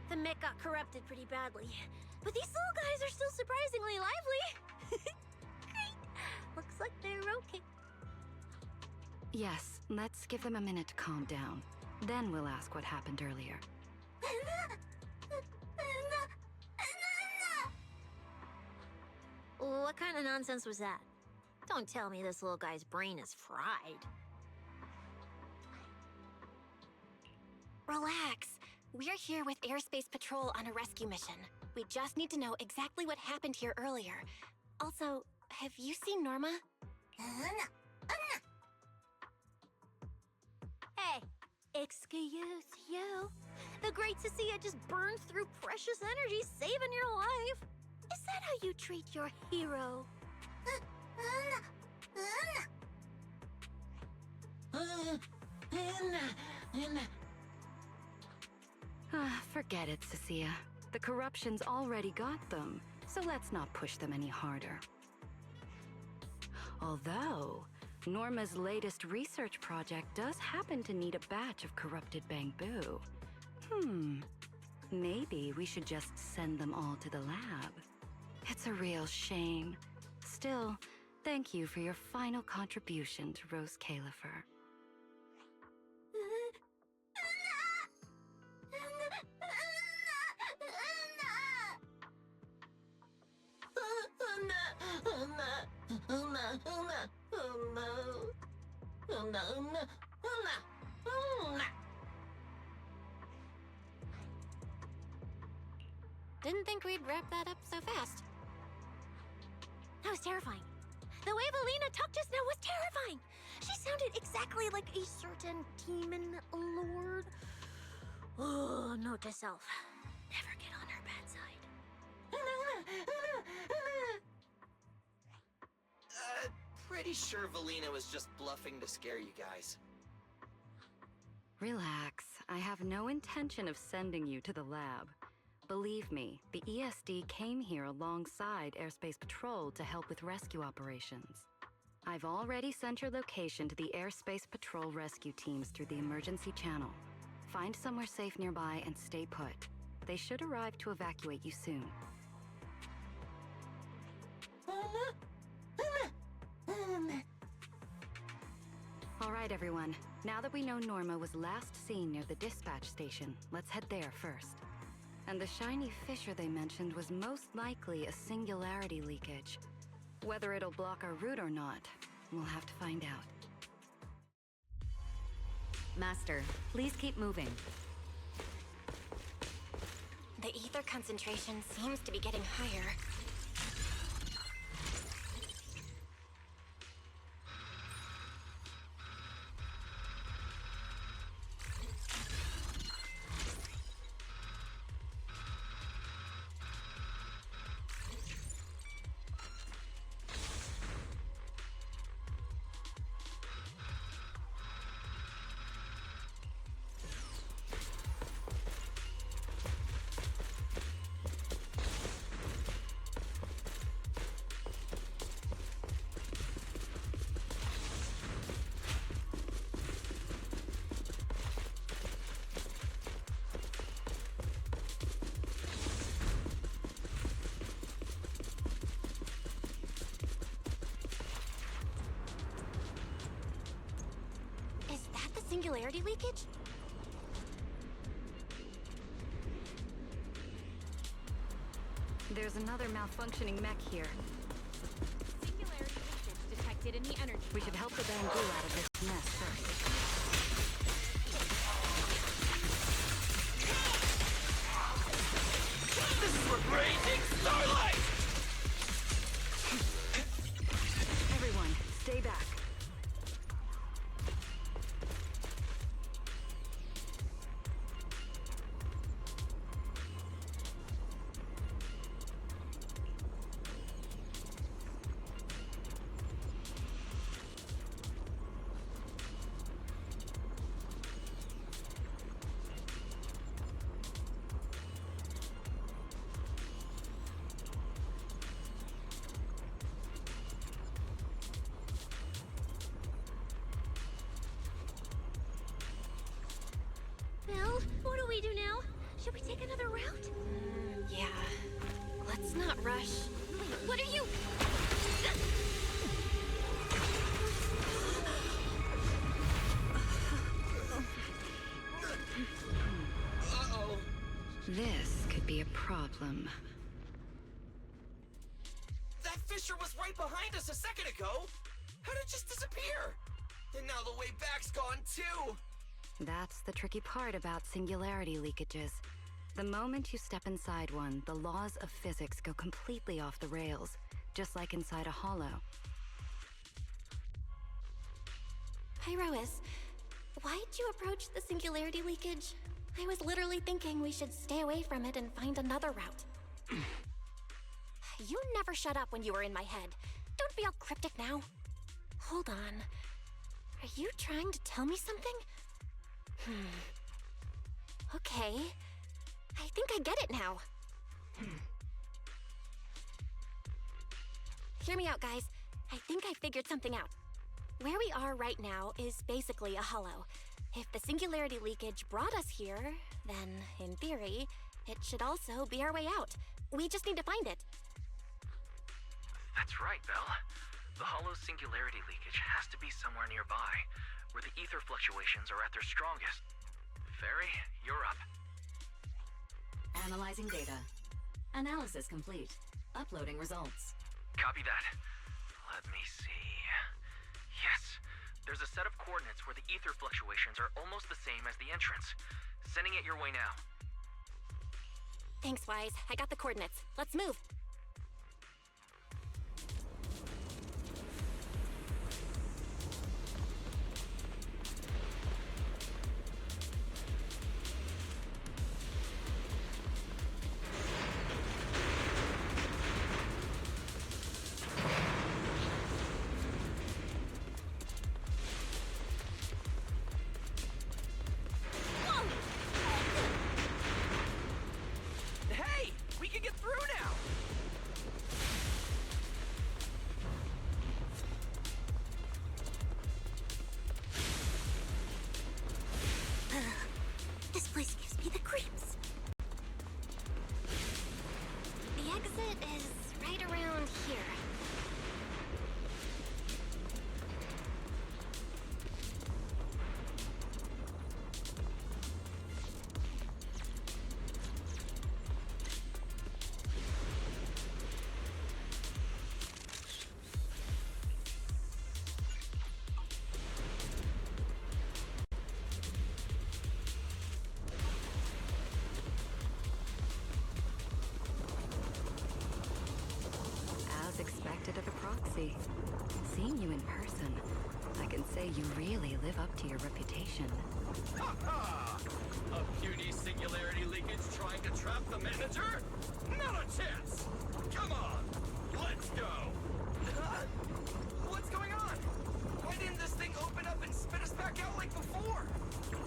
The mech got corrupted pretty badly, but these little guys are still surprisingly lively. Great. Looks like they're okay. Yes, let's give them a minute to calm down. Then we'll ask what happened earlier. What kind of nonsense was that? Don't tell me this little guy's brain is fried. Relax. We're here with Airspace Patrol on a rescue mission. We just need to know exactly what happened here earlier. Also, have you seen Norma? Hey, excuse you. The great Cecilia just burned through precious energy saving your life. Is that how you treat your hero? Forget it, Cecilia. The corruption's already got them, so let's not push them any harder. Although, Norma's latest research project does happen to need a batch of corrupted Bang-Boo. Maybe we should just send them all to the lab. It's a real shame. Still, thank you for your final contribution to Rose Califer. Didn't think we'd wrap that up so fast. That was terrifying. The way Valina talked just now was terrifying. She sounded exactly like a certain demon lord. Oh, note to self. Never get on her bad side. Pretty sure Valina was just bluffing to scare you guys. Relax. I have no intention of sending you to the lab. Believe me, the ESD came here alongside Airspace Patrol to help with rescue operations. I've already sent your location to the Airspace Patrol rescue teams through the emergency channel. Find somewhere safe nearby and stay put. They should arrive to evacuate you soon. right, everyone. Now that we know Norma was last seen near the dispatch station, let's head there first. And the shiny fissure they mentioned was most likely a singularity leakage. Whether it'll block our route or not, we'll have to find out. Master, please keep moving. The ether concentration seems to be getting higher. Singularity leakage? There's another malfunctioning mech here. Singularity leakage detected in the energy. We should help the bamboo out of this mess first. This is for raging starlight! Everyone, stay back. Well, what do we do now? Should we take another route? Yeah. Let's not rush. Wait, what are you? Uh-oh. This could be a problem. That fissure was right behind us a second ago! How'd it just disappear? And now the way back's gone too! That's the tricky part about singularity leakages. The moment you step inside one, the laws of physics go completely off the rails, just like inside a hollow. Pyrois, why'd you approach the singularity leakage? I was literally thinking we should stay away from it and find another route. You never shut up when you were in my head. Don't be all cryptic now. Hold on. Are you trying to tell me something? Okay. I think I get it now. Hear me out, guys. I think I figured something out. Where we are right now is basically a hollow. If the singularity leakage brought us here, then, in theory, it should also be our way out. We just need to find it. That's right, Belle. The hollow's singularity leakage has to be somewhere nearby, where the ether fluctuations are at their strongest. Fairy, you're up. Analyzing data. Analysis complete. Uploading results. Copy that. Let me see. Yes, there's a set of coordinates where the ether fluctuations are almost the same as the entrance. Sending it your way now. Thanks, Wise. I got the coordinates. Let's move. Hey! We can get through now! Rosie. Seeing you in person, I can say you really live up to your reputation. Ha ha! A puny singularity leakage trying to trap the manager? Not a chance! Come on, let's go! What's going on? Why didn't this thing open up and spit us back out like before?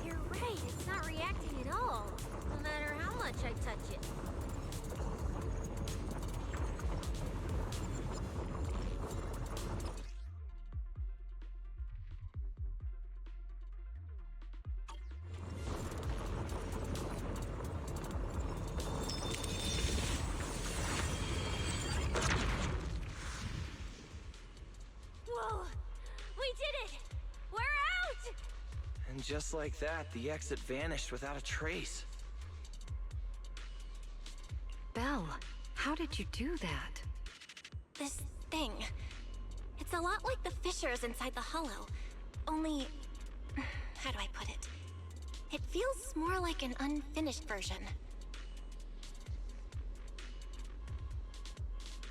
You're right, it's not reacting at all. No matter how much I touch it. Whoa! We did it! We're out! And just like that, the exit vanished without a trace. Belle, how did you do that? This thing. It's a lot like the fissures inside the hollow. Only... how do I put it? It feels more like an unfinished version.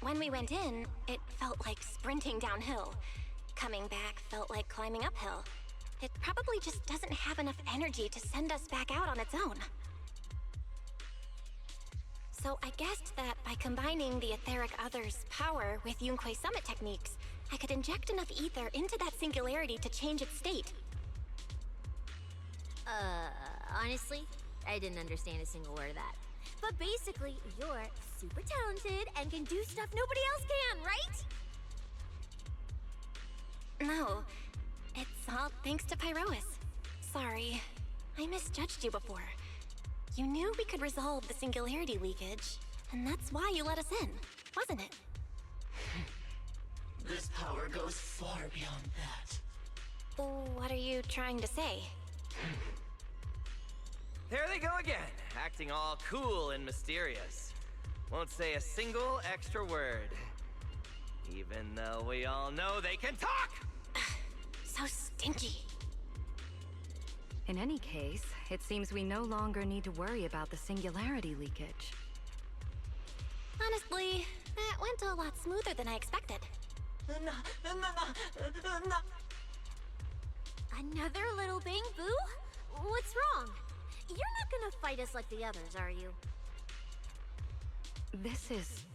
When we went in, it felt like sprinting downhill. Coming back felt like climbing uphill. It probably just doesn't have enough energy to send us back out on its own. So I guessed that by combining the etheric other's power with Yunquei summit techniques, I could inject enough ether into that singularity to change its state. Honestly, I didn't understand a single word of that. But basically, you're super talented and can do stuff nobody else can, right? No, it's all thanks to Pyrois. Sorry, I misjudged you before. You knew we could resolve the singularity leakage, and that's why you let us in, wasn't it? This power goes far beyond that. What are you trying to say? There they go again, acting all cool and mysterious. Won't say a single extra word. Even though we all know they can talk! So stinky. In any case, it seems we no longer need to worry about the singularity leakage. Honestly, that went a lot smoother than I expected. Another little bang, Boo? What's wrong? You're not gonna fight us like the others, are you? This is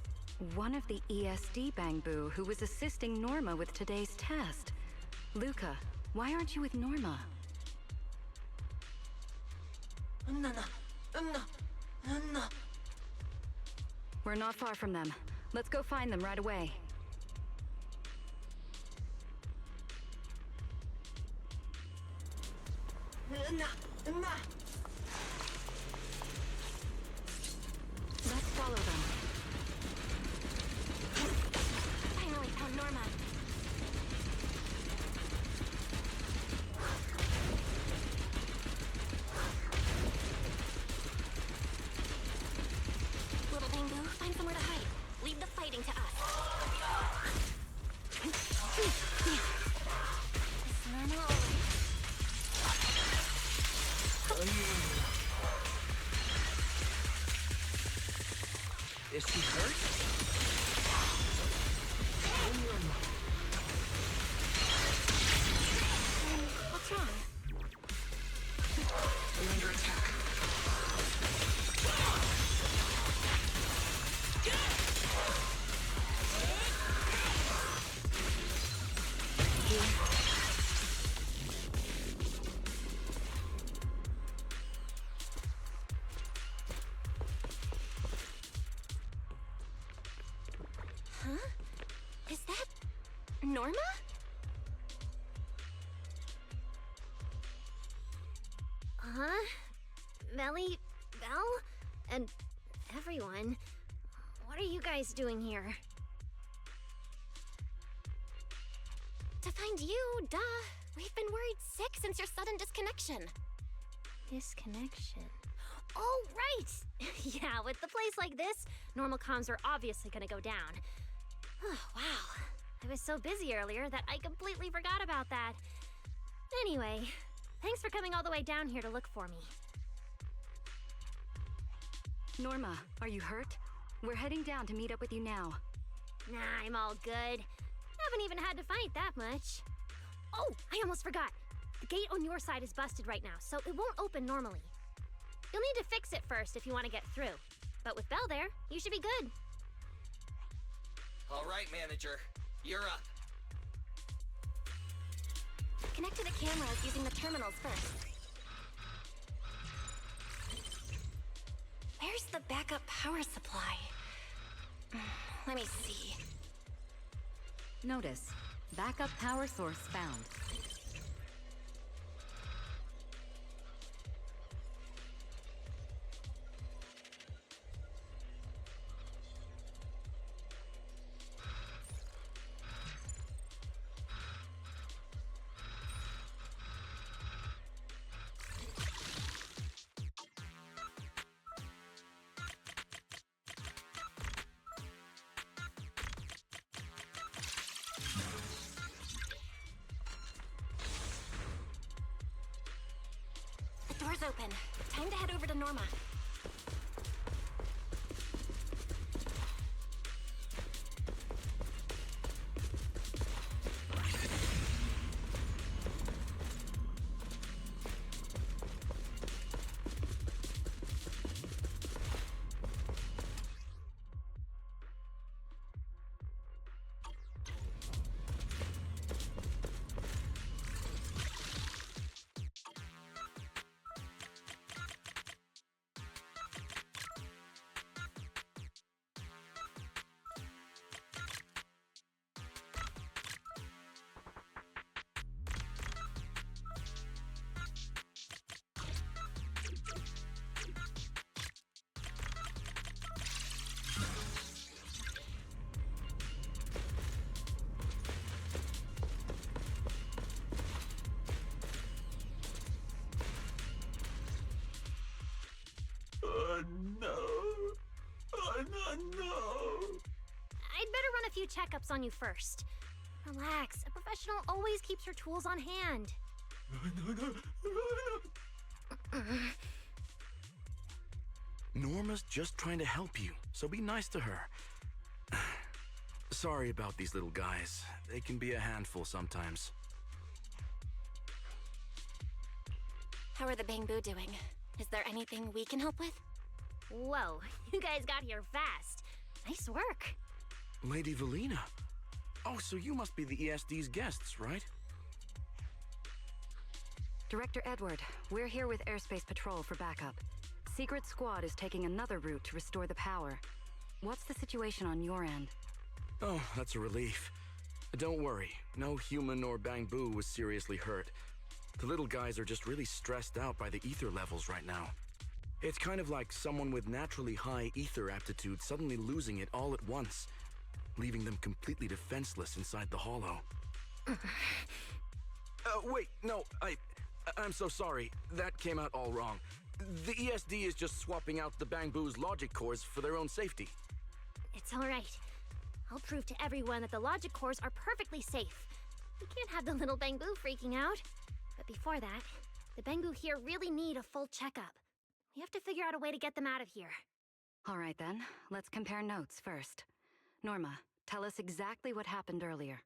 one of the ESD Bangbu who was assisting Norma with today's test. Luca, why aren't you with Norma? We're not far from them. Let's go find them right away. Let's follow them. Finally found Norma. Little Bangbu, find somewhere to hide. Leave the fighting to us. Is Norma all right? Is she hurt? What's wrong? We're under attack. Huh? Is that Norma? Huh? Melly, Belle, and everyone. What are you guys doing here? To find you, duh. We've been worried sick since your sudden disconnection. Disconnection. Oh, right! Yeah, with the place like this, normal comms are obviously gonna go down. Oh, wow. I was so busy earlier that I completely forgot about that. Anyway, thanks for coming all the way down here to look for me. Norma, are you hurt? We're heading down to meet up with you now. Nah, I'm all good. Haven't even had to fight that much. Oh, I almost forgot. The gate on your side is busted right now, so it won't open normally. You'll need to fix it first if you want to get through. But with Belle there, you should be good. All right, manager. You're up. Connect to the cameras using the terminals first. Where's the backup power supply? Let me see. Notice, backup power source found. Door's open. Time to head over to Norma. I'd better run a few checkups on you first. Relax. A professional always keeps her tools on hand. Norma's just trying to help you, so be nice to her. Sorry about these little guys. They can be a handful sometimes. How are the Bangbu doing? Is there anything we can help with? Whoa, you guys got here fast. Nice work. Lady Valina. Oh, so you must be the ESD's guests, right? Director Edward, we're here with Airspace Patrol for backup. Secret Squad is taking another route to restore the power. What's the situation on your end? Oh, that's a relief. Don't worry, no human or Bangbu was seriously hurt. The little guys are just really stressed out by the ether levels right now. It's kind of like someone with naturally high ether aptitude suddenly losing it all at once, leaving them completely defenseless inside the hollow. Wait, no, I'm so sorry. That came out all wrong. The ESD is just swapping out the Bangbu's logic cores for their own safety. It's all right. I'll prove to everyone that the logic cores are perfectly safe. We can't have the little Bangbu freaking out. But before that, the Bangbu here really need a full checkup. We have to figure out a way to get them out of here. All right then, let's compare notes first. Norma, tell us exactly what happened earlier.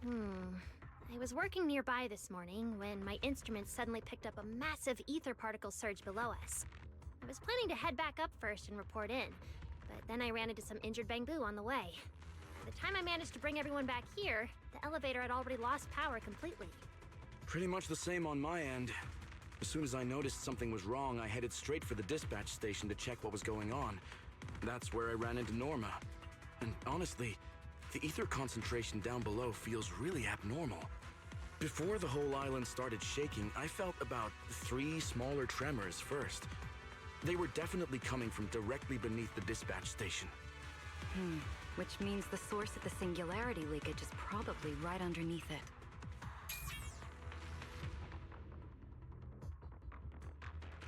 I was working nearby this morning when my instruments suddenly picked up a massive ether particle surge below us. I was planning to head back up first and report in, but then I ran into some injured Bangbu on the way. By the time I managed to bring everyone back here, the elevator had already lost power completely. Pretty much the same on my end. As soon as I noticed something was wrong, I headed straight for the dispatch station to check what was going on. That's where I ran into Norma. And honestly, the ether concentration down below feels really abnormal. Before the whole island started shaking, I felt about 3 smaller tremors first. They were definitely coming from directly beneath the dispatch station. Which means the source of the singularity leakage is probably right underneath it.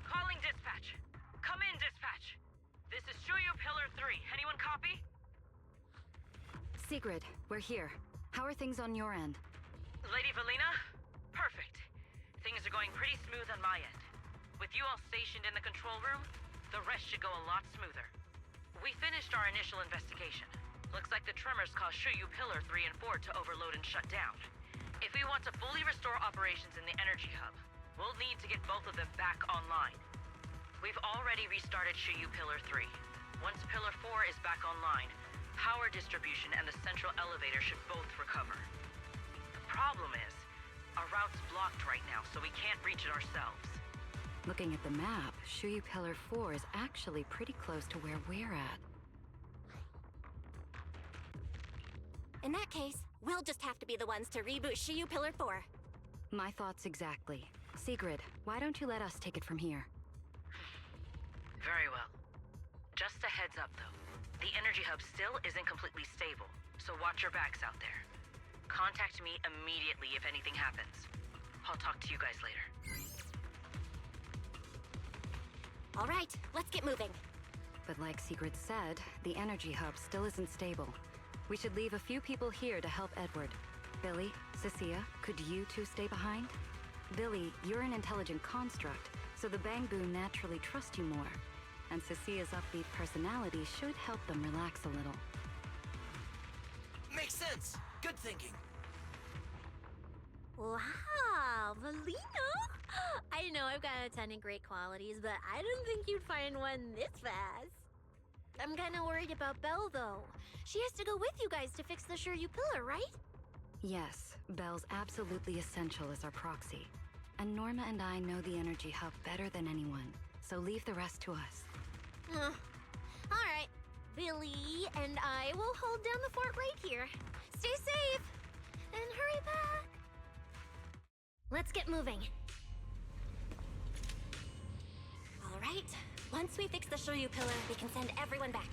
Calling dispatch. Come in, dispatch. This is Shuyu Pillar 3. Anyone copy? Sigrid, we're here. How are things on your end? Lady Valina? Perfect. Things are going pretty smooth on my end. With you all stationed in the control room, the rest should go a lot smoother. We finished our initial investigation. Looks like the tremors caused Shuyu Pillar 3 and 4 to overload and shut down. If we want to fully restore operations in the energy hub, we'll need to get both of them back online. We've already restarted Shuyu Pillar 3. Once Pillar 4 is back online, power distribution and the central elevator should both recover. The problem is, our route's blocked right now, so we can't reach it ourselves. Looking at the map, Shuyu Pillar 4 is actually pretty close to where we're at. In that case, we'll just have to be the ones to reboot Shuyu Pillar 4. My thoughts exactly. Sigrid, why don't you let us take it from here? Very well. Just a heads up, though. The energy hub still isn't completely stable, so watch your backs out there. Contact me immediately if anything happens. I'll talk to you guys later. All right, let's get moving. But like Sigrid said, the energy hub still isn't stable. We should leave a few people here to help Edward. Billy, Cecilia, could you two stay behind? Billy, you're an intelligent construct, so the Bangbu naturally trust you more. And Cecilia's upbeat personality should help them relax a little. Makes sense. Good thinking. Wow, Valino! I know I've got a ton of great qualities, but I didn't think you'd find one this fast. I'm kinda worried about Belle, though. She has to go with you guys to fix the Shuyu Pillar, right? Yes, Belle's absolutely essential as our proxy. And Norma and I know the energy hub better than anyone, so leave the rest to us. Alright, Billy and I will hold down the fort right here. Stay safe! And hurry back! Let's get moving. All right. Once we fix the Shuyu Pillar, we can send everyone back.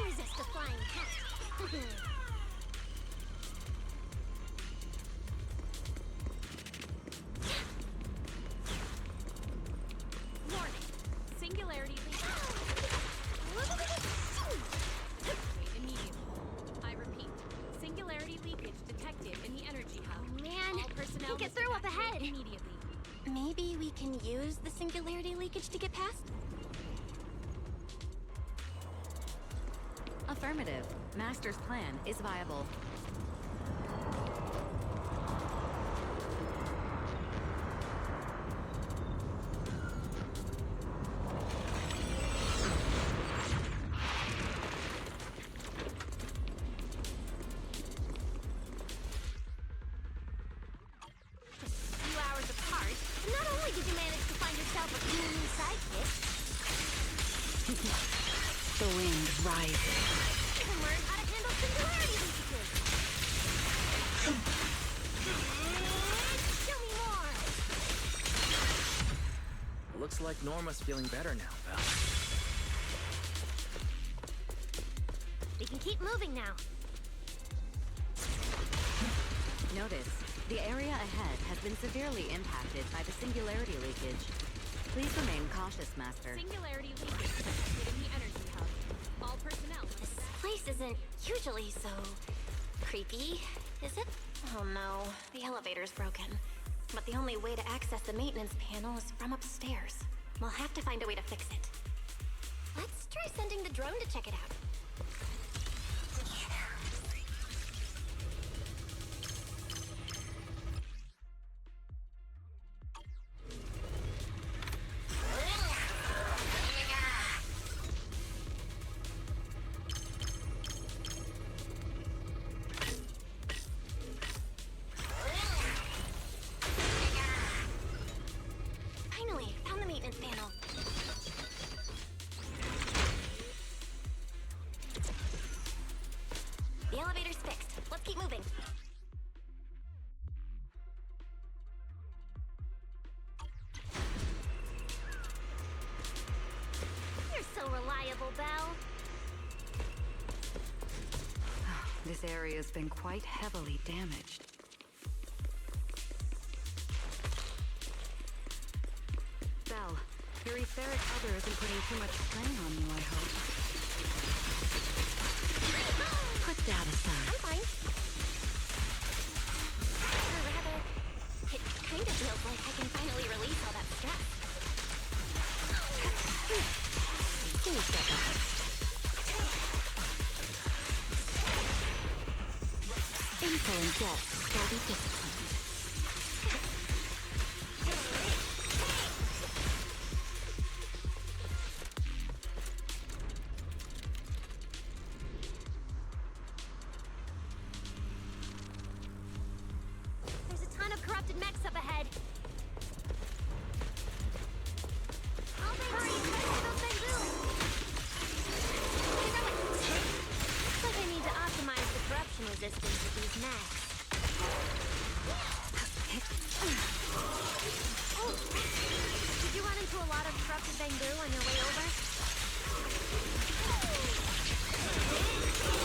Resist a flying hat. Warning. Singularity leakage. Immediately. I repeat. Singularity leakage detected in the energy hub. Oh, man. All personnel Can't get must through up evacuate ahead. immediately. Maybe we can use the singularity leakage to get past? Affirmative. Master's plan is viable. Just a few hours apart, and not only did you manage to find yourself a cool new sidekick, The wind rises. you can learn how to handle singularity leakages. Looks like Norma's feeling better now, Belle. We can keep moving now. Notice, the area ahead has been severely impacted by the singularity leakage. Please remain cautious, Master. Singularity leakage detected in the energy hub. All personnel. This place isn't usually so creepy, is it? Oh no, the elevator's broken. But the only way to access the maintenance panel is from upstairs. We'll have to find a way to fix it. Let's try sending the drone to check it out. Finally, found the maintenance panel. The elevator's fixed. Let's keep moving. You're so reliable, Belle. This area's been quite heavily damaged. Belle, your etheric other isn't putting too much strain on you, I hope. Put that aside. I'm fine. Or rather, it kind of feels like I can finally release all that stress. Give me a second. Insolent depths shall be disciplined. There's a ton of corrupted mechs up ahead. Hurry, those bamboo! Looks like I need to optimize the corruption resistance of these mechs. Oh, did you run into a lot of corrupted bamboo on your way over?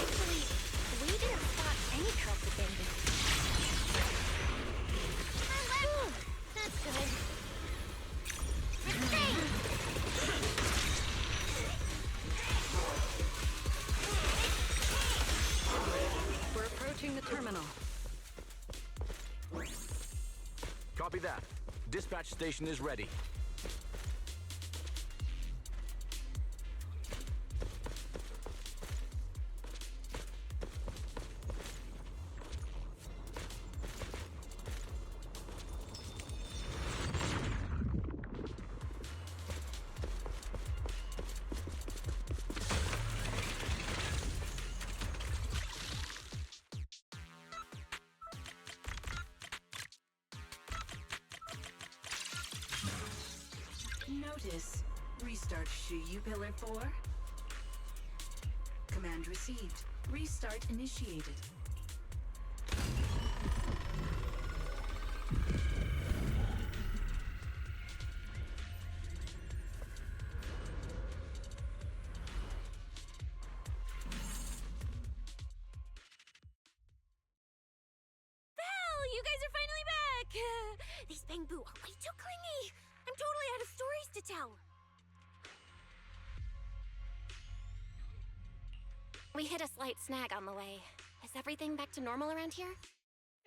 Actually, we didn't spot any corrupted bamboo. Whew, that's good. Let's see. We're approaching the terminal. Copy that. Dispatch station is ready. Notice. Restart Shuyu Pillar 4. Command received. Restart initiated. Belle, you guys are finally back! These bamboo are way too clingy! I'm totally out of stories to tell! We hit a slight snag on the way. Is everything back to normal around here?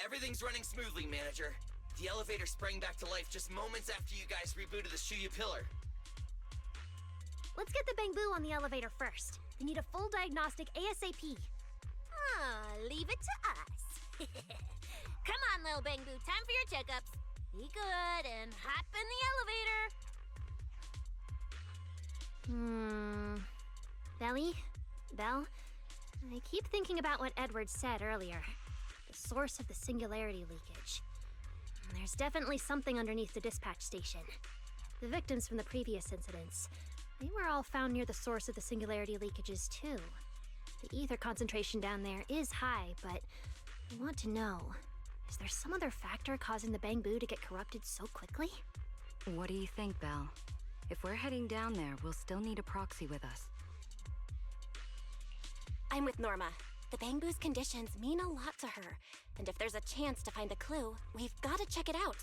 Everything's running smoothly, Manager. The elevator sprang back to life just moments after you guys rebooted the Shuyu Pillar. Let's get the bamboo on the elevator first. They need a full diagnostic ASAP. Leave it to us. Come on, little bamboo. Time for your checkups. Be good and hop in the elevator. Belly? Belle? I keep thinking about what Edward said earlier. The source of the singularity leakage. There's definitely something underneath the dispatch station. The victims from the previous incidents, they were all found near the source of the singularity leakages too. The ether concentration down there is high, but I want to know, is there some other factor causing the bamboo to get corrupted so quickly? What do you think, Belle? If we're heading down there, we'll still need a proxy with us. I'm with Norma. The Bangbu's conditions mean a lot to her, and if there's a chance to find a clue, we've got to check it out.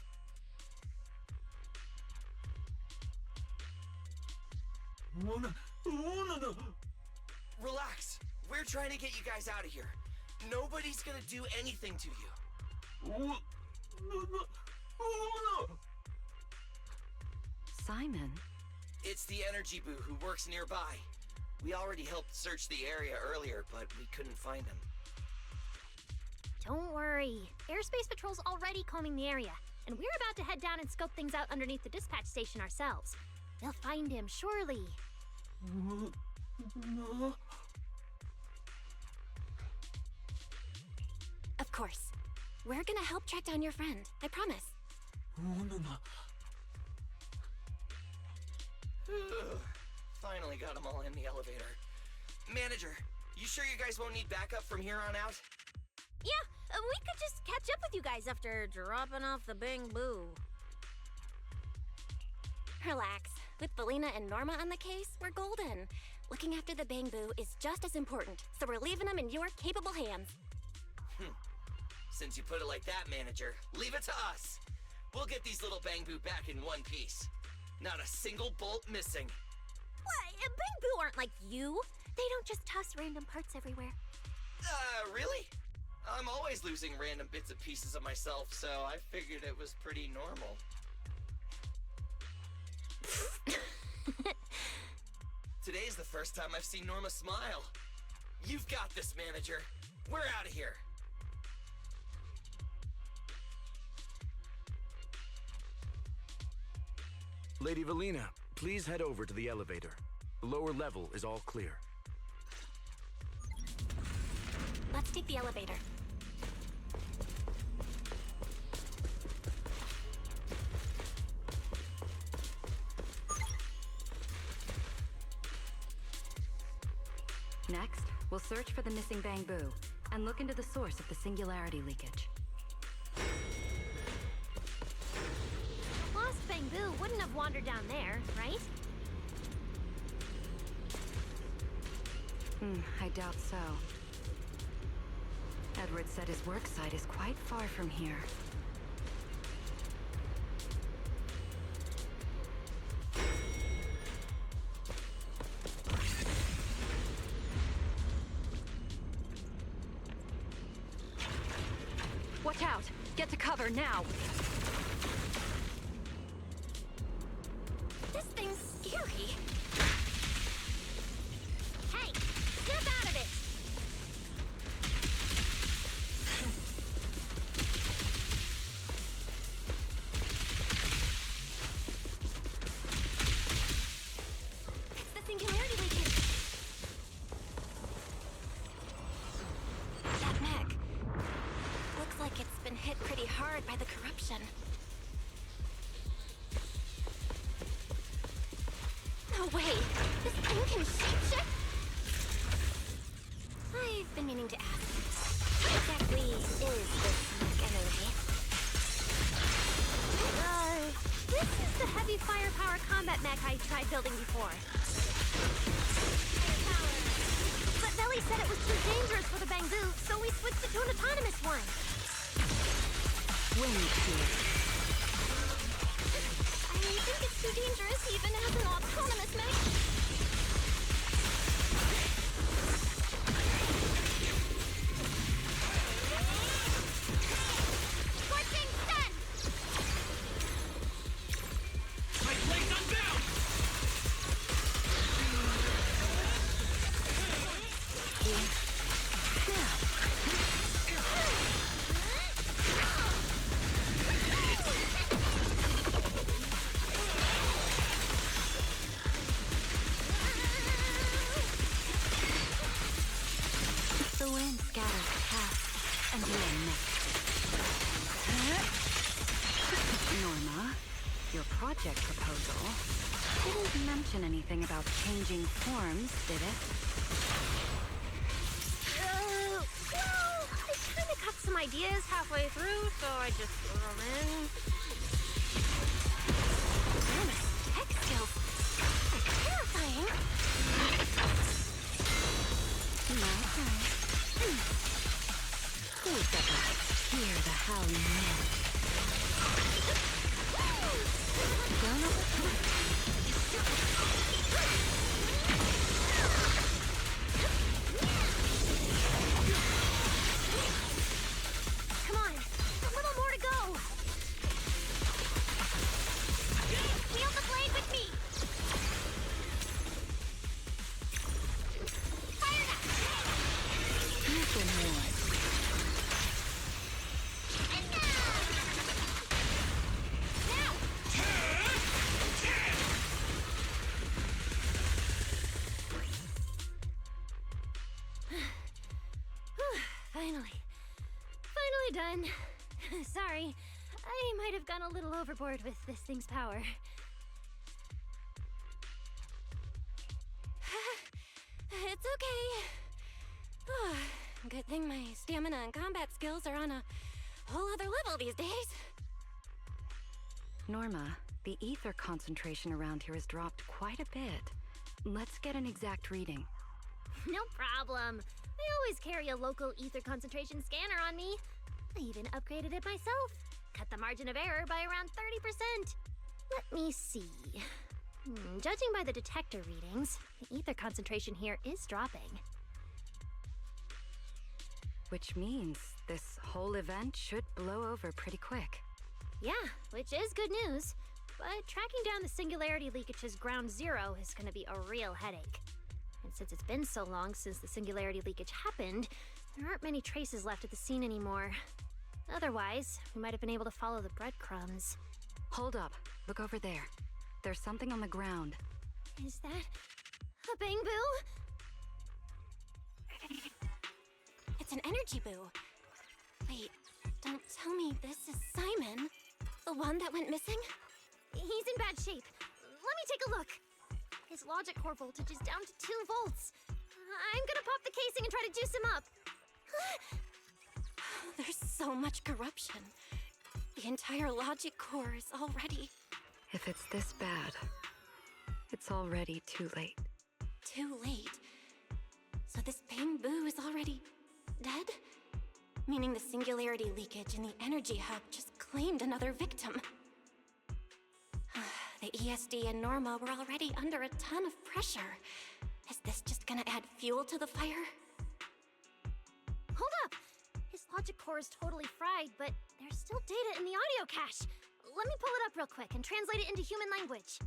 Relax. We're trying to get you guys out of here. Nobody's gonna do anything to you. Simon? It's the energy boo who works nearby. We already helped search the area earlier, but we couldn't find him. Don't worry. Airspace Patrol's already combing the area, and we're about to head down and scope things out underneath the dispatch station ourselves. They'll find him, surely. Of course. We're gonna help track down your friend, I promise. Finally got them all in the elevator. Manager, you sure you guys won't need backup from here on out? Yeah, we could just catch up with you guys after dropping off the Bangbu. Relax. With Belina and Norma on the case, we're golden. Looking after the Bangbu is just as important, so we're leaving them in your capable hands. Since you put it like that, manager, leave it to us. We'll get these little Bangbu back in one piece. Not a single bolt missing. What? Bangbu aren't like you. They don't just toss random parts everywhere. Really? I'm always losing random bits and pieces of myself, so I figured it was pretty normal. Today's the first time I've seen Norma smile. You've got this, manager. We're out of here. Lady Valina, please head over to the elevator. The lower level is all clear. Let's take the elevator. Next, we'll search for the missing Bangbu and look into the source of the singularity leakage. Lost Bangbu wouldn't have wandered down there, right? I doubt so. Edward said his work site is quite far from here. Watch out! Get to cover now! This thing's scary. Hey! Snap out of it! It's the singularity leakage. That neck. Looks like it's been hit pretty hard by the corruption. No way! This thing can shapeshift? I've been meaning to ask. What exactly is this mech anyway? This is the heavy firepower combat mech I tried building before. But Belly said it was too dangerous for the Bangbu, so we switched it to an autonomous one. Wind here. I think it's too dangerous even as an autonomous mech. Switching set! My place unbound! The wind scatters past and you are next. Norma, your project proposal didn't mention anything about changing forms, did it? Well, I kind of got some ideas halfway through, so I just threw them in. Damn it, tech skills. I done? Sorry, I might have gone a little overboard with this thing's power. It's okay. Good thing my stamina and combat skills are on a whole other level these days. Norma, the ether concentration around here has dropped quite a bit. Let's get an exact reading. No problem. I always carry a local ether concentration scanner on me. I even upgraded it myself. Cut the margin of error by around 30%. Let me see. Judging by the detector readings, the ether concentration here is dropping. Which means this whole event should blow over pretty quick. Yeah, which is good news. But tracking down the singularity leakage's ground zero is gonna be a real headache. And since it's been so long since the singularity leakage happened, there aren't many traces left at the scene anymore. Otherwise, we might have been able to follow the breadcrumbs. Hold up. Look over there. There's something on the ground. Is that a Bang-Boo? It's an energy boo. Wait, don't tell me this is Simon, the one that went missing? He's in bad shape. Let me take a look. His logic core voltage is down to 2 volts. I'm gonna pop the casing and try to juice him up. There's so much corruption. The entire logic core is already... If it's this bad, it's already too late. Too late? So this Bang-Boo is already dead? Meaning the singularity leakage in the energy hub just claimed another victim. The ESD and Norma were already under a ton of pressure. Is this just gonna add fuel to the fire? Hold up! His logic core is totally fried, but there's still data in the audio cache. Let me pull it up real quick and translate it into human language.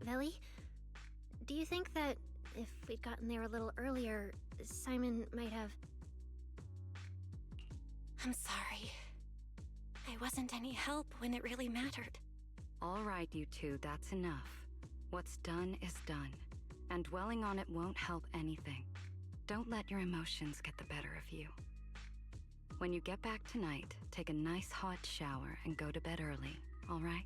Velly, do you think that if we'd gotten there a little earlier, Simon might have... I'm sorry. I wasn't any help when it really mattered. All right, you two, that's enough. What's done is done, and dwelling on it won't help anything. Don't let your emotions get the better of you. When you get back tonight, take a nice hot shower and go to bed early, all right?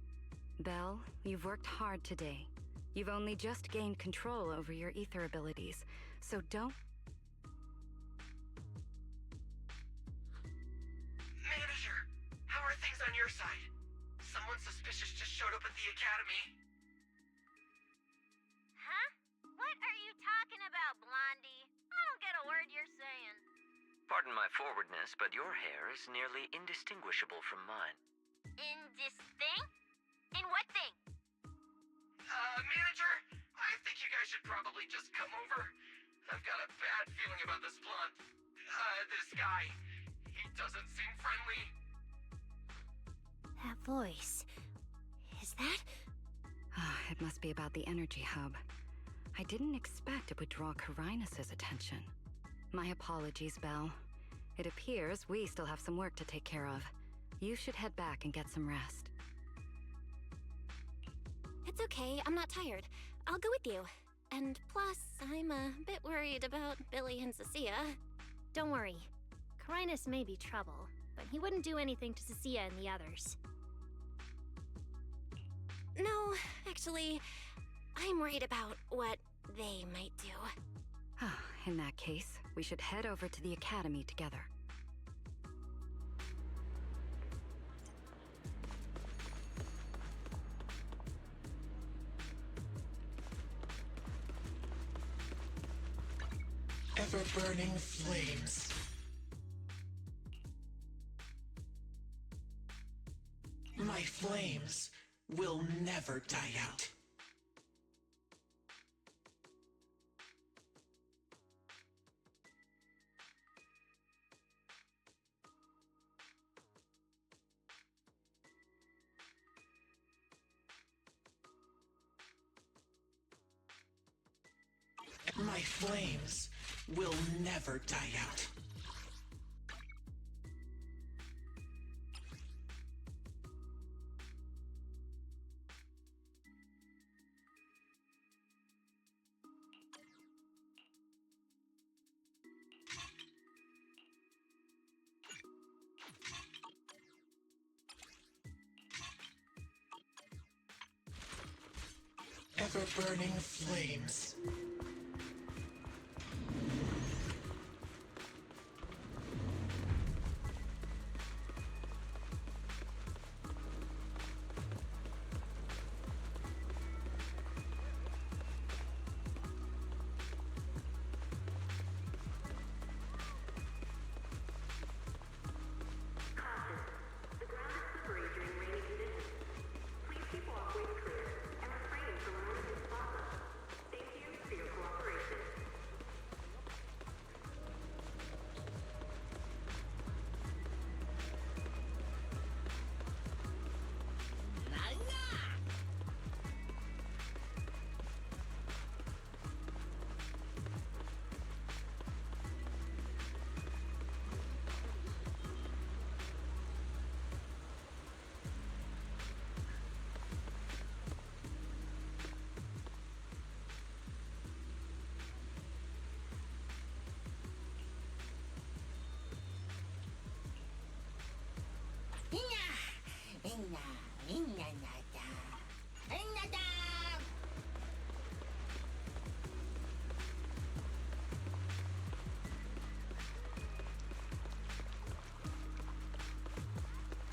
Belle, you've worked hard today. You've only just gained control over your ether abilities, so don't... Manager, how are things on your side? Someone suspicious just showed up at the academy. Huh? What are you talking about, Blondie? I don't get a word you're saying. Pardon my forwardness, but your hair is nearly indistinguishable from mine. Indistinct? In what thing? Manager, I think you guys should probably just come over. I've got a bad feeling about this blonde. This guy. He doesn't seem friendly. That voice... is that... It must be about the energy hub. I didn't expect it would draw Carinus' attention. My apologies, Belle. It appears we still have some work to take care of. You should head back and get some rest. It's okay, I'm not tired. I'll go with you. And plus, I'm a bit worried about Billy and Cecilia. Don't worry. Carinus may be trouble, but he wouldn't do anything to Cecilia and the others. No, actually, I'm worried about what they might do. In that case, we should head over to the academy together. Ever-burning flames. My flames will never die out. My flames will never die out. Ever-burning flames.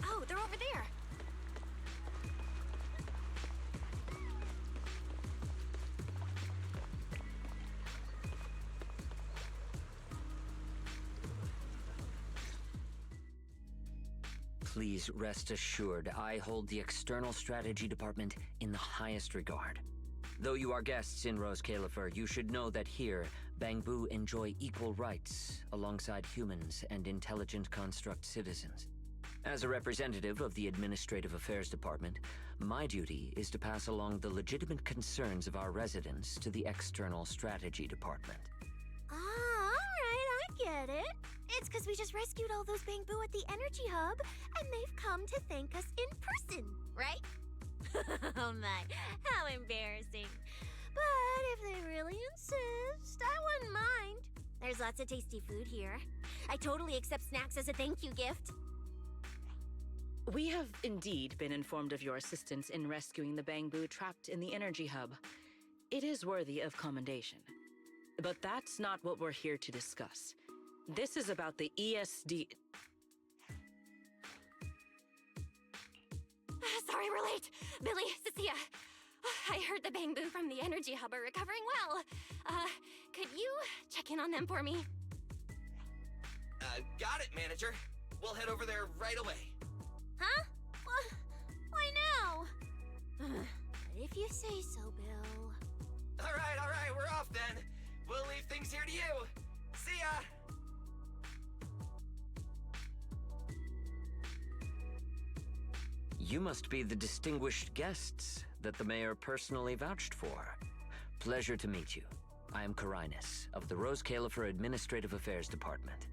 Oh, they're over there. Please rest assured, I hold the External Strategy Department in the highest regard. Though you are guests in Rose Califer, you should know that here, Bangbu enjoy equal rights alongside humans and intelligent construct citizens. As a representative of the Administrative Affairs Department, my duty is to pass along the legitimate concerns of our residents to the External Strategy Department. Ah, alright, I get it. It's because we just rescued all those Bangbu at the Energy Hub, and they've come to thank us in person, right? Oh my, how embarrassing. But if they really insist, I wouldn't mind. There's lots of tasty food here. I totally accept snacks as a thank you gift. We have indeed been informed of your assistance in rescuing the Bangbu trapped in the Energy Hub. It is worthy of commendation. But that's not what we're here to discuss. This is about the ESD... Sorry we're late. Billy, Cecilia. I heard the Bangbu from the Energy Hub are recovering well. Could you check in on them for me? Got it, manager. We'll head over there right away. Huh? Why now? If you say so, Bill. All right, we're off then. We'll leave things here to you. See ya! You must be the distinguished guests that the mayor personally vouched for. Pleasure to meet you. I am Carinus, of the Rose Califer Administrative Affairs Department.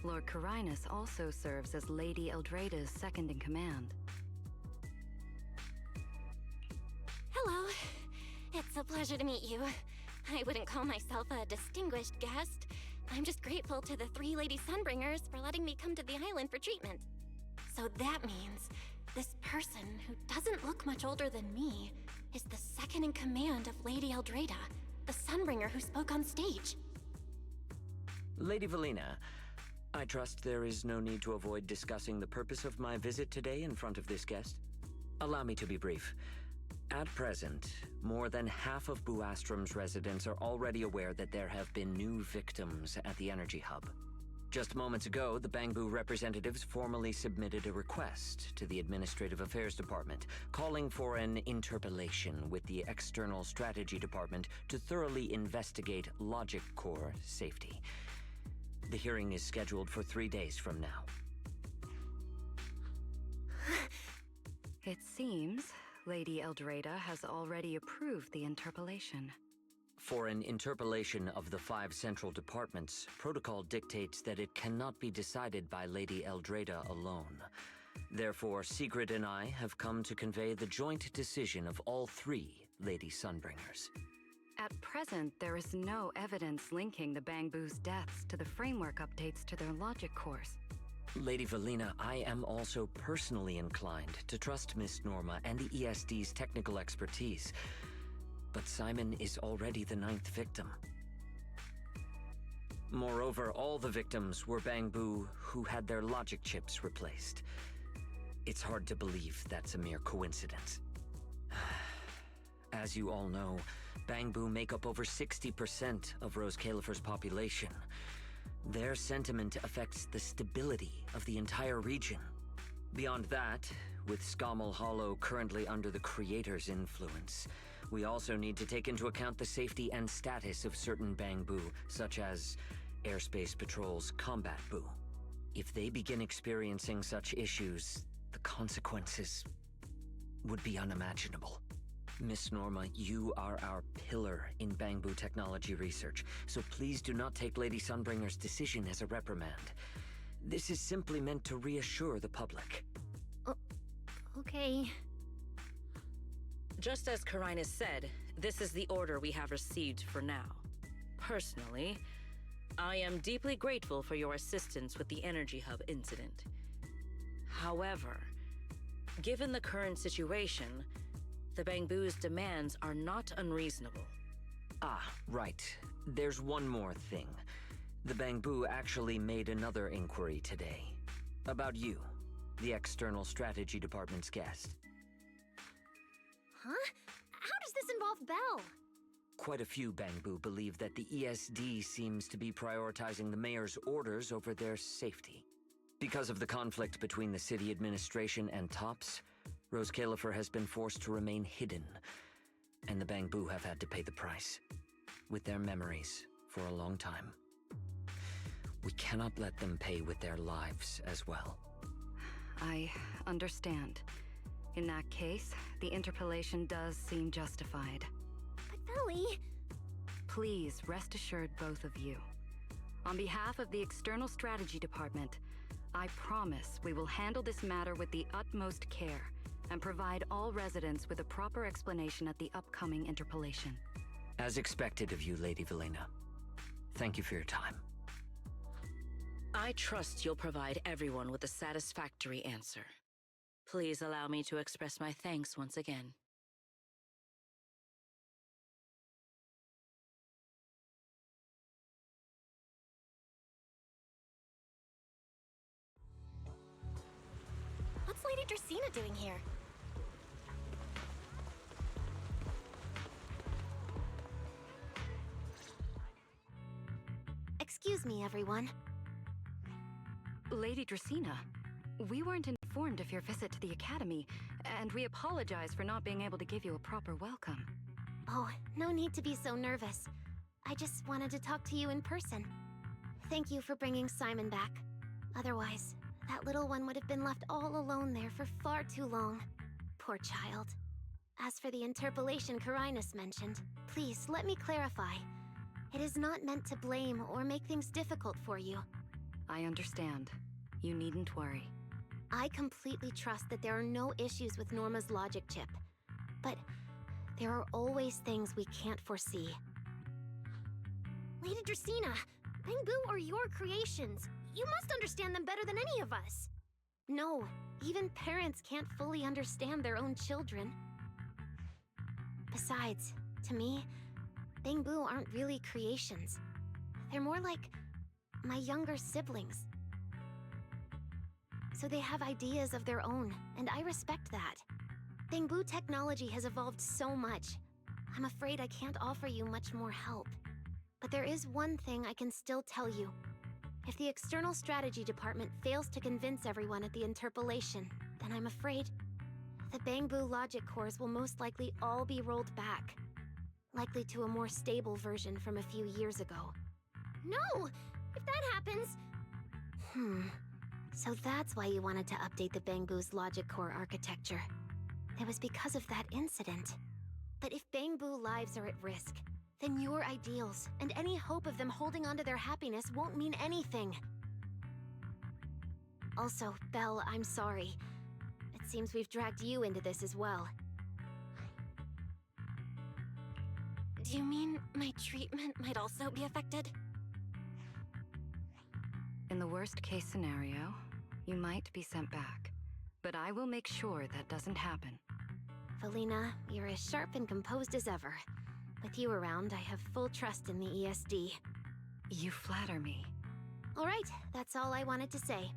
Lord Carinus also serves as Lady Eldrada's second-in-command. Hello. It's a pleasure to meet you. I wouldn't call myself a distinguished guest. I'm just grateful to the 3 Lady Sunbringers for letting me come to the island for treatment. So that means this person, who doesn't look much older than me, is the second-in-command of Lady Eldrada, the Sunbringer who spoke on stage. Lady Valina, I trust there is no need to avoid discussing the purpose of my visit today in front of this guest. Allow me to be brief. At present, more than half of Buastrom's residents are already aware that there have been new victims at the Energy Hub. Just moments ago, the Bangbu representatives formally submitted a request to the Administrative Affairs Department, calling for an interpellation with the External Strategy Department to thoroughly investigate Logic Core safety. The hearing is scheduled for 3 days from now. It seems Lady Eldreda has already approved the interpellation. For an interpellation of the 5 central departments, protocol dictates that it cannot be decided by Lady Eldreda alone. Therefore, Sigrid and I have come to convey the joint decision of all 3 Lady Sunbringers. At present, there is no evidence linking the Bangbu's deaths to the framework updates to their logic cores. Lady Valina, I am also personally inclined to trust Miss Norma and the ESD's technical expertise. But Simon is already the 9th victim. Moreover, all the victims were Bangbu who had their logic chips replaced. It's hard to believe that's a mere coincidence. As you all know, Bangbu make up over 60% of Rose Califer's population. Their sentiment affects the stability of the entire region. Beyond that, with Scommel Hollow currently under the Creator's influence, we also need to take into account the safety and status of certain Bangbu, such as Airspace Patrol's Combat Bu. If they begin experiencing such issues, the consequences would be unimaginable. Miss Norma, you are our pillar in Bangbu technology research, so please do not take Lady Sunbringer's decision as a reprimand. This is simply meant to reassure the public. Okay. Just as Carinus said, this is the order we have received for now. Personally, I am deeply grateful for your assistance with the Energy Hub incident. However, given the current situation, the Bangbu's demands are not unreasonable. Ah, right. There's one more thing. The Bangbu actually made another inquiry today. About you, the External Strategy Department's guest. Huh? How does this involve Belle? Quite a few Bangbu believe that the ESD seems to be prioritizing the mayor's orders over their safety. Because of the conflict between the city administration and TOPS, Rose Califer has been forced to remain hidden, and the Bangbu have had to pay the price, with their memories, for a long time. We cannot let them pay with their lives as well. I understand. In that case, the interpellation does seem justified. But Ellie... Please rest assured, both of you. On behalf of the External Strategy Department, I promise we will handle this matter with the utmost care and provide all residents with a proper explanation at the upcoming interpellation. As expected of you, Lady Valina. Thank you for your time. I trust you'll provide everyone with a satisfactory answer. Please allow me to express my thanks once again. What's Lady Dracaena doing here? Excuse me, everyone. Lady Dracaena, we weren't informed of your visit to the Academy, and we apologize for not being able to give you a proper welcome. Oh, no need to be so nervous. I just wanted to talk to you in person. Thank you for bringing Simon back. Otherwise, that little one would have been left all alone there for far too long. Poor child. As for the interpellation Carinus mentioned, please let me clarify. It is not meant to blame or make things difficult for you. I understand. You needn't worry. I completely trust that there are no issues with Norma's logic chip. But there are always things we can't foresee. Lady Dracaena, Bangbu are your creations. You must understand them better than any of us. No, even parents can't fully understand their own children. Besides, to me, Bangbu aren't really creations. They're more like my younger siblings. So they have ideas of their own, and I respect that. Bangbu technology has evolved so much. I'm afraid I can't offer you much more help. But there is one thing I can still tell you. If the External Strategy Department fails to convince everyone at the interpolation, then I'm afraid the Bangbu logic cores will most likely all be rolled back. Likely to a more stable version from a few years ago. No! If that happens... So that's why you wanted to update the Bangbu's logic core architecture. It was because of that incident. But if Bangbu lives are at risk, then your ideals and any hope of them holding onto their happiness won't mean anything. Also, Belle, I'm sorry. It seems we've dragged you into this as well. Do you mean my treatment might also be affected? In the worst-case scenario, you might be sent back. But I will make sure that doesn't happen. Valina, you're as sharp and composed as ever. With you around, I have full trust in the ESD. You flatter me. All right, that's all I wanted to say.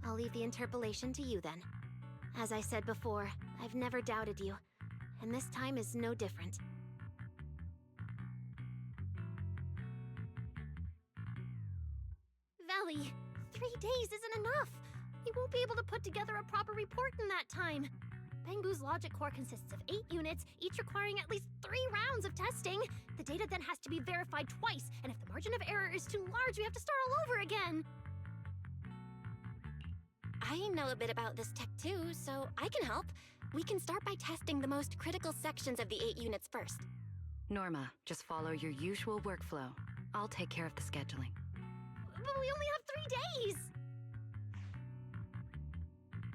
I'll leave the interpolation to you then. As I said before, I've never doubted you, and this time is no different. Valley, 3 days isn't enough. We won't be able to put together a proper report in that time. Bangbu's logic core consists of 8 units, each requiring at least 3 rounds of testing. The data then has to be verified twice, and if the margin of error is too large, we have to start all over again. I know a bit about this tech too, so I can help. We can start by testing the most critical sections of the 8 units first. Norma, just follow your usual workflow. I'll take care of the scheduling. But we only have 3 days!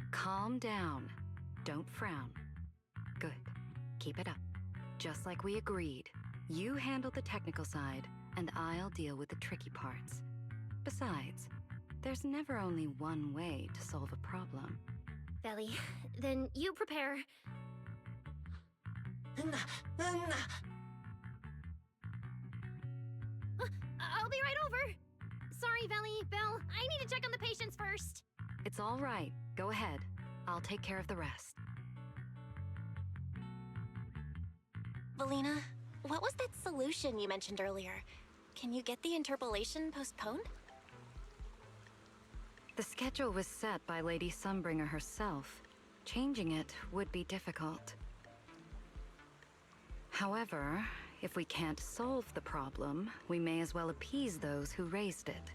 Calm down. Don't frown. Good. Keep it up. Just like we agreed. You handle the technical side, and I'll deal with the tricky parts. Besides, there's never only one way to solve a problem. Valley, then you prepare. I'll be right over. Sorry, Valley, Belle, I need to check on the patients first. It's all right. Go ahead. I'll take care of the rest. Valina, what was that solution you mentioned earlier? Can you get the interpolation postponed? The schedule was set by Lady Sunbringer herself. Changing it would be difficult. However, if we can't solve the problem, we may as well appease those who raised it.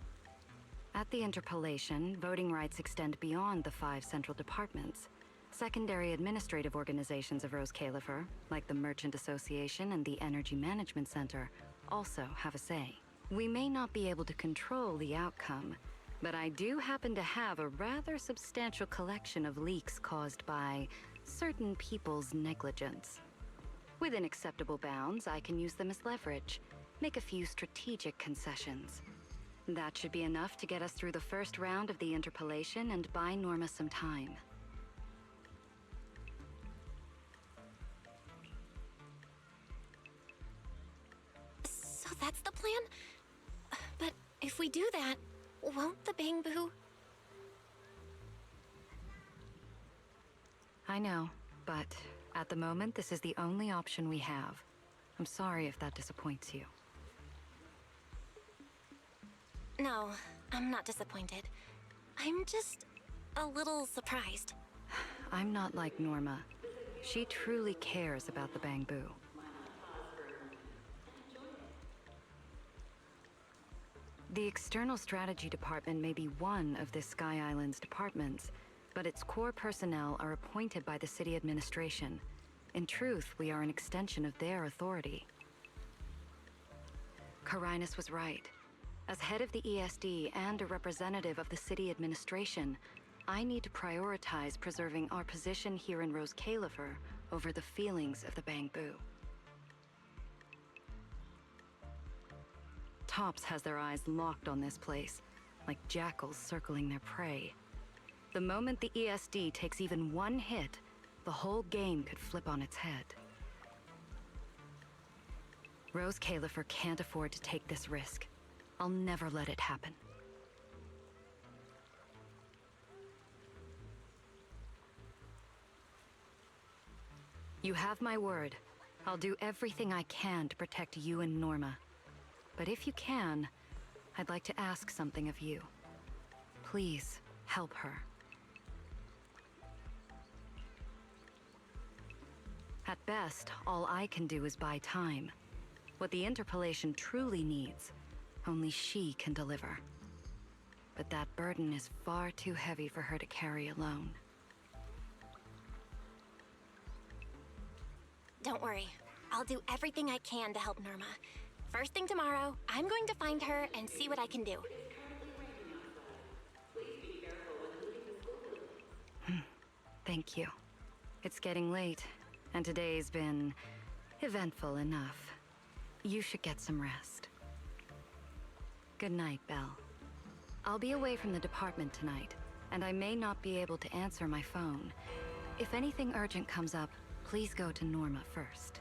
At the interpolation, voting rights extend beyond the 5 central departments. Secondary administrative organizations of Rose Califer, like the Merchant Association and the Energy Management Center, also have a say. We may not be able to control the outcome, but I do happen to have a rather substantial collection of leaks caused by certain people's negligence. Within acceptable bounds, I can use them as leverage, make a few strategic concessions. That should be enough to get us through the first round of the interpolation and buy Norma some time. So that's the plan? But if we do that, won't the Bangbu... I know, but at the moment, this is the only option we have. I'm sorry if that disappoints you. No, I'm not disappointed. I'm just a little surprised. I'm not like Norma. She truly cares about the Bangbu. The External Strategy Department may be one of this Sky Island's departments, but its core personnel are appointed by the city administration. In truth, we are an extension of their authority. Carinus was right. As head of the ESD and a representative of the city administration, I need to prioritize preserving our position here in Rose Califer over the feelings of the Bangbu. Tops has their eyes locked on this place, like jackals circling their prey. The moment the ESD takes even one hit, the whole game could flip on its head. Rose Califer can't afford to take this risk. I'll never let it happen. You have my word. I'll do everything I can to protect you and Norma. But if you can, I'd like to ask something of you. Please, help her. At best, all I can do is buy time. What the interpolation truly needs, only she can deliver. But that burden is far too heavy for her to carry alone. Don't worry. I'll do everything I can to help Norma. First thing tomorrow, I'm going to find her and see what I can do. Thank you. It's getting late, and today's been eventful enough. You should get some rest. Good night, Belle. I'll be away from the department tonight, and I may not be able to answer my phone. If anything urgent comes up, please go to Norma first.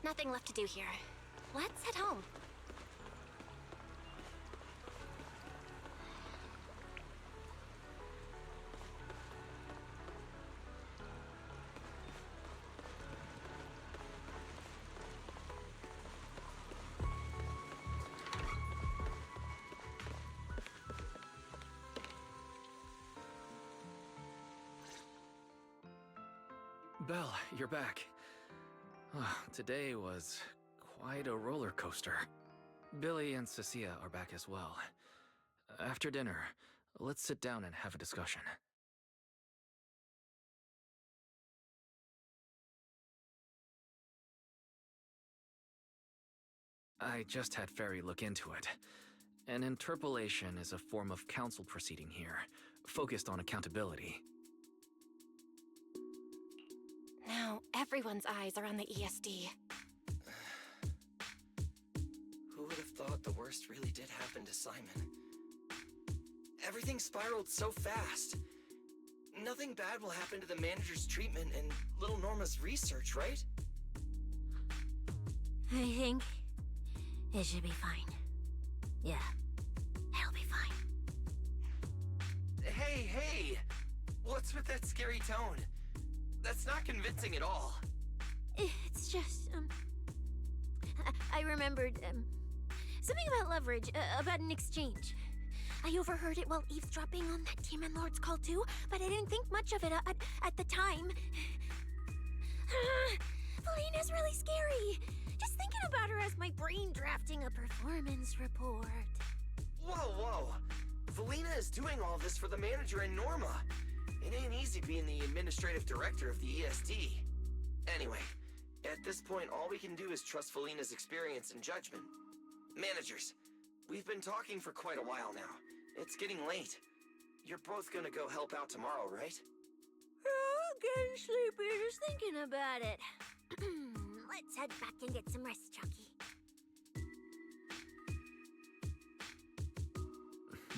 Nothing left to do here. Let's head home. Belle, you're back. Today was quite a roller coaster. Billy and Cecilia are back as well. After dinner, let's sit down and have a discussion. I just had Ferry look into it. An interpolation is a form of council proceeding here, focused on accountability. Now everyone's eyes are on the ESD. Who would have thought the worst really did happen to Simon? Everything spiraled so fast. Nothing bad will happen to the manager's treatment and little Norma's research, right? I think it should be fine. Yeah, it'll be fine. Hey! What's with that scary tone? That's not convincing at all. It's just, I remembered, something about leverage, about an exchange. I overheard it while eavesdropping on that Demon Lord's call too, but I didn't think much of it at the time. Felina's really scary. Just thinking about her as my brain drafting a performance report. Whoa! Felina is doing all this for the manager and Norma. It ain't easy being the administrative director of the ESD. Anyway, at this point, all we can do is trust Felina's experience and judgment. Managers, we've been talking for quite a while now. It's getting late. You're both gonna go help out tomorrow, right? Oh, getting sleepy just thinking about it. Let's head back and get some rest, Chucky.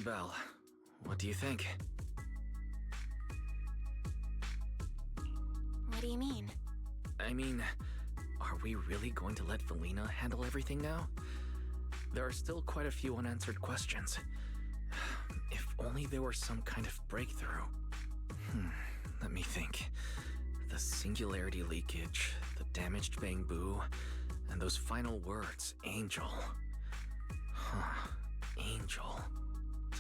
Belle, what do you think? What do you mean? I mean, are we really going to let Felina handle everything now? There are still quite a few unanswered questions. If only there were some kind of breakthrough. Let me think. The singularity leakage, the damaged Bangbu, and those final words, Angel. Angel.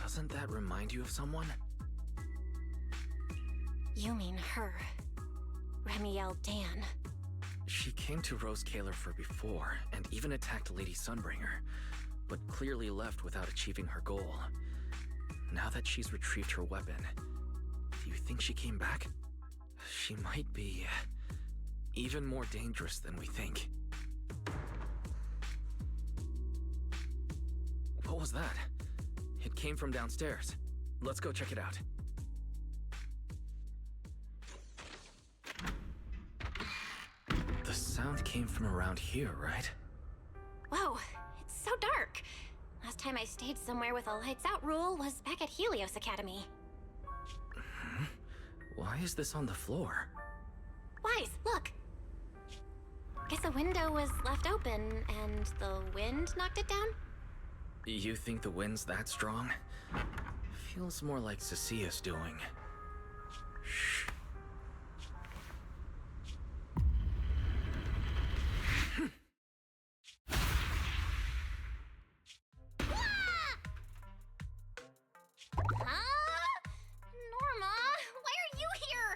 Doesn't that remind you of someone? You mean her. Remiel Dan. She came to Rose Kalerfer before, and even attacked Lady Sunbringer, but clearly left without achieving her goal. Now that she's retrieved her weapon, do you think she came back? She might be even more dangerous than we think. What was that? It came from downstairs. Let's go check it out. The sound came from around here, right? Whoa, it's so dark. Last time I stayed somewhere with a lights out rule was back at Helios Academy. Why is this on the floor? Wise, look. Guess a window was left open and the wind knocked it down? You think the wind's that strong? Feels more like Cecia's doing. Shh. Norma, why are you here?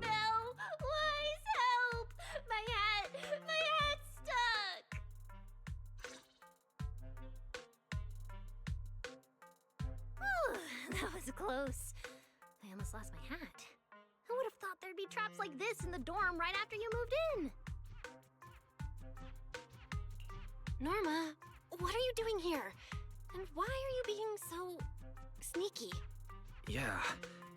Belle, Wise, help! My hat's stuck! Whew, that was close. I almost lost my hat. Who would have thought there'd be traps like this in the dorm right after you moved in? Norma, what are you doing here? And why are you being so sneaky? Yeah,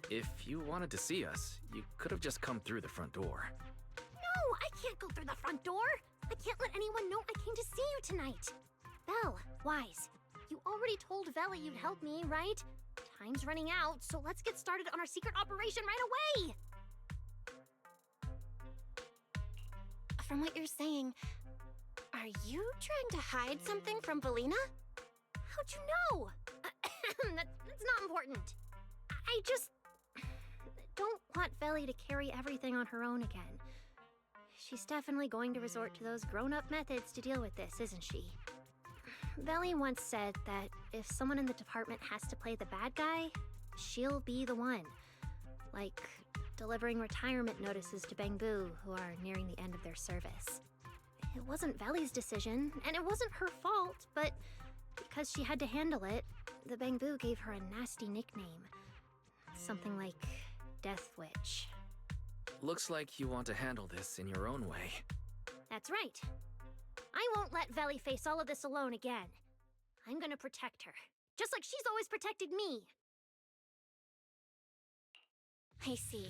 if you wanted to see us, you could have just come through the front door. No, I can't go through the front door. I can't let anyone know I came to see you tonight. Belle, Wise, you already told Vela you'd help me, right? Time's running out, so let's get started on our secret operation right away. From what you're saying, are you trying to hide something from Felina? How'd you know? That's not important. I just don't want Veli to carry everything on her own again. She's definitely going to resort to those grown-up methods to deal with this, isn't she? Veli once said that if someone in the department has to play the bad guy, she'll be the one. Like delivering retirement notices to Bangbu, who are nearing the end of their service. It wasn't Veli's decision, and it wasn't her fault, but because she had to handle it, the Bangbu gave her a nasty nickname. Something like Death Witch. Looks like you want to handle this in your own way. That's right. I won't let Veli face all of this alone again. I'm gonna protect her, just like she's always protected me. I see.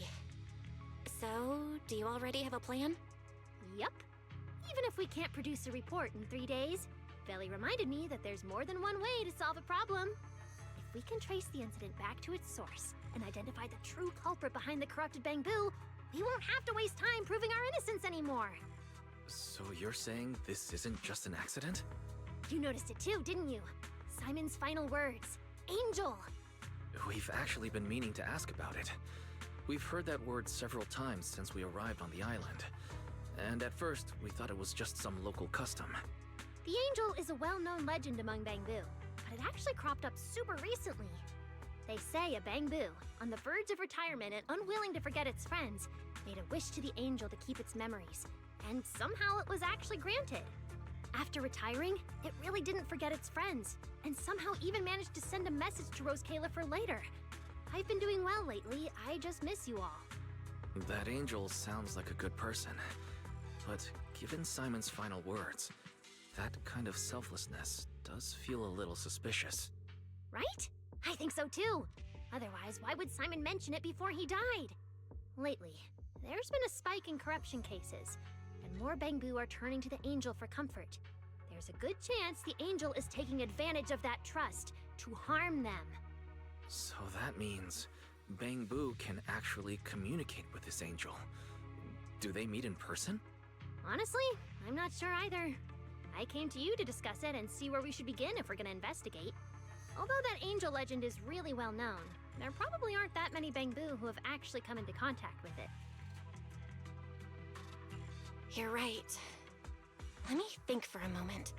So, do you already have a plan? Yup. Even if we can't produce a report in 3 days, Belly reminded me that there's more than one way to solve a problem. If we can trace the incident back to its source and identify the true culprit behind the corrupted Bangbu, we won't have to waste time proving our innocence anymore. So you're saying this isn't just an accident? You noticed it too, didn't you? Simon's final words. Angel! We've actually been meaning to ask about it. We've heard that word several times since we arrived on the island. And at first, we thought it was just some local custom. The Angel is a well-known legend among Bangbu, but it actually cropped up super recently. They say a Bangbu, on the verge of retirement and unwilling to forget its friends, made a wish to the Angel to keep its memories, and somehow it was actually granted. After retiring, it really didn't forget its friends, and somehow even managed to send a message to Rose Califer later. I've been doing well lately, I just miss you all. That Angel sounds like a good person. But given Simon's final words, that kind of selflessness does feel a little suspicious. Right? I think so too. Otherwise, why would Simon mention it before he died? Lately, there's been a spike in corruption cases, and more Bangbu are turning to the Angel for comfort. There's a good chance the Angel is taking advantage of that trust to harm them. So that means Bangbu can actually communicate with this Angel. Do they meet in person? Honestly, I'm not sure either. I came to you to discuss it and see where we should begin if we're gonna investigate. Although that Angel legend is really well known, there probably aren't that many Bangbu who have actually come into contact with it. You're right. Let me think for a moment.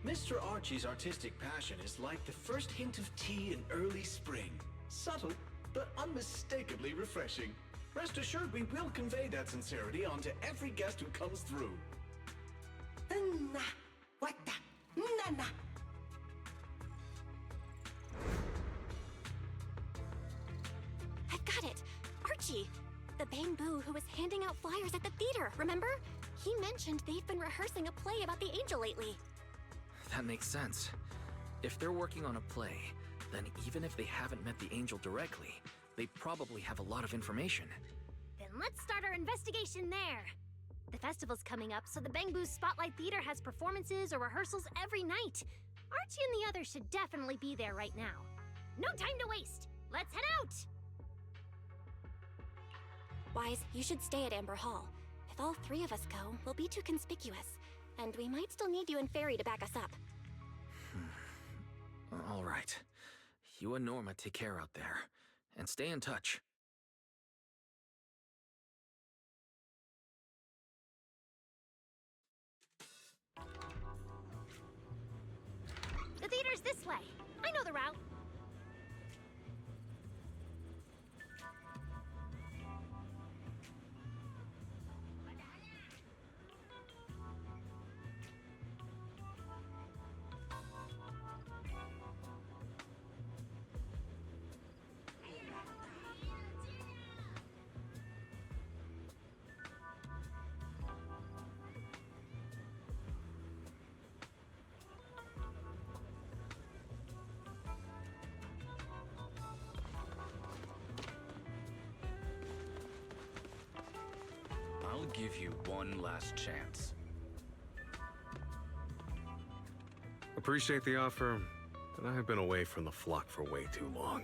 Mr. Archie's artistic passion is like the first hint of tea in early spring. Subtle, but unmistakably refreshing. Rest assured we will convey that sincerity onto every guest who comes through. I've got it! Archie! The Bangbu who was handing out flyers at the theater, remember? He mentioned they've been rehearsing a play about the Angel lately. That makes sense. If they're working on a play, then even if they haven't met the Angel directly, they probably have a lot of information. Then let's start our investigation there. The festival's coming up, so the Bangbu Spotlight Theater has performances or rehearsals every night. Archie and the others should definitely be there right now. No time to waste! Let's head out! Wise, you should stay at Amber Hall. If all three of us go, we'll be too conspicuous. And we might still need you and Fairy to back us up. All right. You and Norma take care out there. And stay in touch. The theater's this way. I know the route. I'll give you one last chance. Appreciate the offer, but I have been away from the flock for way too long.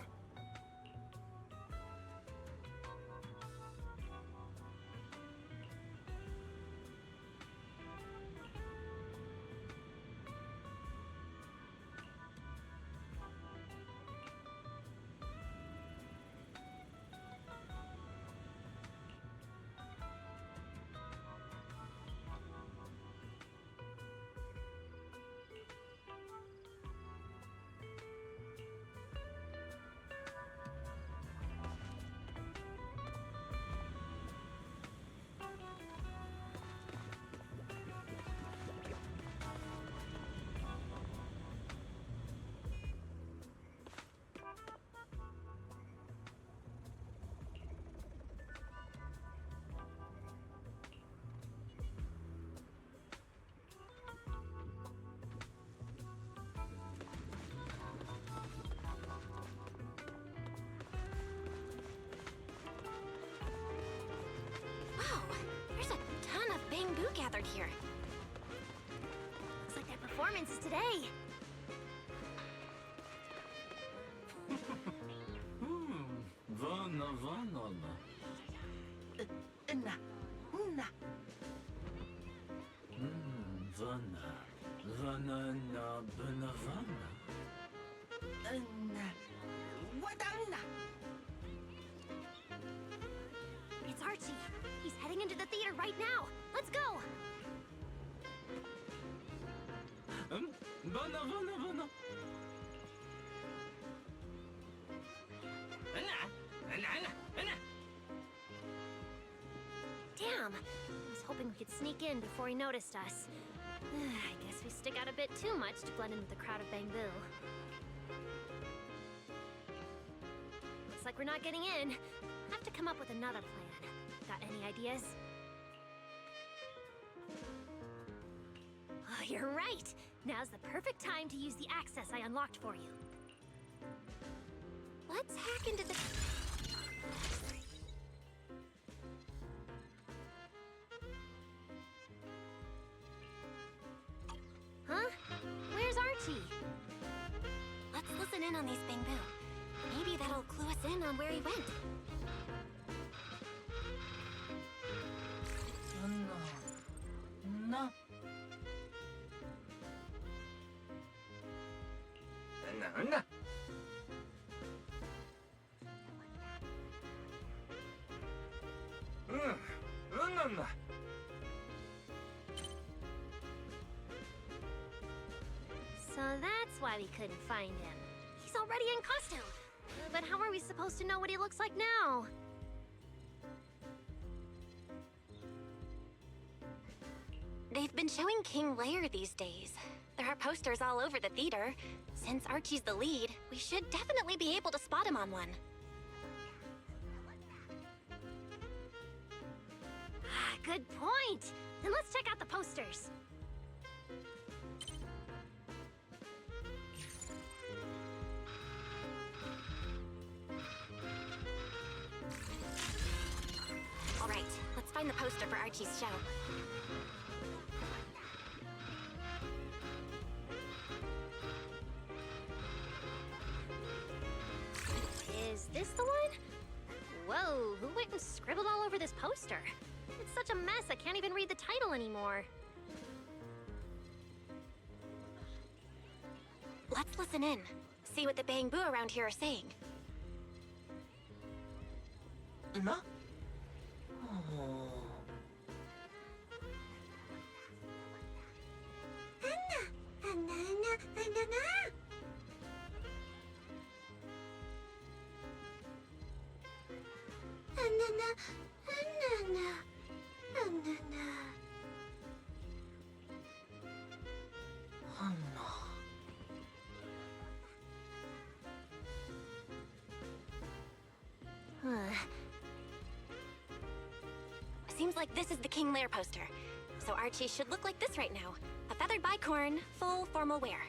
gathered here. Looks like their performance is today. Vana, vana. Una. Vana. Vana na bana vana. Wadana. It's Archie. He's heading into the theater right now. Let's go. Vana, vana, vana. Damn. I was hoping we could sneak in before he noticed us. I guess we stick out a bit too much to blend in with the crowd of Bangbu. Looks like we're not getting in. Have to come up with another plan. Got any ideas? Oh, you're right! Now's the perfect time to use the access I unlocked for you. Let's hack into the... Huh? Where's Archie? Let's listen in on these Bangbu. Maybe that'll clue us in on where he went. No. No. So that's why we couldn't find him. He's already in costume. But how are we supposed to know what he looks like now? They've been showing King Lear these days. There are posters all over the theater. Since Archie's the lead, we should definitely be able to spot him on one. Good point. Then let's check out the posters. All right, let's find the poster for Archie's show. Is this the one? Whoa, who went and scribbled all over this poster? It's such a mess, I can't even read the title anymore. Let's listen in. See what the Bangbu around here are saying. No? Seems like this is the King Lear poster. So Archie should look like this right now. A feathered bicorn, full formal wear.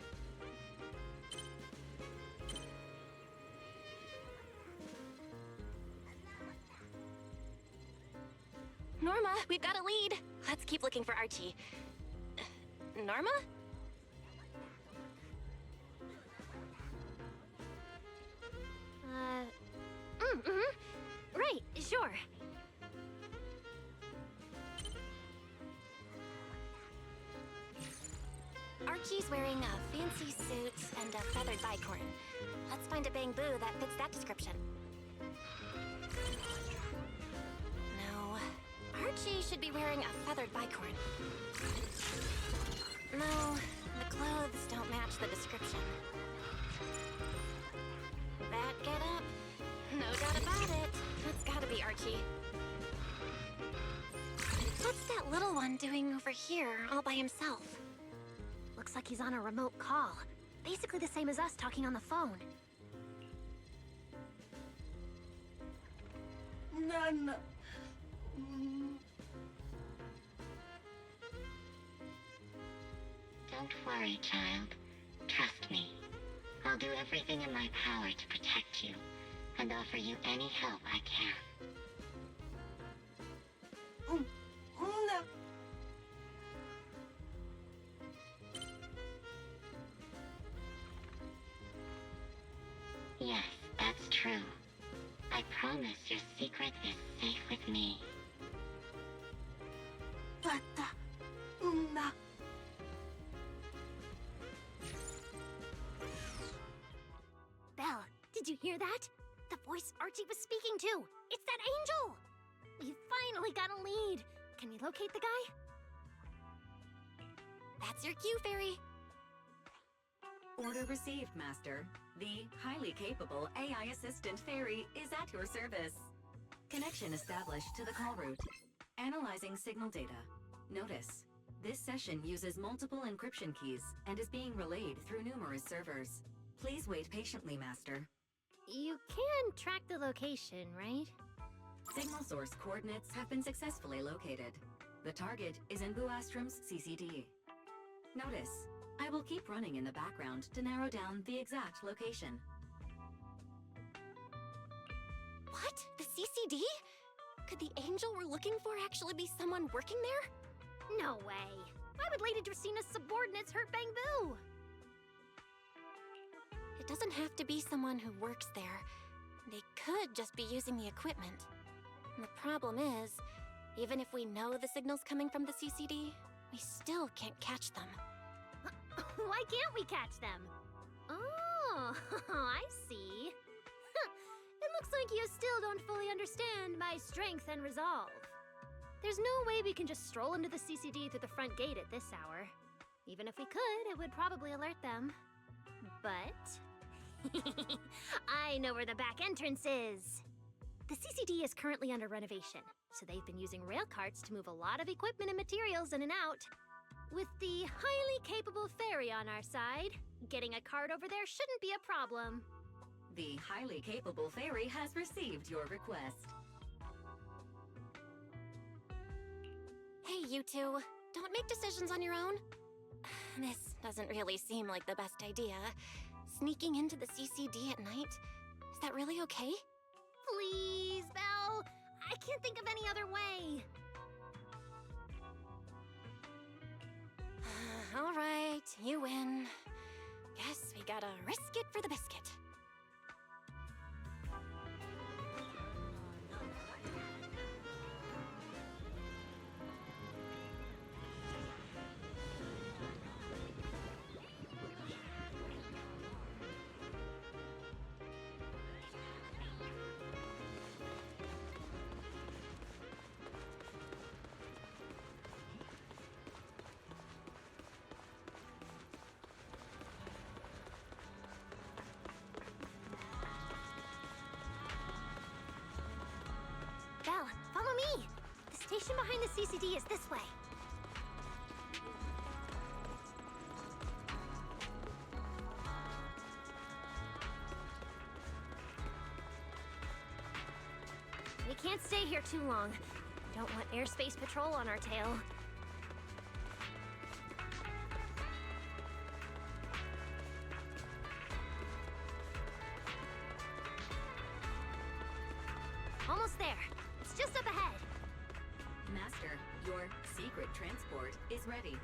Norma, we've got a lead. Let's keep looking for Archie. Norma? Right, sure. Archie's wearing a fancy suit and a feathered bicorn. Let's find a Bangbu that fits that description. No. Archie should be wearing a feathered bicorn. No, the clothes don't match the description. That get up? No doubt about it. That's gotta be Archie. What's that little one doing over here all by himself? Looks like he's on a remote call. Basically the same as us talking on the phone. None. Don't worry, child. Trust me. I'll do everything in my power to protect you, and offer you any help I can. true. I promise your secret is safe with me. Belle, did you hear that? The voice Archie was speaking to! It's that angel! We finally got a lead! Can we locate the guy? That's your cue, Fairy. Order received, Master. The highly capable AI assistant Fairy is at your service. Connection established to the call route. Analyzing signal data. Notice, this session uses multiple encryption keys and is being relayed through numerous servers. Please wait patiently, Master. You can track the location, right? Signal source coordinates have been successfully located. The target is in Buastrom's CCD. Notice, I will keep running in the background to narrow down the exact location. What? The CCD? Could the angel we're looking for actually be someone working there? No way! Why would Lady Dracina's subordinates hurt Bangbu? It doesn't have to be someone who works there. They could just be using the equipment. And the problem is, even if we know the signal's coming from the CCD, we still can't catch them. Why can't we catch them? Oh, I see. It looks like you still don't fully understand my strength and resolve. There's no way we can just stroll into the CCD through the front gate at this hour. Even if we could, it would probably alert them. But I know where the back entrance is. The CCD is currently under renovation, so they've been using rail carts to move a lot of equipment and materials in and out. With the highly capable Fairy on our side, getting a cart over there shouldn't be a problem. The highly capable Fairy has received your request. Hey, you two. Don't make decisions on your own. This doesn't really seem like the best idea. Sneaking into the CCD at night? Is that really okay? Please, Belle. I can't think of any other way. All right, you win. Guess we gotta risk it for the biscuit. Belle, follow me! The station behind the CCD is this way. We can't stay here too long. Don't want airspace patrol on our tail. Almost there. It's just up ahead. Master, your secret transport is ready.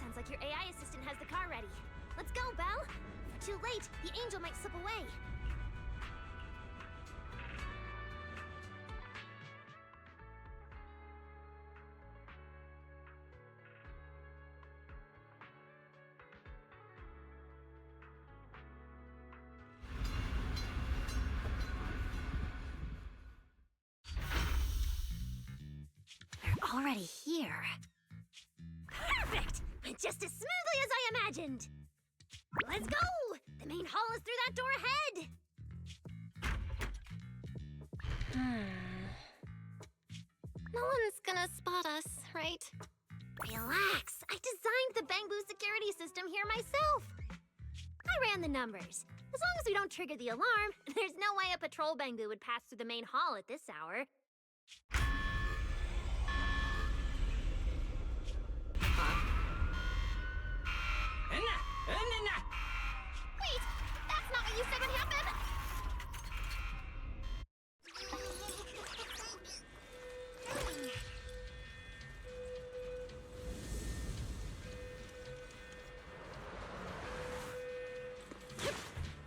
Sounds like your AI assistant has the car ready. Let's go, Belle! If we're too late, the angel might slip away. They're already here. Perfect! Went just as smoothly as I imagined. Let's go! The main hall is through that door ahead. No one's gonna spot us, right? Relax. I designed the Bangbu security system here myself. I ran the numbers. As long as we don't trigger the alarm, there's no way a patrol Bangbu would pass through the main hall at this hour. Wait! That's not what you said would happen!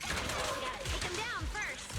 We gotta take him down first.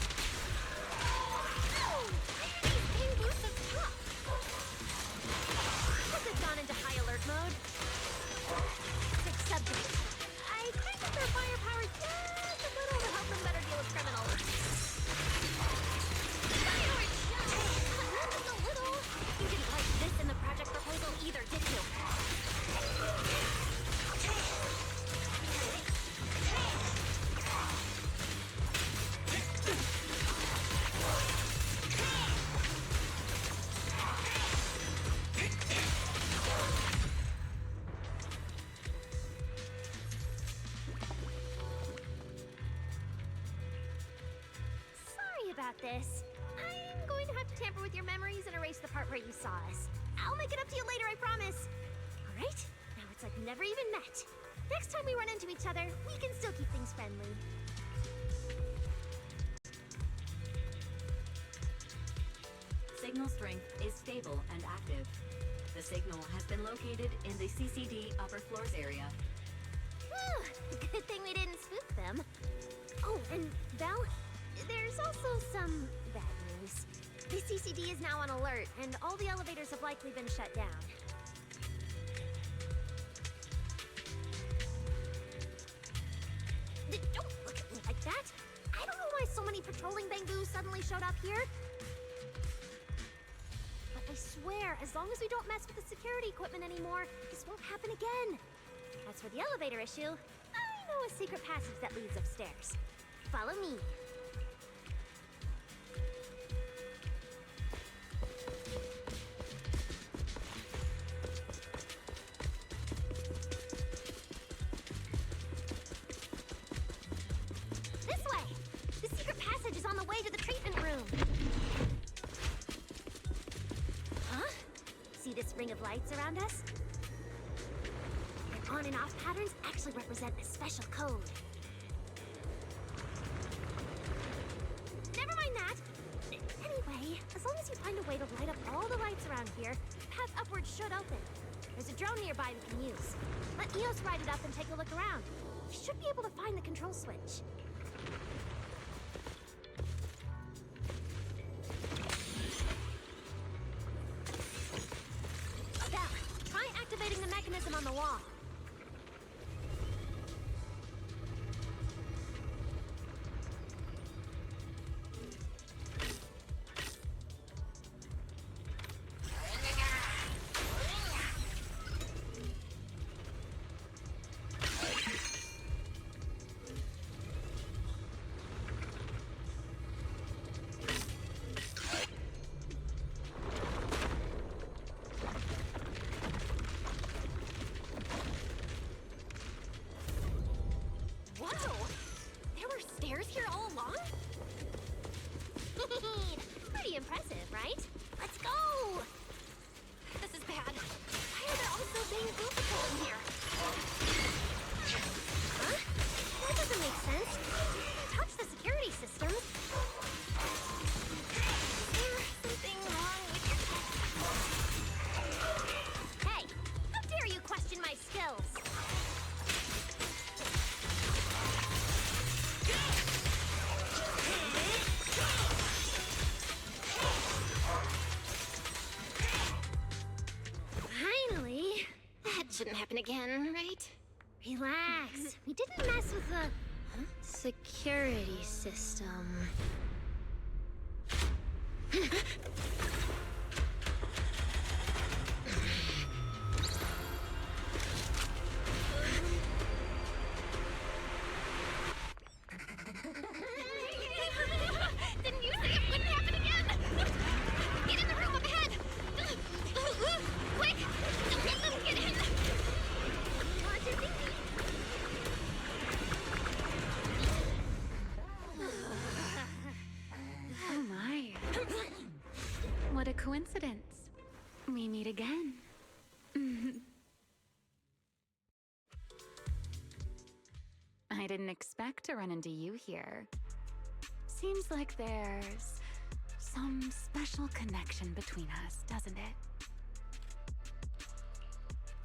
this. I'm going to have to tamper with your memories and erase the part where you saw us. I'll make it up to you later, I promise. All right? Now it's like we never even met. Next time we run into each other, we can still keep things friendly. Signal strength is stable and active. The signal has been located in the CCD upper floors area. Whew, good thing we didn't spook them. Oh, and Belle, there's also some bad news. The CCD is now on alert, and all the elevators have likely been shut down. Don't look at me like that. I don't know why so many patrolling Bangbus suddenly showed up here. But I swear, as long as we don't mess with the security equipment anymore, this won't happen again. As for the elevator issue, I know a secret passage that leads upstairs. Follow me. This way! The secret passage is on the way to the treatment room. Huh? See this ring of lights around us? Their on and off patterns actually represent a special code. Never mind that. Anyway, as long as you find a way to light up all the lights around here, the path upwards should open. There's a drone nearby we can use. Let Eos ride it up and take a look around. We should be able to find the control switch. Belle, try activating the mechanism on the wall. Whoa! There were stairs here all along? Pretty impressive, right? Let's go! This is bad. Why are there also Bangboo patrol in here? Huh? That doesn't make sense. You can touch the security systems. Is there something wrong with your... Hey! How dare you question my skills? Finally! That shouldn't happen again, right? Relax. We didn't mess with the security system. Didn't you say it wouldn't happen again? Get in the room up ahead! Quick! Don't let them get in! Watch your thinking. Oh my. What a coincidence. We meet again. I didn't expect to run into you here. Seems like there's some special connection between us, doesn't it?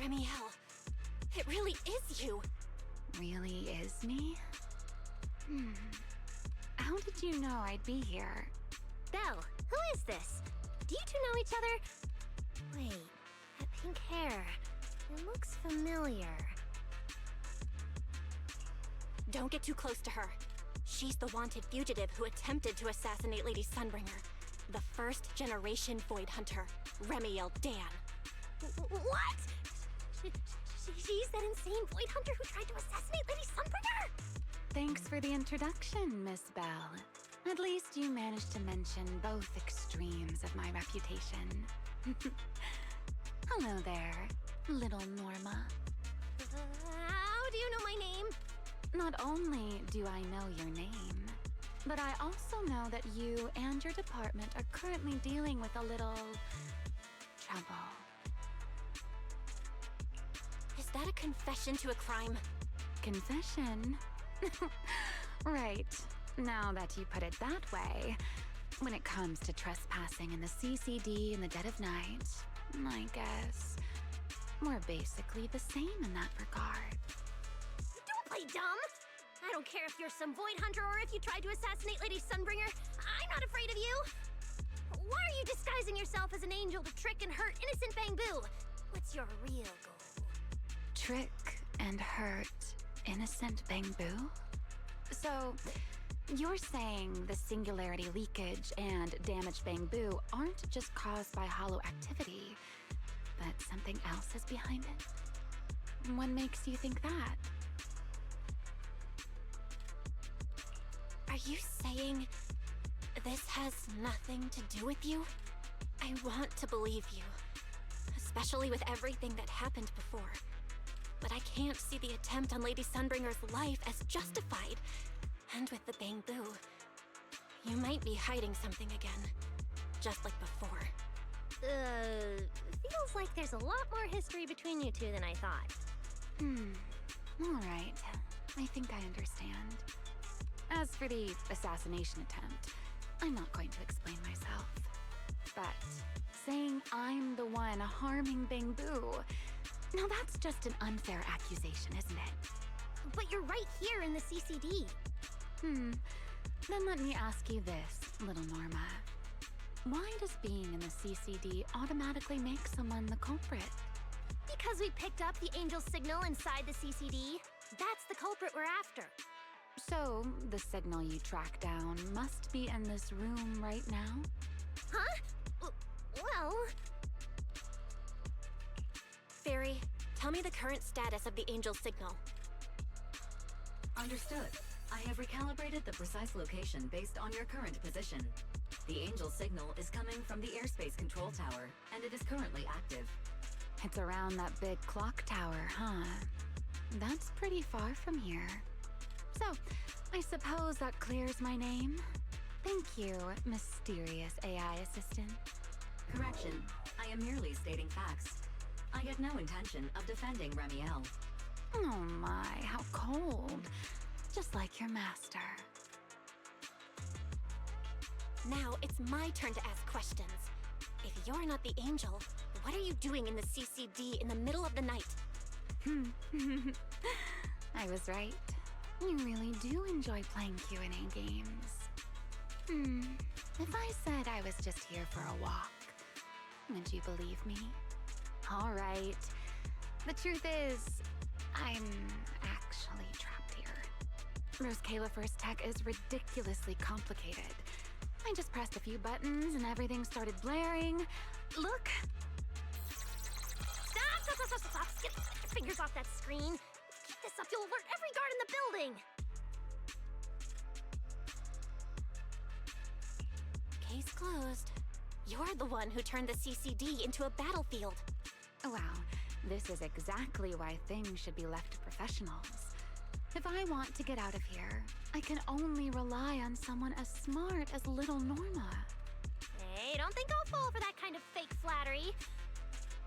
Remiel, it really is you. Really is me? How did you know I'd be here? Belle, who is this? Do you two know each other? Wait, that pink hair. It looks familiar. Don't get too close to her. She's the wanted fugitive who attempted to assassinate Lady Sunbringer. The first generation Void Hunter, Remiel Dan. What? She's that insane Void Hunter who tried to assassinate Lady Sunbringer? Thanks for the introduction, Miss Belle. At least you managed to mention both extremes of my reputation. Hello there, little Norma. How do you know my name? Not only do I know your name, But I also know that you and your department are currently dealing with a little trouble. Is that a confession to a crime? Confession? Right. Now that you put it that way, when it comes to trespassing in the CCD in the dead of night, I guess we're basically the same in that regard. Don't play dumb! I don't care if you're some void hunter or if you tried to assassinate Lady Sunbringer. I'm not afraid of you! Why are you disguising yourself as an angel to trick and hurt innocent Bangbu? What's your real goal? Trick and hurt innocent Bangbu? So, you're saying the singularity leakage and damaged Bangbu aren't just caused by hollow activity, but something else is behind it? What makes you think that? Are you saying this has nothing to do with you? I want to believe you, especially with everything that happened before. But I can't see the attempt on Lady Sunbringer's life as justified. And with the Bangbu, you might be hiding something again, just like before. Feels like there's a lot more history between you two than I thought. All right. I think I understand. As for the assassination attempt, I'm not going to explain myself. But saying I'm the one harming Bangbu, now that's just an unfair accusation, isn't it? But you're right here in the CCD. Then let me ask you this, little Norma. Why does being in the CCD automatically make someone the culprit? Because we picked up the angel signal inside the CCD. That's the culprit we're after. So, the signal you track down must be in this room right now? Huh? Well... Fairy, tell me the current status of the angel signal. Understood. I have recalibrated the precise location based on your current position. The angel signal is coming from the airspace control tower, and it is currently active. It's around that big clock tower, huh? That's pretty far from here. So, I suppose that clears my name? Thank you, mysterious AI assistant. Correction. I am merely stating facts. I had no intention of defending Remiel. Oh my, how cold. Just like your master. Now it's my turn to ask questions. If you're not the angel, what are you doing in the CCD in the middle of the night? I was right. You really do enjoy playing Q&A games. If I said I was just here for a walk, would you believe me? All right. The truth is, I'm actually trapped here. Rose Califer's tech is ridiculously complicated. I just pressed a few buttons and everything started blaring. Look! Stop! Get your fingers off that screen. Keep this up, you'll alert every guard in the building. Case closed. You're the one who turned the CCD into a battlefield. Wow, this is exactly why things should be left to professionals. If I want to get out of here, I can only rely on someone as smart as little Norma. Hey, don't think I'll fall for that kind of fake flattery.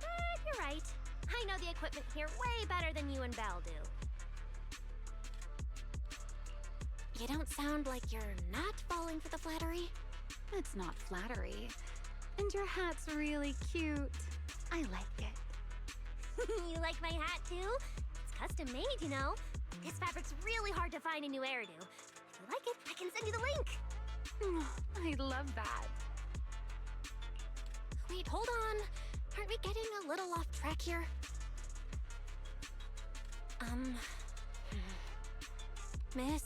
But you're right. I know the equipment here way better than you and Belle do. You don't sound like you're not falling for the flattery. It's not flattery. And your hat's really cute. I like it. You like my hat too? It's custom made, you know. This fabric's really hard to find a new hairdo. If you like it, I can send you the link. I love that. Wait, hold on. Aren't we getting a little off track here? Miss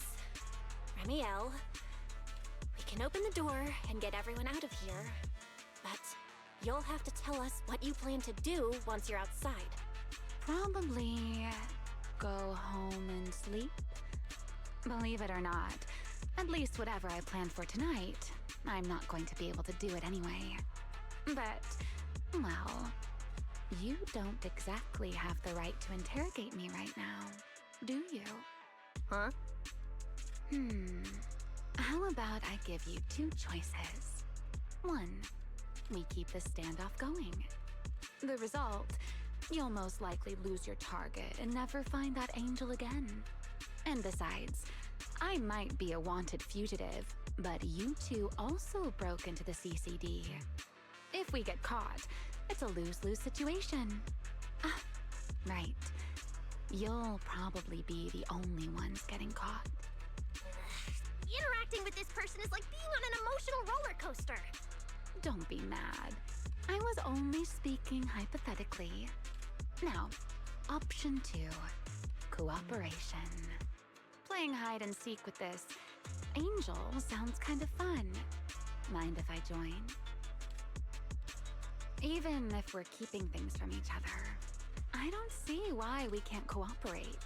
Remiel, we can open the door and get everyone out of here, but you'll have to tell us what you plan to do once you're outside. Probably go home and sleep. Believe it or not, at least whatever I planned for tonight, I'm not going to be able to do it anyway. But, well, you don't exactly have the right to interrogate me right now, do you? Huh? How about I give you two choices? One, we keep this standoff going. The result, you'll most likely lose your target and never find that angel again. And besides, I might be a wanted fugitive, but you two also broke into the CCD. If we get caught, it's a lose-lose situation. Ah, right. You'll probably be the only ones getting caught. Interacting with this person is like being on an emotional roller coaster. Don't be mad. I was only speaking hypothetically. Now, option 2. Cooperation. Playing hide and seek with this angel sounds kind of fun. Mind if I join? Even if we're keeping things from each other, I don't see why we can't cooperate.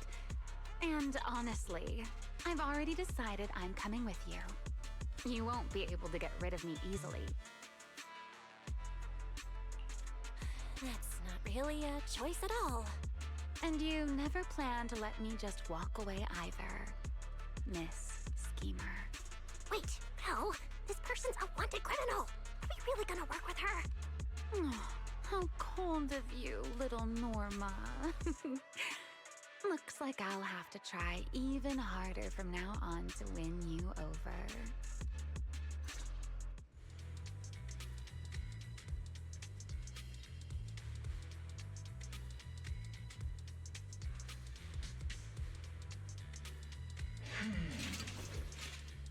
And honestly, I've already decided I'm coming with you. You won't be able to get rid of me easily. That's not really a choice at all. And you never plan to let me just walk away either, Miss Schemer. Wait, no. This person's a wanted criminal. Are we really gonna work with her? Oh, how cold of you, little Norma. Looks like I'll have to try even harder from now on to win you over.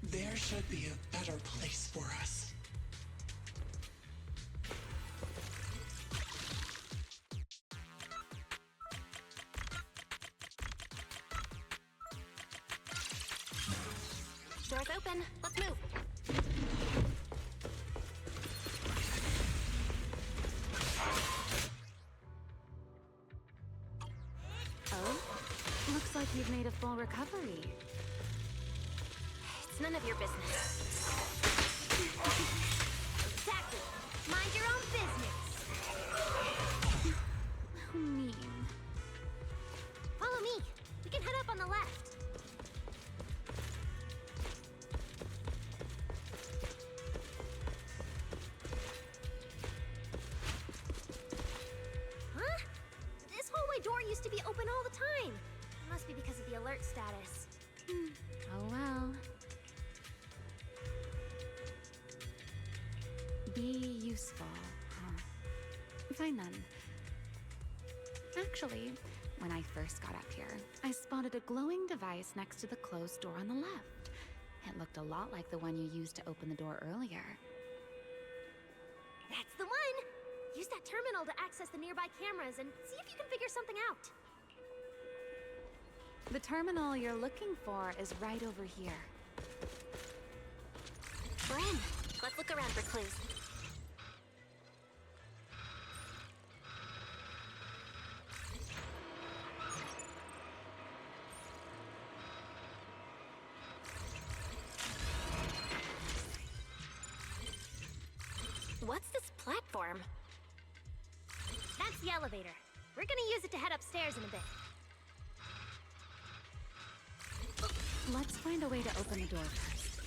There should be a better place for us. Door's open. Let's move. Oh? Looks like you've made a full recovery. It's none of your business. Exactly. Mind your own business. How mean. Follow me. We can head up on the left. Huh? This hallway door used to be open all the time. It must be because of the alert status. Oh well. Be useful, huh? Fine then. Actually, when I first got up here, I spotted a glowing device next to the closed door on the left. It looked a lot like the one you used to open the door earlier. That's the one! Use that terminal to access the nearby cameras and see if you can figure something out. The terminal you're looking for is right over here. We're in. Let's look around for clues. What's this platform? That's the elevator. We're gonna use it to head upstairs in a bit. Let's find a way to open the door first.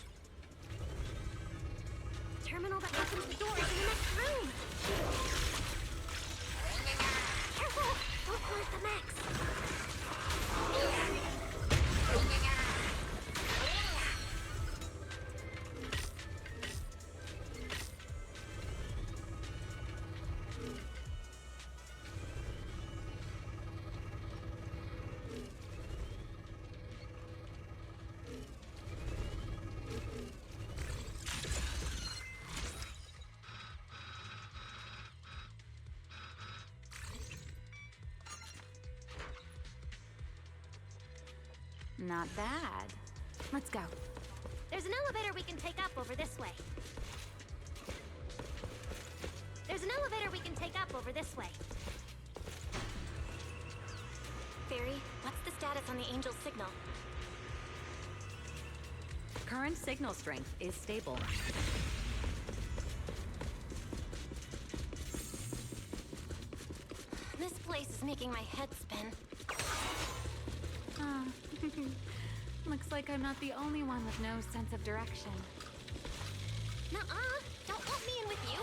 The terminal that opens the door is in the next room. Careful! Don't close the mechs. Not bad. Let's go. There's an elevator we can take up over this way. There's an elevator we can take up over this way. Fairy, what's the status on the Angel's signal? Current signal strength is stable. This place is making my head spin. Looks like I'm not the only one with no sense of direction. Nuh-uh! Don't lump me in with you!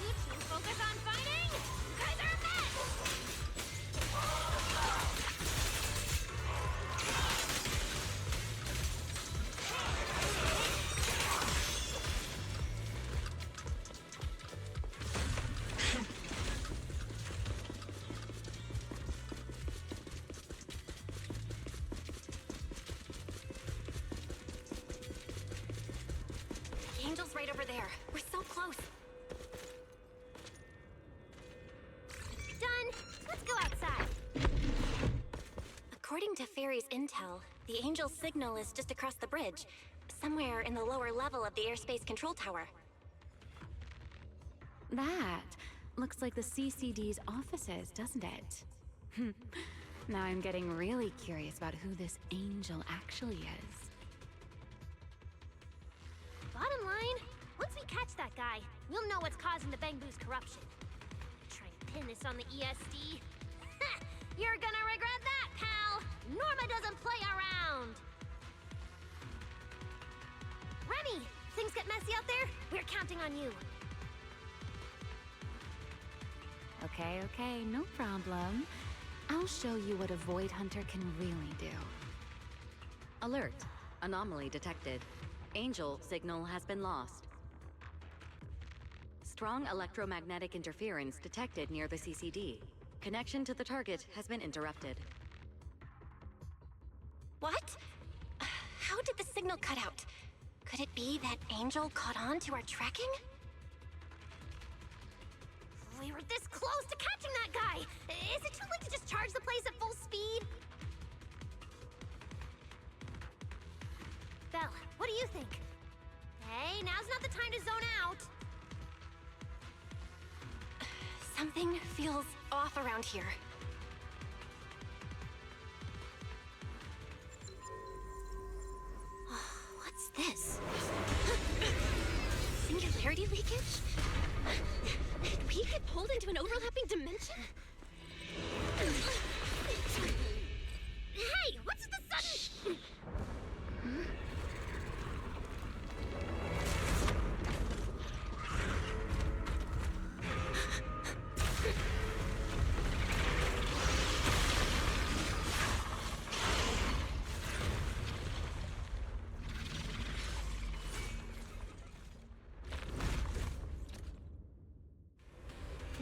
You two focus on fighting! You guys are a mess! The angel's right over there. We're so close. Done! Let's go outside! According to Fairy's intel, the angel's signal is just across the bridge, somewhere in the lower level of the airspace control tower. That looks like the CCD's offices, doesn't it? Now I'm getting really curious about who this angel actually is. Bottom line, once we catch that guy, we'll know what's causing the Bangbu's corruption. Trying to pin this on the ESD? You're gonna regret that, pal! Norma doesn't play around! Remy, things get messy out there? We're counting on you. Okay, no problem. I'll show you what a Void Hunter can really do. Alert. Anomaly detected. Angel signal has been lost. Strong electromagnetic interference detected near the CCD. Connection to the target has been interrupted. What? How did the signal cut out? Could it be that Angel caught on to our tracking? We were this close to catching that guy! Is it too late to just charge the place at full speed? Belle, what do you think? Hey, now's not the time to zone out! Something feels off around here. What's this? Singularity leakage? Did we get pulled into an overlapping dimension? Hey, what's the sudden...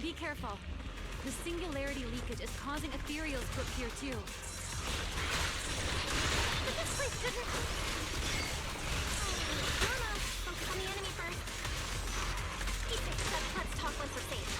Be careful. The singularity leakage is causing ethereals to appear too. But this place couldn't... Norma, focus on the enemy first. Keep it, let's talk once we're safe.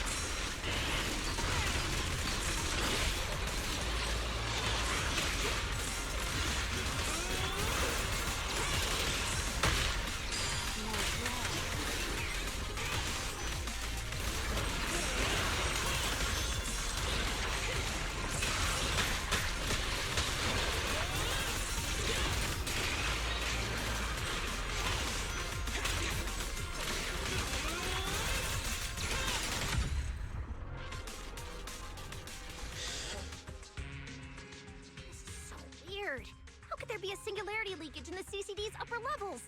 How could there be a singularity leakage in the CCD's upper levels?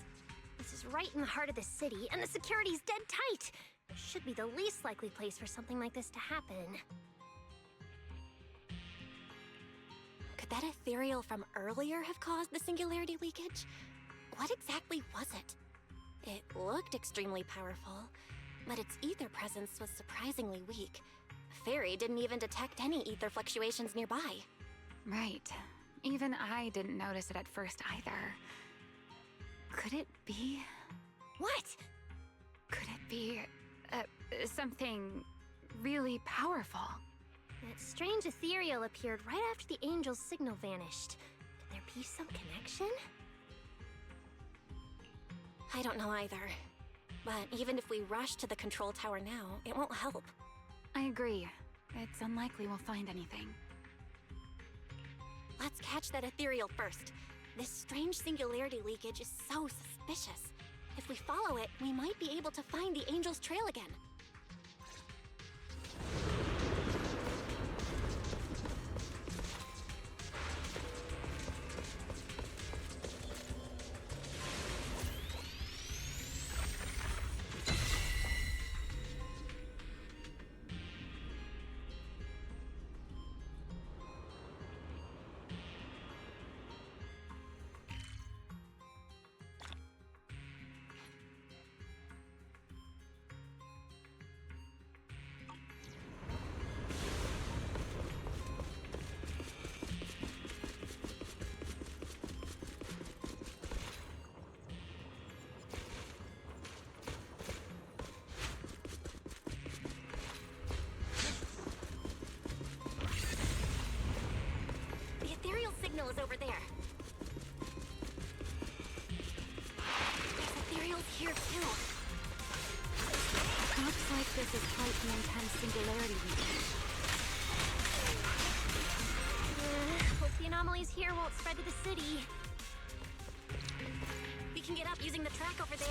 This is right in the heart of the city, and the security's dead tight. It should be the least likely place for something like this to happen. Could that ethereal from earlier have caused the singularity leakage? What exactly was it? It looked extremely powerful, but its ether presence was surprisingly weak. Fairy didn't even detect any ether fluctuations nearby. Right. Even I didn't notice it at first either. Could it be... What? Could it be... something really powerful? That strange ethereal appeared right after the angel's signal vanished. Could there be some connection? I don't know either. But even if we rush to the control tower now, it won't help. I agree. It's unlikely we'll find anything. Let's catch that ethereal first. This strange singularity leakage is so suspicious. If we follow it, we might be able to find the angel's trail again. like this is quite the intense singularity leakage. Hope the anomalies here won't spread to the city. We can get up using the track over there.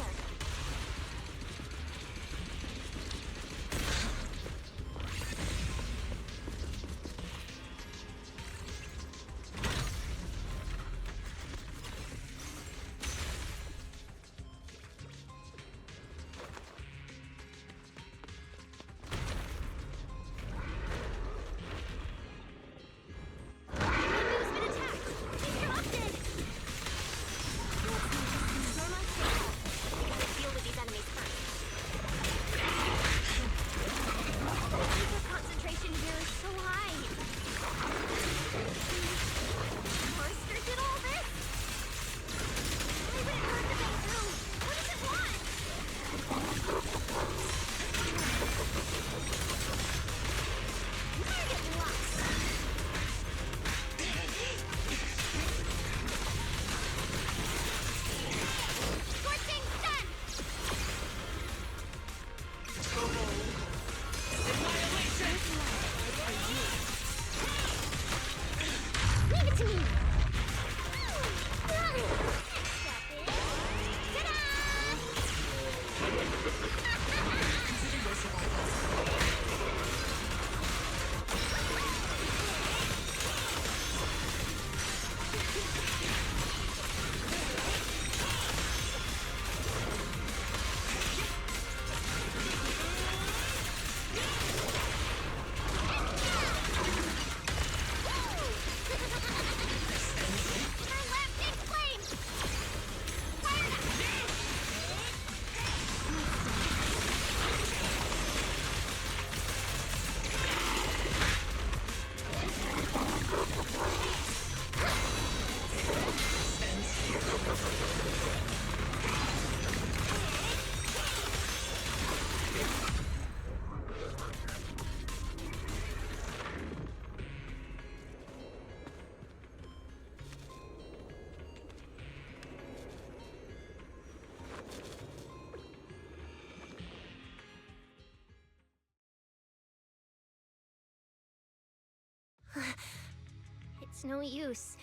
It's no use.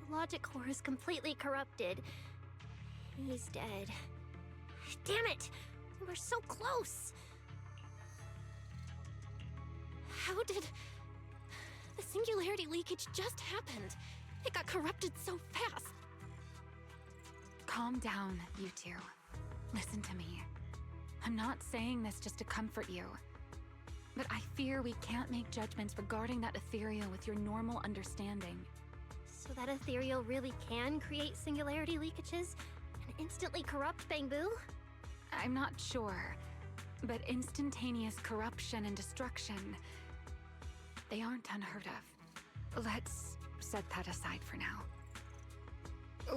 The logic core is completely corrupted. He's dead. Damn it! We were so close! How did... The singularity leakage just happened? It got corrupted so fast. Calm down, you two. Listen to me. I'm not saying this just to comfort you. But I fear we can't make judgments regarding that ethereal with your normal understanding. So that ethereal really can create singularity leakages and instantly corrupt Bangbu? I'm not sure, but instantaneous corruption and destruction, they aren't unheard of. Let's set that aside for now.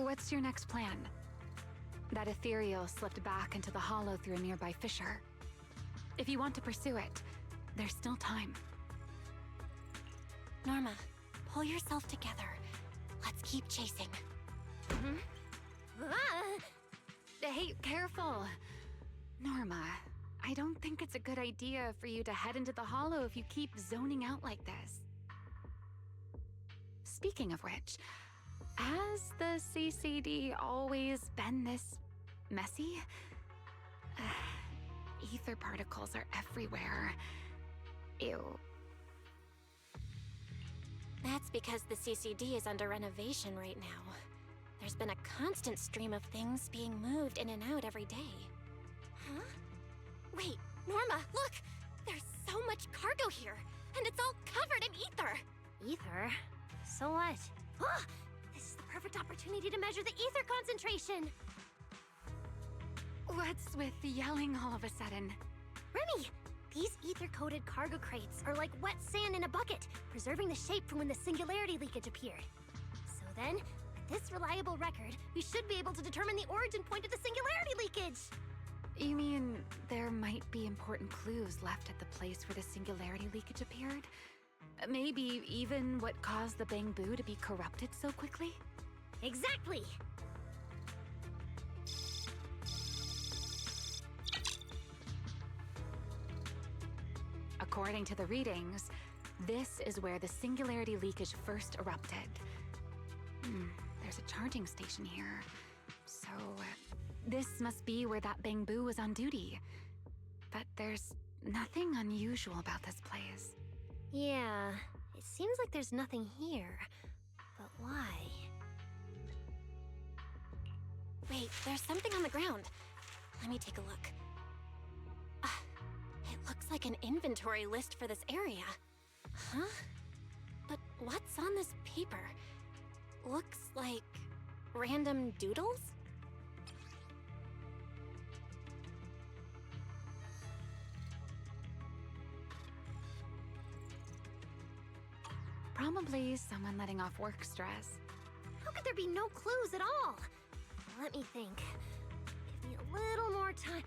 What's your next plan? That ethereal slipped back into the hollow through a nearby fissure. If you want to pursue it, there's still time. Norma, pull yourself together. Let's keep chasing. Hey, careful! Norma, I don't think it's a good idea for you to head into the hollow if you keep zoning out like this. Speaking of which, has the CCD always been this messy? Ether particles are everywhere. Ew. That's because the CCD is under renovation right now. There's been a constant stream of things being moved in and out every day. Huh? Wait, Norma, look! There's so much cargo here, and it's all covered in ether! Ether? So what? Ah! This is the perfect opportunity to measure the ether concentration! What's with yelling all of a sudden? Remy! These ether-coated cargo crates are like wet sand in a bucket, preserving the shape from when the singularity leakage appeared. So then, with this reliable record, we should be able to determine the origin point of the singularity leakage! You mean there might be important clues left at the place where the singularity leakage appeared? Maybe even what caused the Bangbu to be corrupted so quickly? Exactly! According to the readings, this is where the singularity leakage first erupted. There's a charging station here. So, this must be where that Bangbu was on duty. But there's nothing unusual about this place. Yeah, it seems like there's nothing here. But why? Wait, there's something on the ground. Let me take a look. It looks like an inventory list for this area. Huh? But what's on this paper? Looks like random doodles? Probably someone letting off work stress. How could there be no clues at all? Let me think. Give me a little more time.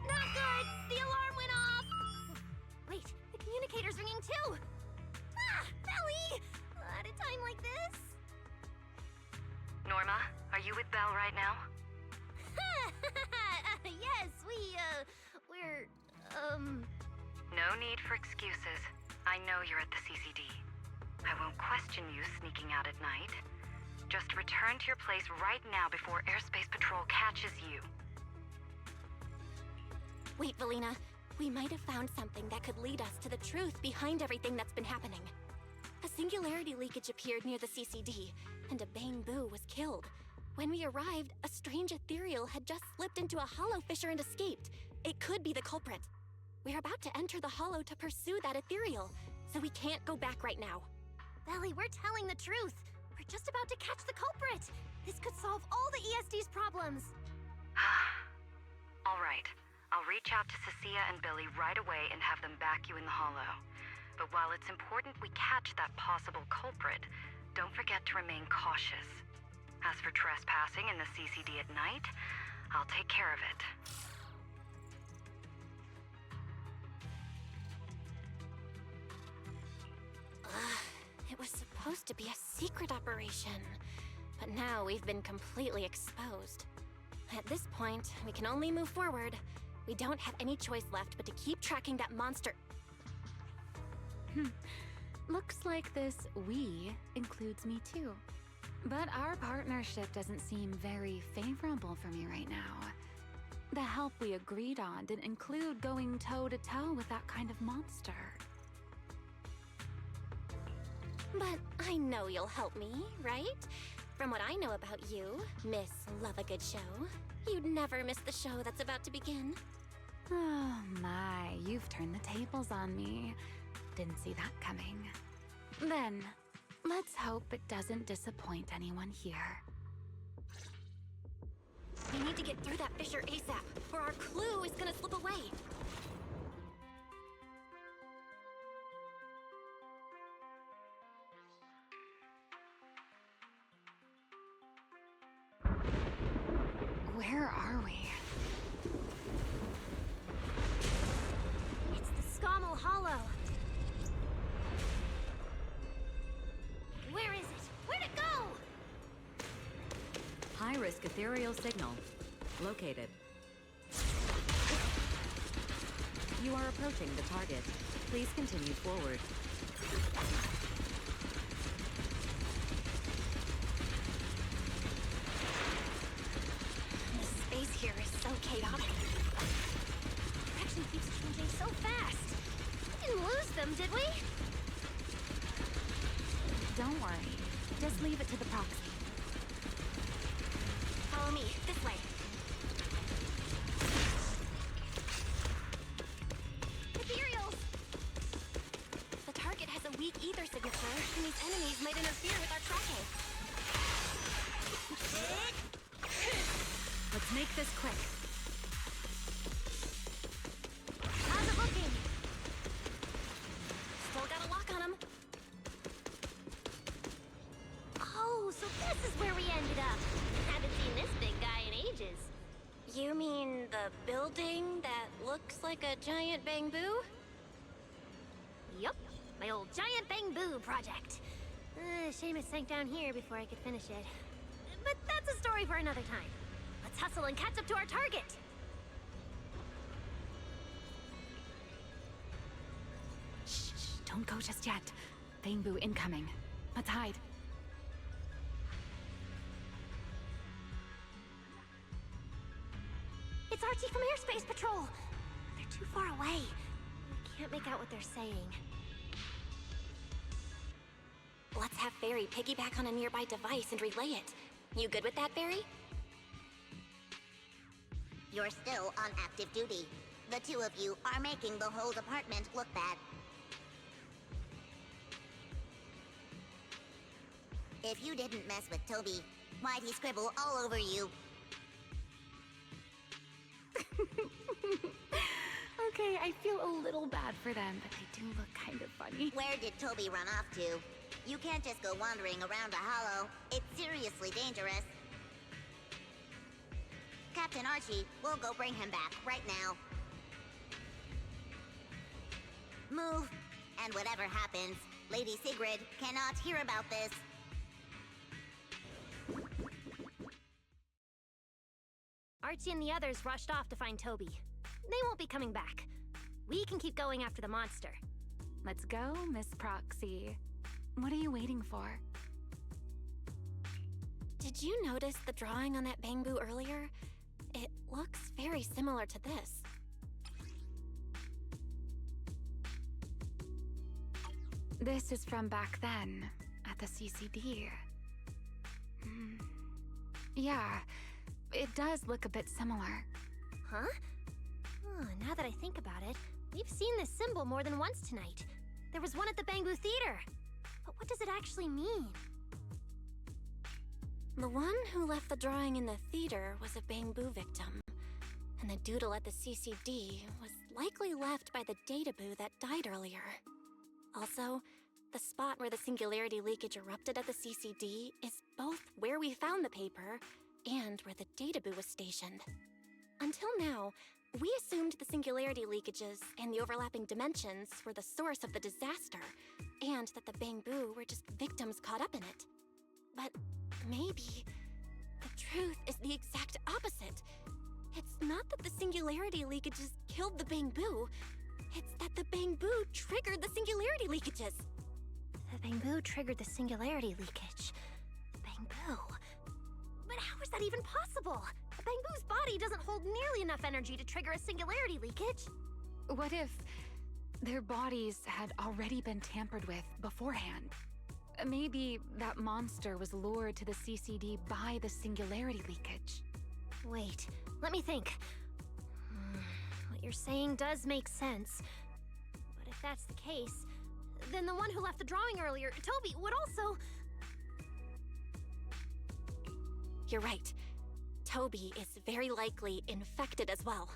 Not good! The alarm went off! Wait, the communicator's ringing too! Ah! Belly! At a time like this? Norma, are you with Belle right now? Yes, we're, No need for excuses. I know you're at the CCD. I won't question you sneaking out at night. Just return to your place right now before Airspace Patrol catches you. Wait, Valina. We might have found something that could lead us to the truth behind everything that's been happening. A singularity leakage appeared near the CCD, and a Bangbu was killed. When we arrived, a strange ethereal had just slipped into a hollow fissure and escaped. It could be the culprit. We're about to enter the hollow to pursue that ethereal, so we can't go back right now. Belly, we're telling the truth. We're just about to catch the culprit. This could solve all the ESD's problems. All right. I'll reach out to Cecilia and Billy right away and have them back you in the hollow. But while it's important we catch that possible culprit, don't forget to remain cautious. As for trespassing in the CCD at night, I'll take care of it. It was supposed to be a secret operation, but now we've been completely exposed. At this point, we can only move forward. We don't have any choice left but to keep tracking that monster. Looks like this "we" includes me too. But our partnership doesn't seem very favorable for me right now. The help we agreed on didn't include going toe-to-toe with that kind of monster. But I know you'll help me, right? From what I know about you, Miss Love a Good Show, you'd never miss the show that's about to begin. Oh my, you've turned the tables on me. Didn't see that coming. Then, let's hope it doesn't disappoint anyone here. We need to get through that fissure ASAP, or our clue is gonna slip away. Where are we? It's the Scommel Hollow. Where is it? Where'd it go? High-risk ethereal signal. Located. You are approaching the target. Please continue forward. The space here is so chaotic. Direction keeps changing so fast. We didn't lose them, did we? Don't worry. Just leave it to the proxy. Follow me, this way. Ethereals! The target has a weak ether signature, and these enemies might interfere with our tracking. Let's make this quick. How's it looking? Still got a lock on him. Oh, so this is where we ended up. Haven't seen this big guy in ages. You mean the building that looks like a giant Bangbu? Yup, my old giant Bangbu project. Shame it sank down here before I could finish it. But that's a story for another time. Let's hustle and catch up to our target. Don't go just yet. Bangbu incoming. Let's hide. It's Archie from Airspace Patrol! They're too far away. We can't make out what they're saying. Let's have Barry piggyback on a nearby device and relay it. You good with that, Barry? You're still on active duty. The two of you are making the whole department look bad. If you didn't mess with Toby, why'd he scribble all over you? Okay, I feel a little bad for them, but they do look kind of funny. Where did Toby run off to? You can't just go wandering around a hollow. It's seriously dangerous. Captain Archie, we'll go bring him back right now. Move, and whatever happens, Lady Sigrid cannot hear about this. Archie and the others rushed off to find Toby. They won't be coming back. We can keep going after the monster. Let's go, Miss Proxy. What are you waiting for? Did you notice the drawing on that Bangbu earlier? It looks very similar to this. This is from back then, at the CCD. Yeah, it does look a bit similar. Huh? Oh, now that I think about it, we've seen this symbol more than once tonight. There was one at the Bangbu Theater. But what does it actually mean? The one who left the drawing in the theater was a Bangbu victim. And the doodle at the CCD was likely left by the Databoo that died earlier. Also, the spot where the singularity leakage erupted at the CCD is both where we found the paper and where the Databoo was stationed. Until now, we assumed the singularity leakages and the overlapping dimensions were the source of the disaster, and that the Bangbu were just victims caught up in it. But maybe the truth is the exact opposite. It's not that the singularity leakages killed the Bangbu, it's that the Bangbu triggered the singularity leakages. The Bangbu triggered the singularity leakage. Bangbu? But how is that even possible? A Bangbu's body doesn't hold nearly enough energy to trigger a singularity leakage. What if their bodies had already been tampered with beforehand? Maybe that monster was lured to the CCD by the singularity leakage. Wait, let me think. What you're saying does make sense. But if that's the case, then the one who left the drawing earlier, Toby, would also... You're right. Toby is very likely infected as well.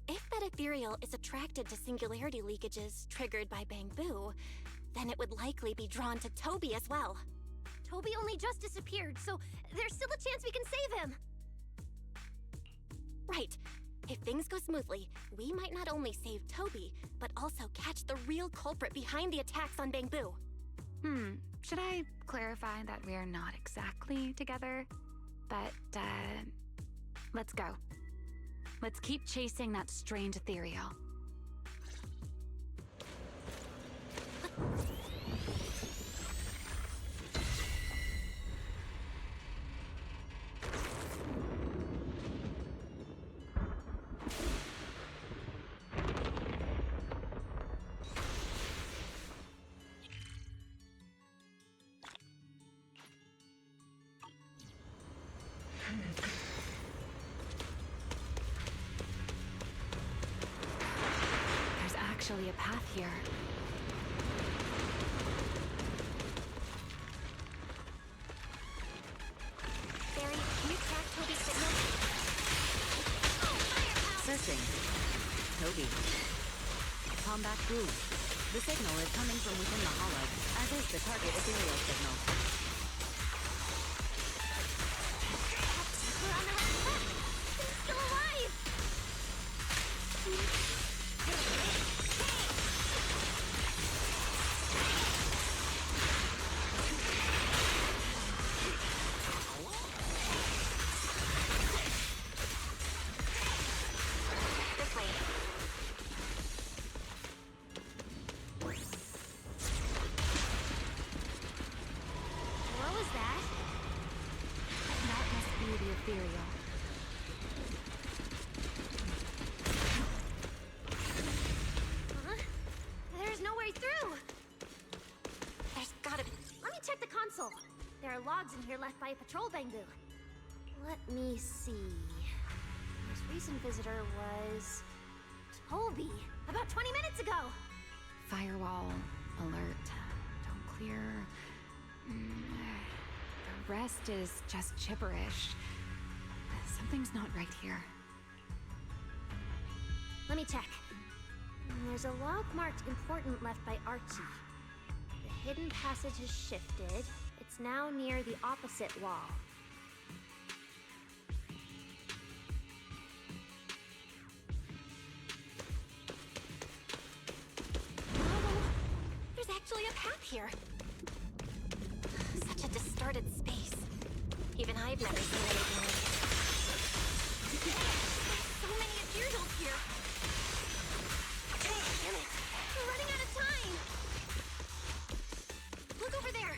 If that ethereal is attracted to singularity leakages triggered by Bangbu, then it would likely be drawn to Toby as well. Toby only just disappeared, so there's still a chance we can save him. Right. If things go smoothly, we might not only save Toby, but also catch the real culprit behind the attacks on Bangbu. Should I clarify that we are not exactly together? But, let's go. Let's keep chasing that strange ethereal. Actually a path here. Barry, can you track Toby's signal? Searching. Toby. Combat group. The signal is coming from within the hollow, as is the target ethereal signal. We're on the right track! He's still alive! ethereal. Huh? There's no way through! There's gotta be... Let me check the console. There are logs in here left by a patrol Bangbu. Let me see. Most recent visitor was... Toby, about 20 minutes ago! Firewall, alert, don't clear. The rest is just gibberish. Something's not right here. Let me check. There's a log marked important left by Archie. The hidden passage has shifted. It's now near the opposite wall. Oh, there's actually a path here. Such a distorted space. Even I've never seen anything like it. There's so many ethereals here. Damn it. We're running out of time. Look over there.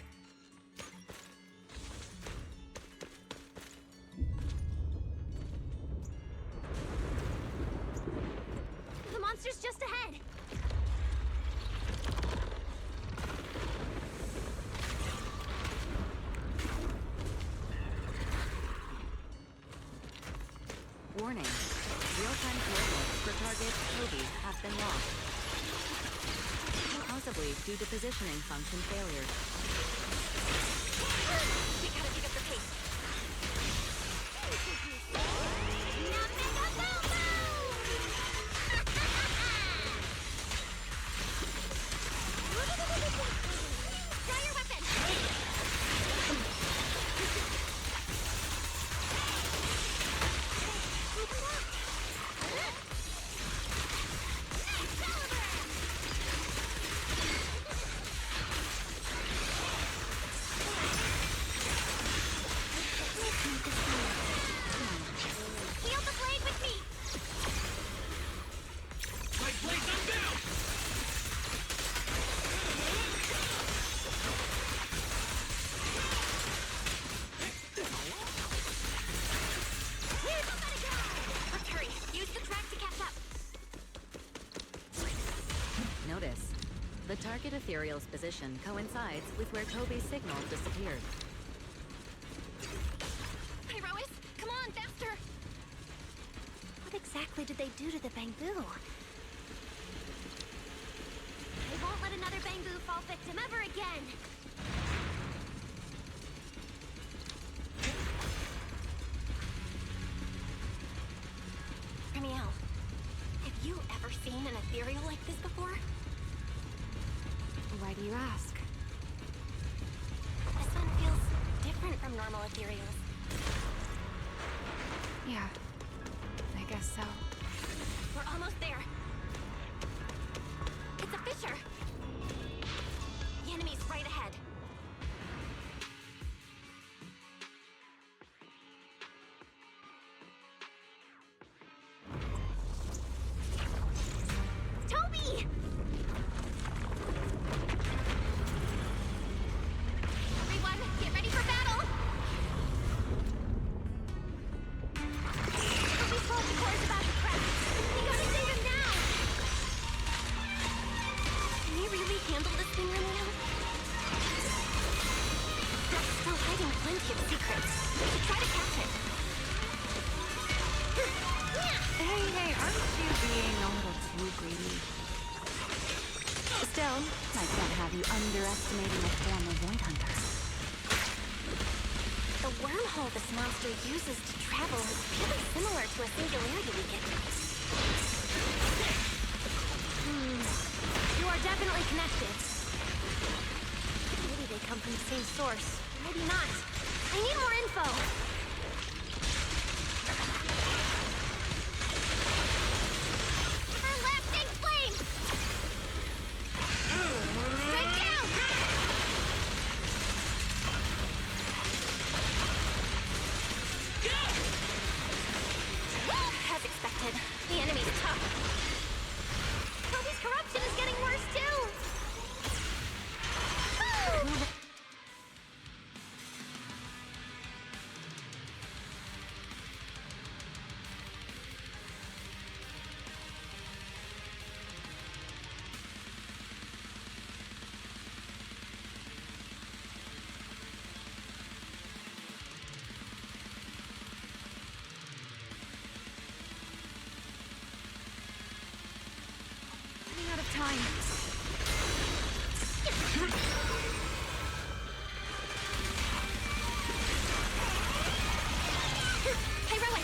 The monster's just ahead. Warning. Real-time coordinates for target Toby have been lost. Possibly due to positioning function failure. We gotta pick up the pace. Draw your weapon! Wield the blade with me! My blade's up down! Let's hurry. Use the track to catch up. Notice. The target ethereal's position coincides with where Toby's signal disappeared. Pyrois, come on, faster! What exactly did they do to the Bangbu? They won't let another Bangbu fall victim ever again! Remiel, have you ever seen an ethereal like this before? Why do you ask? This one feels different from normal ethereals. Yeah, I guess so. We're almost there. It's a fissure. The enemy's right ahead. Toby! Everyone, get ready for battle! Toby's faulty core is about to crack. We gotta save him now! Can you really handle this thing, Remiel? That's still hiding plenty of secrets. We should try to catch it. Hey, aren't you being a little too greedy? Still, I can't have you underestimating a former Void Hunter. The wormhole this monster uses to travel is really similar to a singularity we get. You are definitely connected. Maybe they come from the same source. Maybe not. I need more info. Our last big flame! Strike down! As expected, the enemy's tough. Toby's corruption is getting worse too! time. Heroic!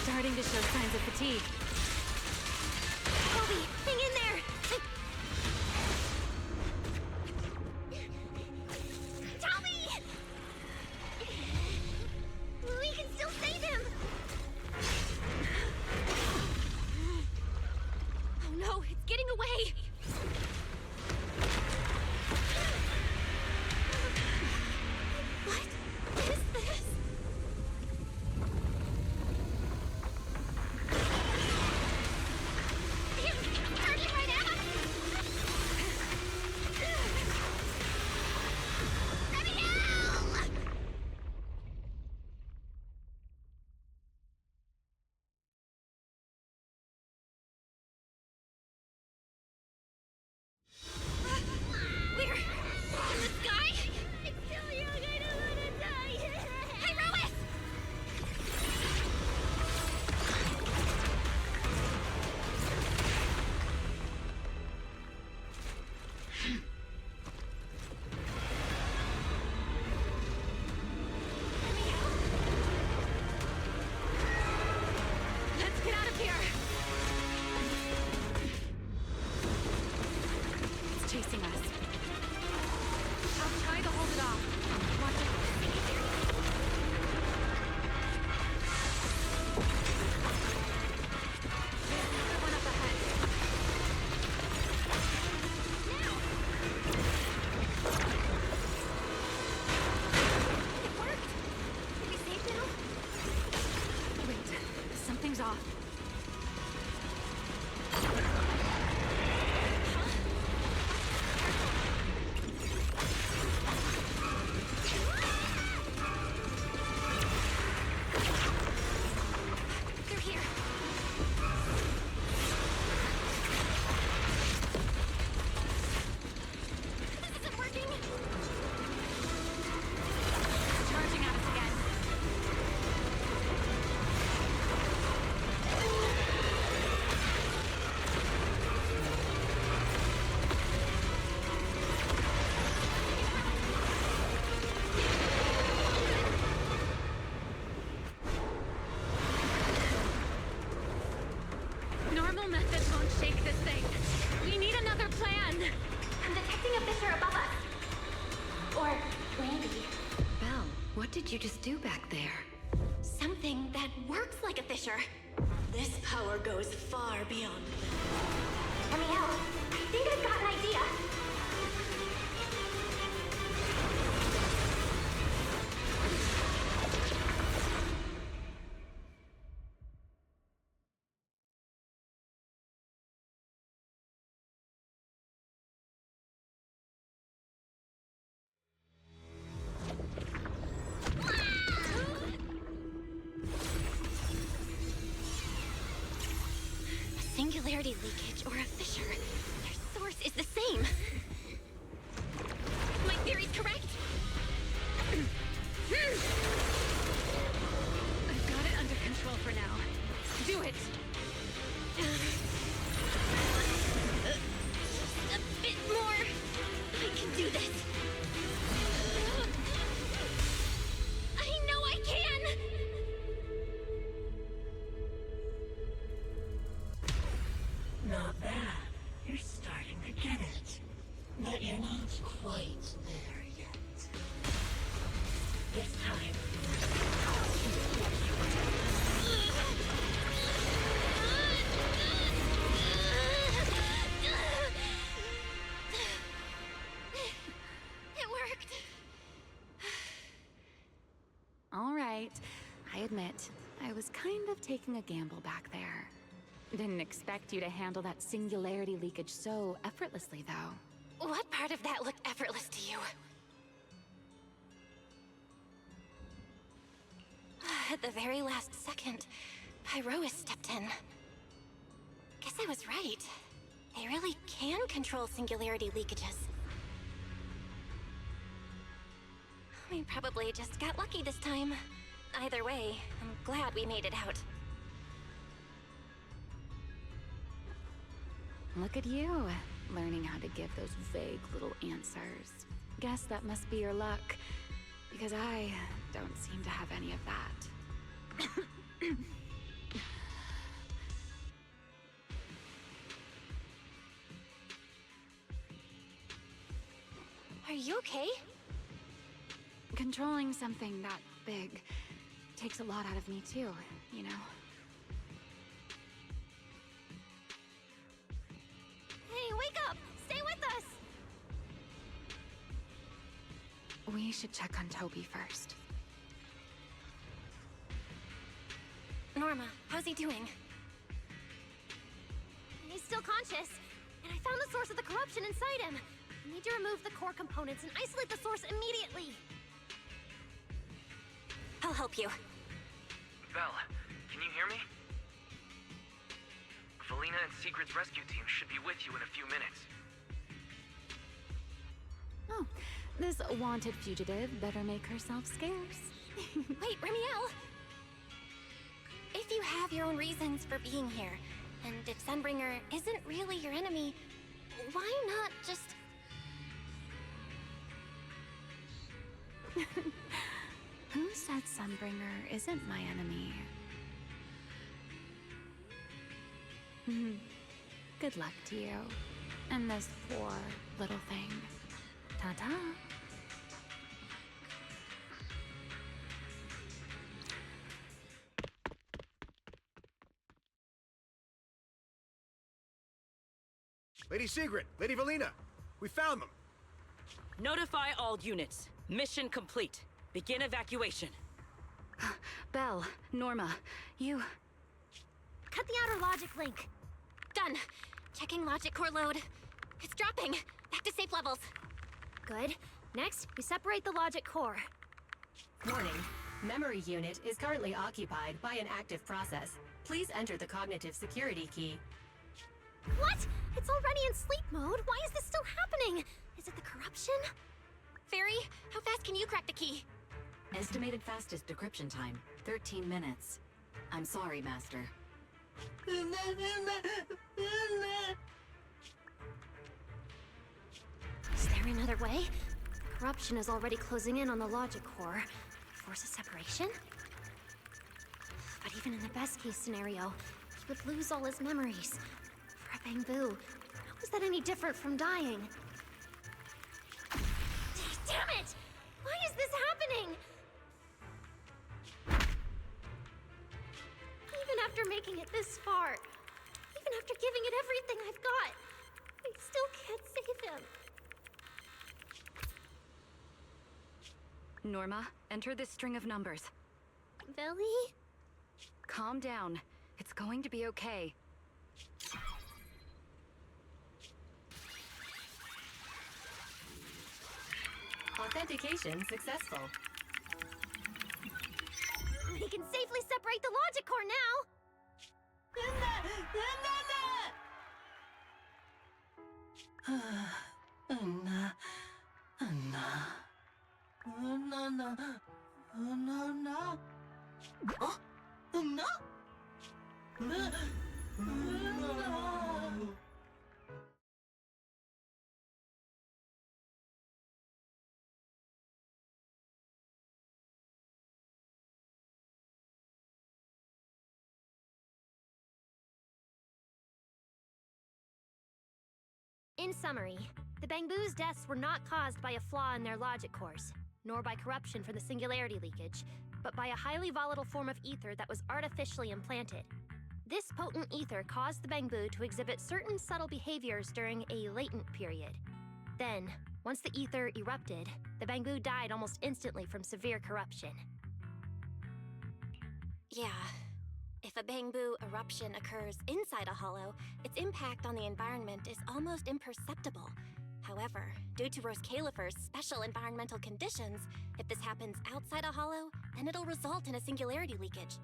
Starting to show signs of fatigue. Kobe, hang in there! Tommy! We can still save him! Oh no, it's getting away! What is this? Chasing us. I'll try to hold it off. Watch it. There's another one up ahead. Now! It worked! Are we safe now? Wait, something's off. Normal methods won't shake this thing. We need another plan. I'm detecting a fissure above us. Or maybe... Belle, what did you just do back there? something that works like a fissure. This power goes far beyond. Let me out. I think I've got an idea. Singularity leakage or a fissure. Their source is the same. My theory's correct. I've got it under control for now. Do it! Just a bit more. I can do this. I know I can! Not bad. You're starting to get it. But you're not quite there yet. This time. It worked. All right. I admit, I was kind of taking a gamble back there. Didn't expect you to handle that singularity leakage so effortlessly, though. What part of that looked effortless to you? At the very last second, Pyrois stepped in. Guess I was right. They really can control singularity leakages. We probably just got lucky this time. Either way, I'm glad we made it out. Look at you, learning how to give those vague little answers. Guess that must be your luck, because I don't seem to have any of that. Are you okay? Controlling something that big takes a lot out of me too, you know? Hey, wake up! Stay with us! We should check on Toby first. Norma, how's he doing? He's still conscious, and I found the source of the corruption inside him. We need to remove the core components and isolate the source immediately. I'll help you. Belle, can you hear me? Valina and Secret's rescue team should be with you in a few minutes. Oh, this wanted fugitive better make herself scarce. Wait, Remiel! If you have your own reasons for being here, and if Sunbringer isn't really your enemy, why not just... Who said Sunbringer isn't my enemy? Good luck to you. And this poor little thing. Ta-ta. Lady Secret, Lady Valina, we found them. Notify all units. Mission complete. Begin evacuation. Belle, Norma, you... Cut the outer logic link. Done. Checking logic core load. It's dropping. Back to safe levels. Good. Next, we separate the logic core. Warning. Memory unit is currently occupied by an active process. Please enter the cognitive security key. What? It's already in sleep mode. Why is this still happening? Is it the corruption? Fairy, how fast can you crack the key? Estimated fastest decryption time, 13 minutes. I'm sorry, Master. Is there another way? Corruption is already closing in on the logic core. Force a separation? But even in the best case scenario, he would lose all his memories. For a Bangbu, how is that any different from dying? Damn it! Why is this happening? Even after making it this far, even after giving it everything I've got, I still can't save him. Norma, enter this string of numbers. Billy? Calm down. It's going to be okay. Authentication successful. We can safely separate the logic core now! In summary, the Bangbu's deaths were not caused by a flaw in their logic cores, nor by corruption from the singularity leakage, but by a highly volatile form of ether that was artificially implanted. This potent ether caused the Bangbu to exhibit certain subtle behaviors during a latent period. Then, once the ether erupted, the Bangbu died almost instantly from severe corruption. Yeah, If a Bangbu eruption occurs inside a hollow, its impact on the environment is almost imperceptible. However, due to Rose Califer's special environmental conditions, if this happens outside a hollow, then it'll result in a singularity leakage.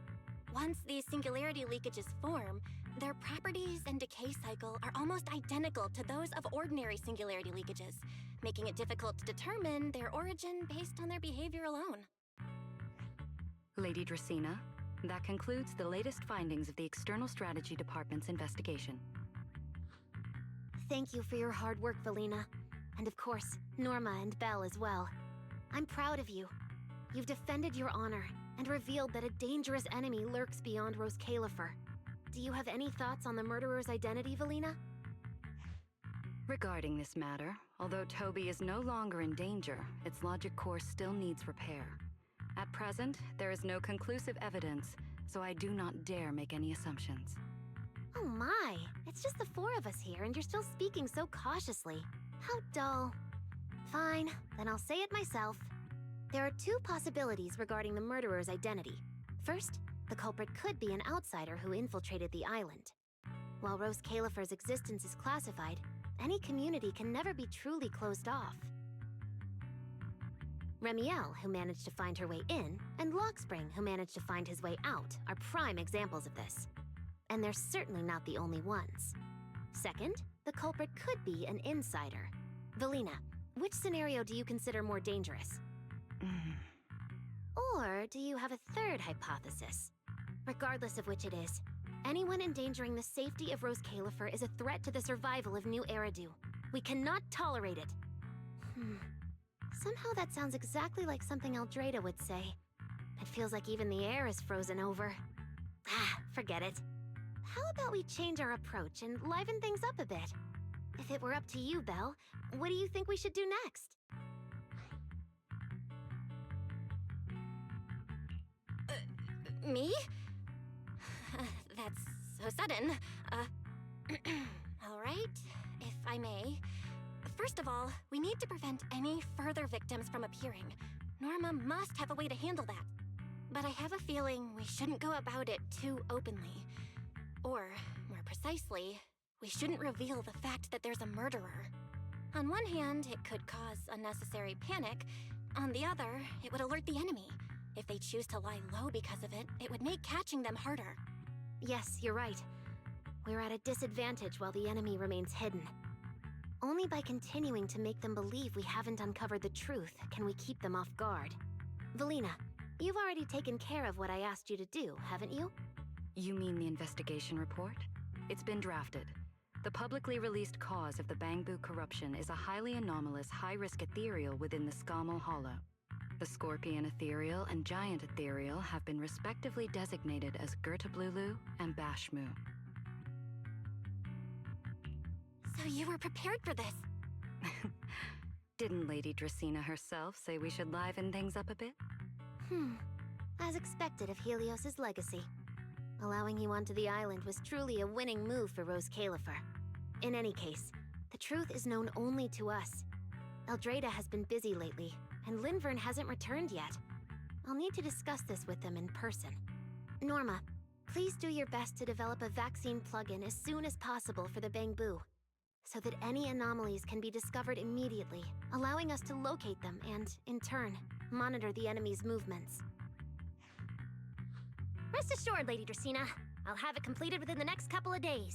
Once these singularity leakages form, their properties and decay cycle are almost identical to those of ordinary singularity leakages, making it difficult to determine their origin based on their behavior alone. Lady Dracena, that concludes the latest findings of the External Strategy Department's investigation. Thank you for your hard work, Valina. And of course, Norma and Belle as well. I'm proud of you. You've defended your honor and revealed that a dangerous enemy lurks beyond Rose Califer. Do you have any thoughts on the murderer's identity, Valina? Regarding this matter, although Toby is no longer in danger, its logic core still needs repair. At present, there is no conclusive evidence, so I do not dare make any assumptions. Oh my, it's just the four of us here and you're still speaking so cautiously. How dull. Fine, then I'll say it myself. There are two possibilities regarding the murderer's identity. First, the culprit could be an outsider who infiltrated the island. While Rose Califer's existence is classified, any community can never be truly closed off. Remiel, who managed to find her way in, and Lockspring, who managed to find his way out, are prime examples of this. And they're certainly not the only ones. Second, the culprit could be an insider. Valina, which scenario do you consider more dangerous? Or do you have a third hypothesis? Regardless of which it is, anyone endangering the safety of Rose Califer is a threat to the survival of New Eridu. We cannot tolerate it. Somehow that sounds exactly like something Eldrada would say. It feels like even the air is frozen over. Forget it. How about we change our approach and liven things up a bit? If it were up to you, Belle, what do you think we should do next? Me? That's so sudden. All right, if I may. First of all, we need to prevent any further victims from appearing. Norma must have a way to handle that. But I have a feeling we shouldn't go about it too openly. Or, more precisely, we shouldn't reveal the fact that there's a murderer. On one hand, it could cause unnecessary panic. On the other, it would alert the enemy. If they choose to lie low because of it, it would make catching them harder. Yes, you're right. We're at a disadvantage while the enemy remains hidden. Only by continuing to make them believe we haven't uncovered the truth can we keep them off guard. Valina, you've already taken care of what I asked you to do, haven't you? You mean the investigation report? It's been drafted. The publicly released cause of the Bangbu corruption is a highly anomalous, high-risk ethereal within the Skamel Hollow. The Scorpion Ethereal and Giant Ethereal have been respectively designated as Gertablulu and Bashmu. So you were prepared for this? Didn't Lady Dracena herself say we should liven things up a bit? As expected of Helios's legacy. Allowing you onto the island was truly a winning move for Rose Califer. In any case, the truth is known only to us. Eldrada has been busy lately, and Linvern hasn't returned yet. I'll need to discuss this with them in person. Norma, please do your best to develop a vaccine plugin as soon as possible for the Bangbu, so that any anomalies can be discovered immediately, allowing us to locate them and, in turn, monitor the enemy's movements. Rest assured, Lady Dracena. I'll have it completed within the next couple of days.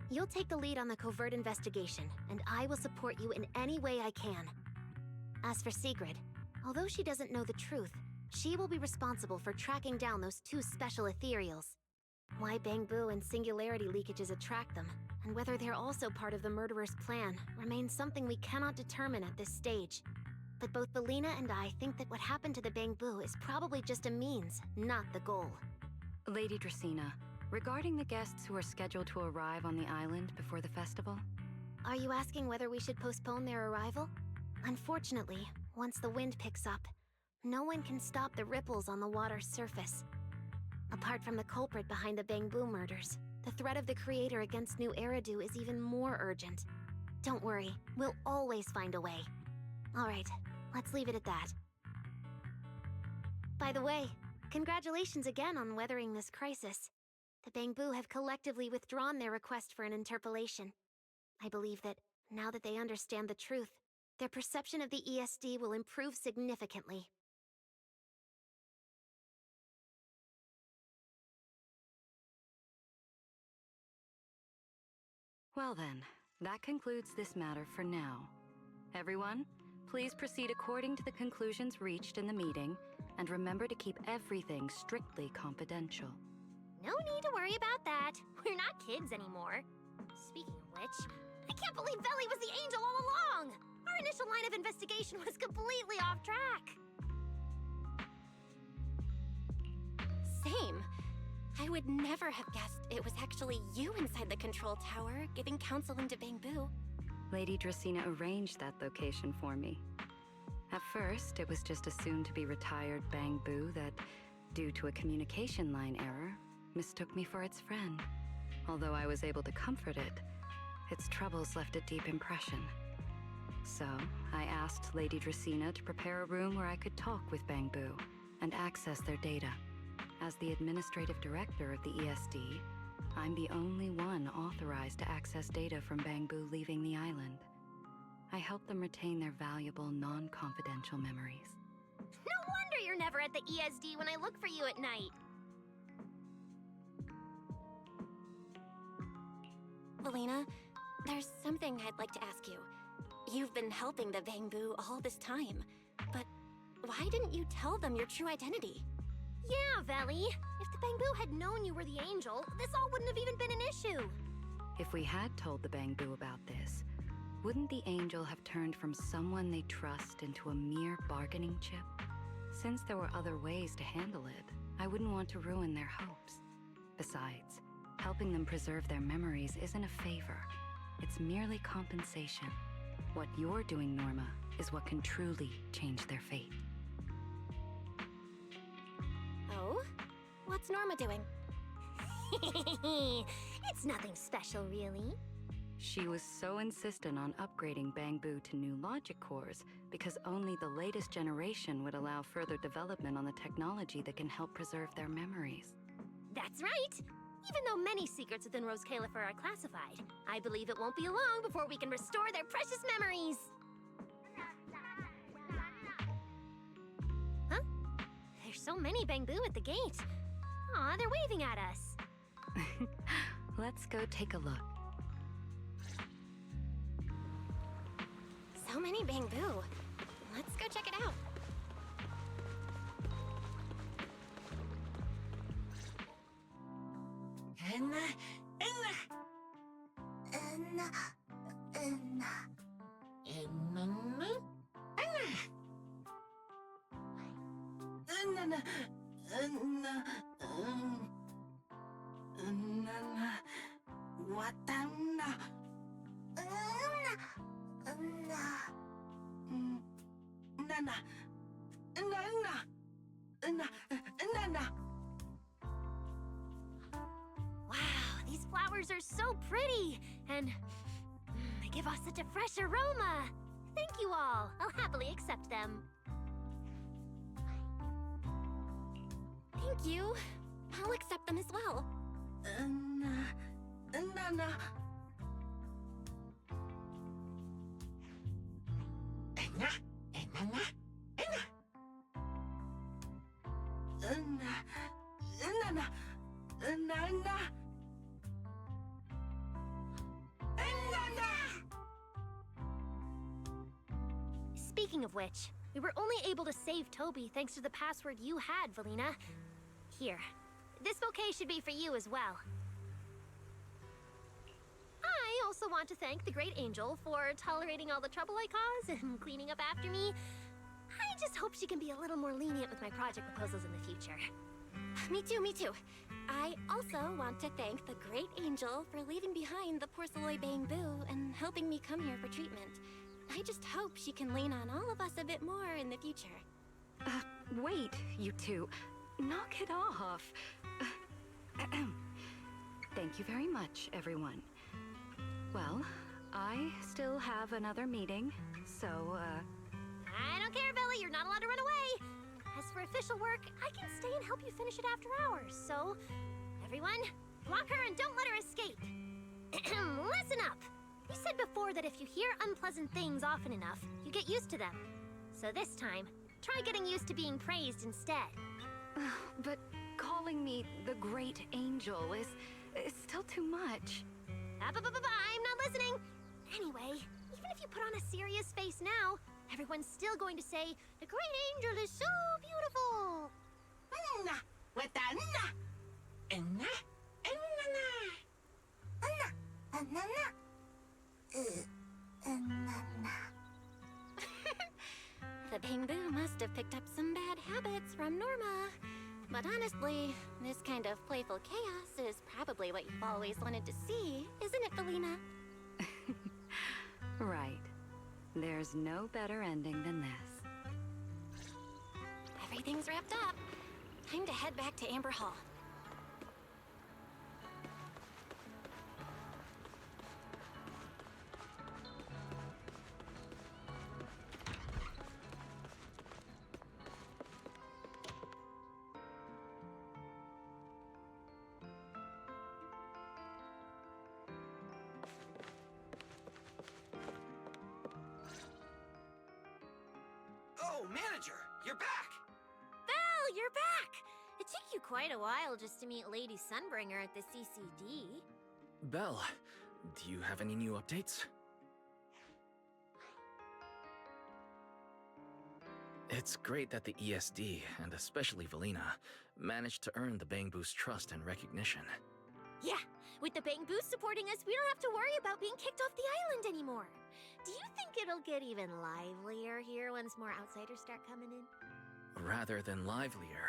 You'll take the lead on the covert investigation, and I will support you in any way I can. As for Sigrid, although she doesn't know the truth, she will be responsible for tracking down those two special ethereals. Why Bangbu and singularity leakages attract them, and whether they're also part of the murderer's plan, remains something we cannot determine at this stage. But both Valina and I think that what happened to the Bangbu is probably just a means, not the goal. Lady Dracena, regarding the guests who are scheduled to arrive on the island before the festival? Are you asking whether we should postpone their arrival? Unfortunately, once the wind picks up, no one can stop the ripples on the water's surface. Apart from the culprit behind the Bangbu murders, the threat of the Creator against New Eridu is even more urgent. Don't worry, we'll always find a way. Alright, let's leave it at that. By the way, congratulations again on weathering this crisis. The Bangbu have collectively withdrawn their request for an interpolation. I believe that, now that they understand the truth, their perception of the ESD will improve significantly. Well then, that concludes this matter for now. Everyone, please proceed according to the conclusions reached in the meeting, and remember to keep everything strictly confidential. No need to worry about that. We're not kids anymore. Speaking of which, I can't believe Veli was the angel all along! Our initial line of investigation was completely off track. Same. I would never have guessed it was actually you inside the control tower, giving counseling to Bangbu. Lady Dracaena arranged that location for me. At first, it was just a soon-to-be retired Bangbu that, due to a communication line error, mistook me for its friend. Although I was able to comfort it, its troubles left a deep impression. So, I asked Lady Dracaena to prepare a room where I could talk with Bangbu and access their data. As the administrative director of the ESD, I'm the only one authorized to access data from Bangbu leaving the island. I help them retain their valuable, non-confidential memories. No wonder you're never at the ESD when I look for you at night. Valina, there's something I'd like to ask you. You've been helping the Bangbu all this time, but why didn't you tell them your true identity? Yeah, Veli. If the Bangbu had known you were the angel, this all wouldn't have even been an issue. If we had told the Bangbu about this, wouldn't the angel have turned from someone they trust into a mere bargaining chip? Since there were other ways to handle it, I wouldn't want to ruin their hopes. Besides, helping them preserve their memories isn't a favor. It's merely compensation. What you're doing, Norma, is what can truly change their fate. Oh? What's Norma doing? It's nothing special, really. She was so insistent on upgrading Bangbu to new logic cores because only the latest generation would allow further development on the technology that can help preserve their memories. That's right! Even though many secrets within Rose Califer are classified, I believe it won't be long before we can restore their precious memories! Huh? There's so many Bangbu at the gate. Aw, they're waving at us. Let's go take a look. So many Bangbu. Let's go check it out. Wow, these flowers are so pretty, and they give off such a fresh aroma. Thank you all. I'll happily accept them. Thank you. I'll accept them as well. Speaking of which, we were only able to save Toby thanks to the password you had, Valina. Here, this bouquet should be for you as well. I also want to thank the Great Angel for tolerating all the trouble I cause and cleaning up after me. I just hope she can be a little more lenient with my project proposals in the future. Me too, me too. I also want to thank the Great Angel for leaving behind the Porceloy Bangbu and helping me come here for treatment. I just hope she can lean on all of us a bit more in the future. Wait, you two. Knock it off. Thank you very much, everyone. Well, I still have another meeting, so, I don't care, Veli. You're not allowed to run away. As for official work, I can stay and help you finish it after hours. So, everyone, Block her and don't let her escape. Listen up. You said before that if you hear unpleasant things often enough, you get used to them. So this time, try getting used to being praised instead. But calling me the Great Angel is still too much. I'm not listening. Anyway, even if you put on a serious face now, everyone's still going to say, the Great Angel is so beautiful. With the The Bangbu must have picked up some bad habits from Norma. But honestly, this kind of playful chaos is probably what you've always wanted to see, isn't it, Felina? Right. There's no better ending than this. Everything's wrapped up. Time to head back to Amber Hall. Oh, manager, you're back! Belle, you're back! It took you quite a while just to meet Lady Sunbringer at the CCD. Belle, do you have any new updates? It's great that the ESD, and especially Velina, managed to earn the Bangbu's trust and recognition. Yeah, with the Bangboos supporting us, we don't have to worry about being kicked off the island anymore. Do you think it'll get even livelier here once more outsiders start coming in? Rather than livelier,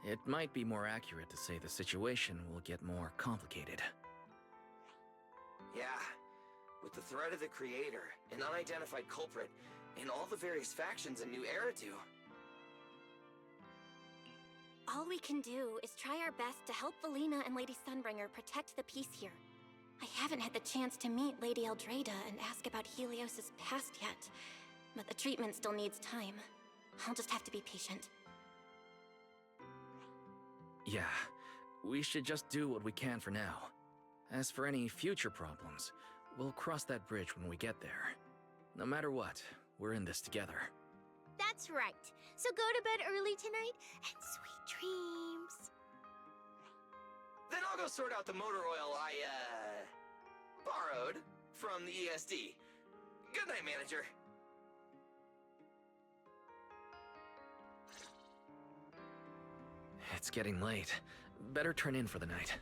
it might be more accurate to say the situation will get more complicated. Yeah, with the threat of the Creator, an unidentified culprit, and all the various factions in New Eridu. All we can do is try our best to help Velina and Lady Sunbringer protect the peace here. I haven't had the chance to meet Lady Eldrada and ask about Helios's past yet, but the treatment still needs time. I'll just have to be patient. Yeah, we should just do what we can for now. As for any future problems, we'll cross that bridge when we get there. No matter what, we're in this together. That's right. So go to bed early tonight and sweet dreams. Then I'll go sort out the motor oil I, borrowed from the ESD. Good night, manager. It's getting late. Better turn in for the night.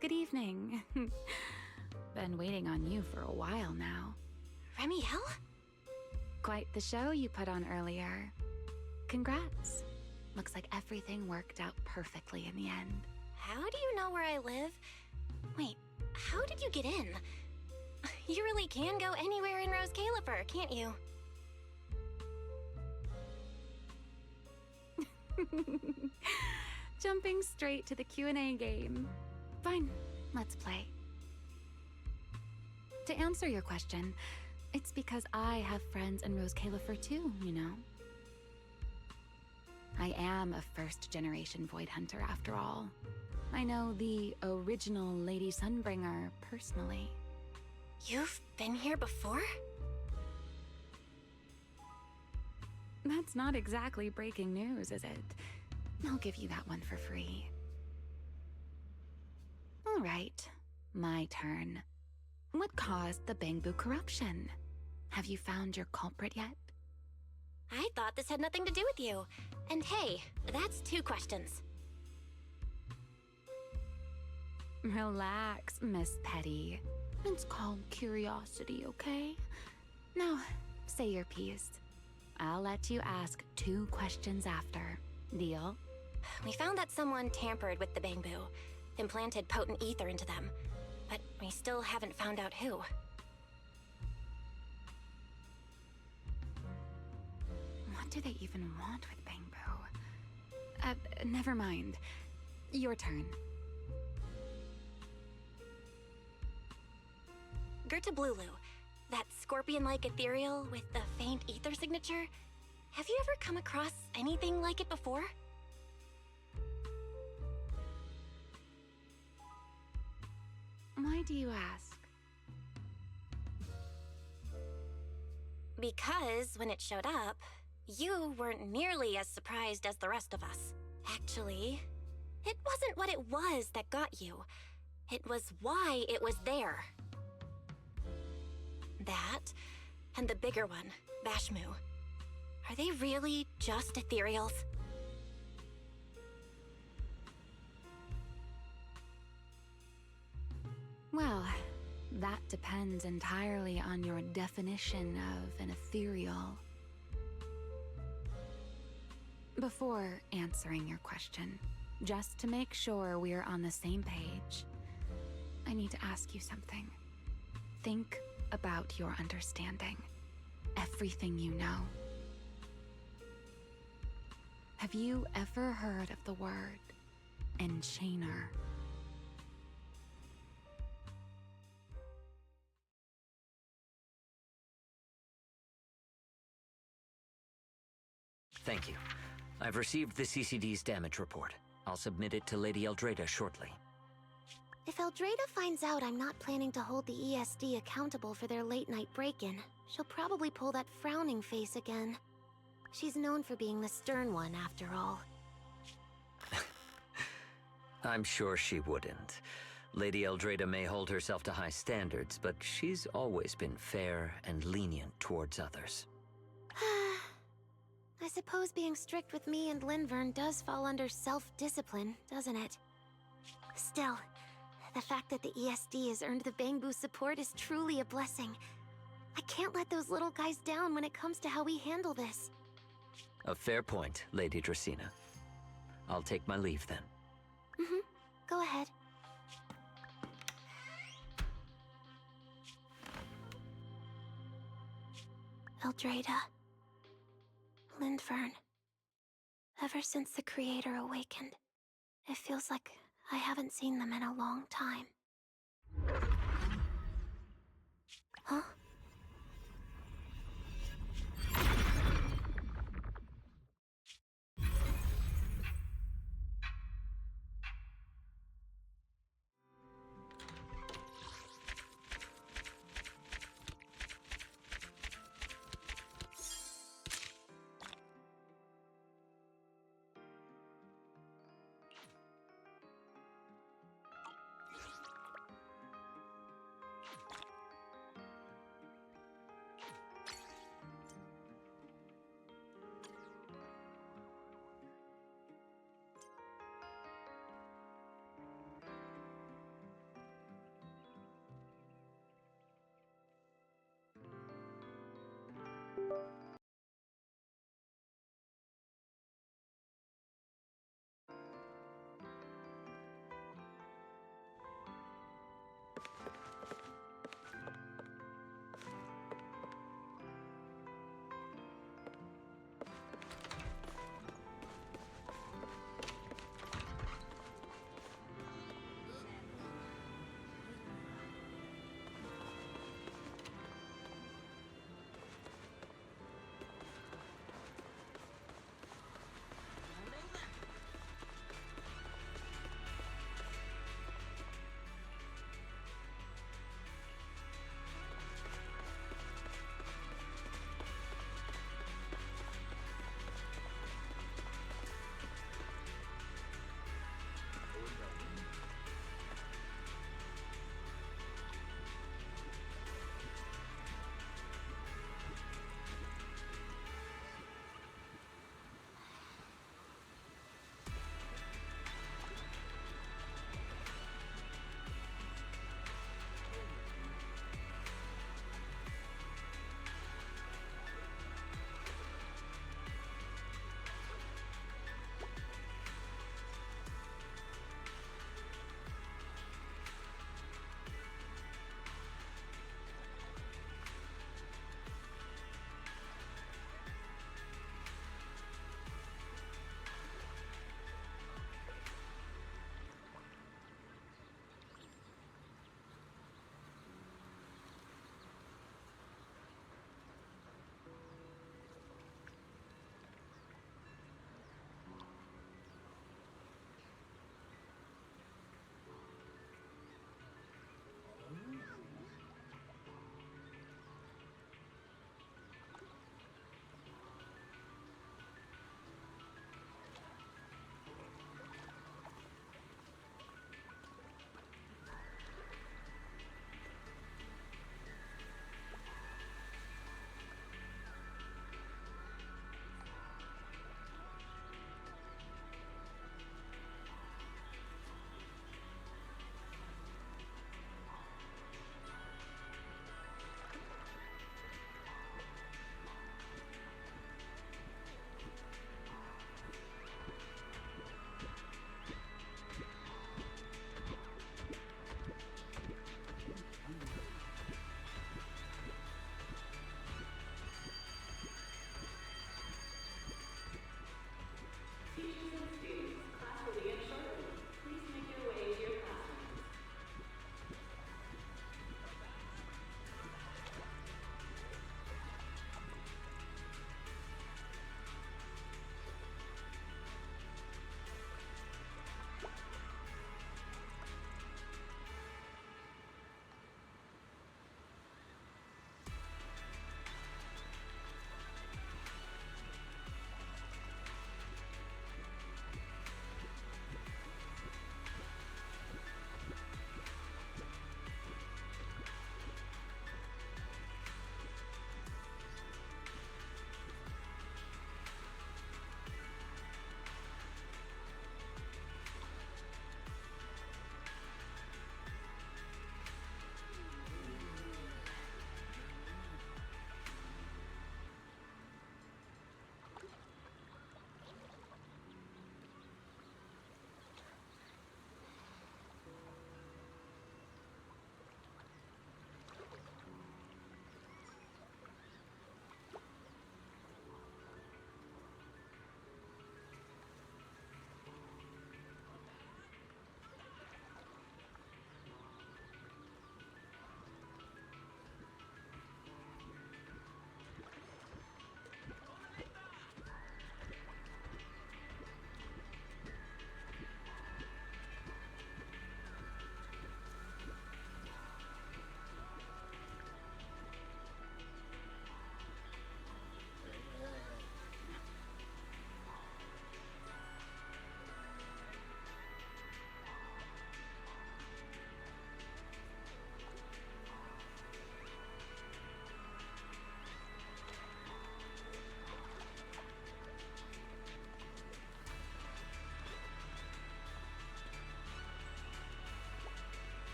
Good evening. Been waiting on you for a while now. Remiel? Quite the show you put on earlier. Congrats. Looks like everything worked out perfectly in the end. How do you know where I live? Wait, how did you get in? You really can go anywhere in Rose Califer, can't you? Jumping straight to the Q&A game. Fine, let's play. To answer your question, it's because I have friends in Rose Califer too, you know. I am a first-generation Void Hunter after all. I know the original Lady Sunbringer personally. You've been here before? That's not exactly breaking news, is it? I'll give you that one for free. All right, my turn. What caused the Bangbu corruption? Have you found your culprit yet? I thought this had nothing to do with you. And hey, that's 2 questions. Relax, Miss Petty. It's called curiosity, okay? Now, say your piece. I'll let you ask 2 questions after. Deal? We found that someone tampered with the Bangbu, implanted potent ether into them, but we still haven't found out who. What do they even want with Bangbu? Never mind. Your turn. Gertablulu, that scorpion-like ethereal with the faint ether signature. Have you ever come across anything like it before? Why do you ask? Because when it showed up, you weren't nearly as surprised as the rest of us. Actually, it wasn't what it was that got you. It was why it was there. That, and the bigger one, Bashmu. Are they really just ethereals? Well, that depends entirely on your definition of an ethereal. Before answering your question, just to make sure we're on the same page, I need to ask you something. Think about your understanding. Everything you know. Have you ever heard of the word enchainer? Thank you. I've received the CCD's damage report. I'll submit it to Lady Eldrada shortly. If Eldrada finds out I'm not planning to hold the ESD accountable for their late-night break-in, she'll probably pull that frowning face again. She's known for being the stern one, after all. I'm sure she wouldn't. Lady Eldrada may hold herself to high standards, but she's always been fair and lenient towards others. I suppose being strict with me and Linvern does fall under self-discipline, doesn't it? Still, the fact that the ESD has earned the Bangbu support is truly a blessing. I can't let those little guys down when it comes to how we handle this. A fair point, Lady Dracena. I'll take my leave then. Go ahead. Eldrada. Linvern. Ever since the Creator awakened, it feels like I haven't seen them in a long time. Huh?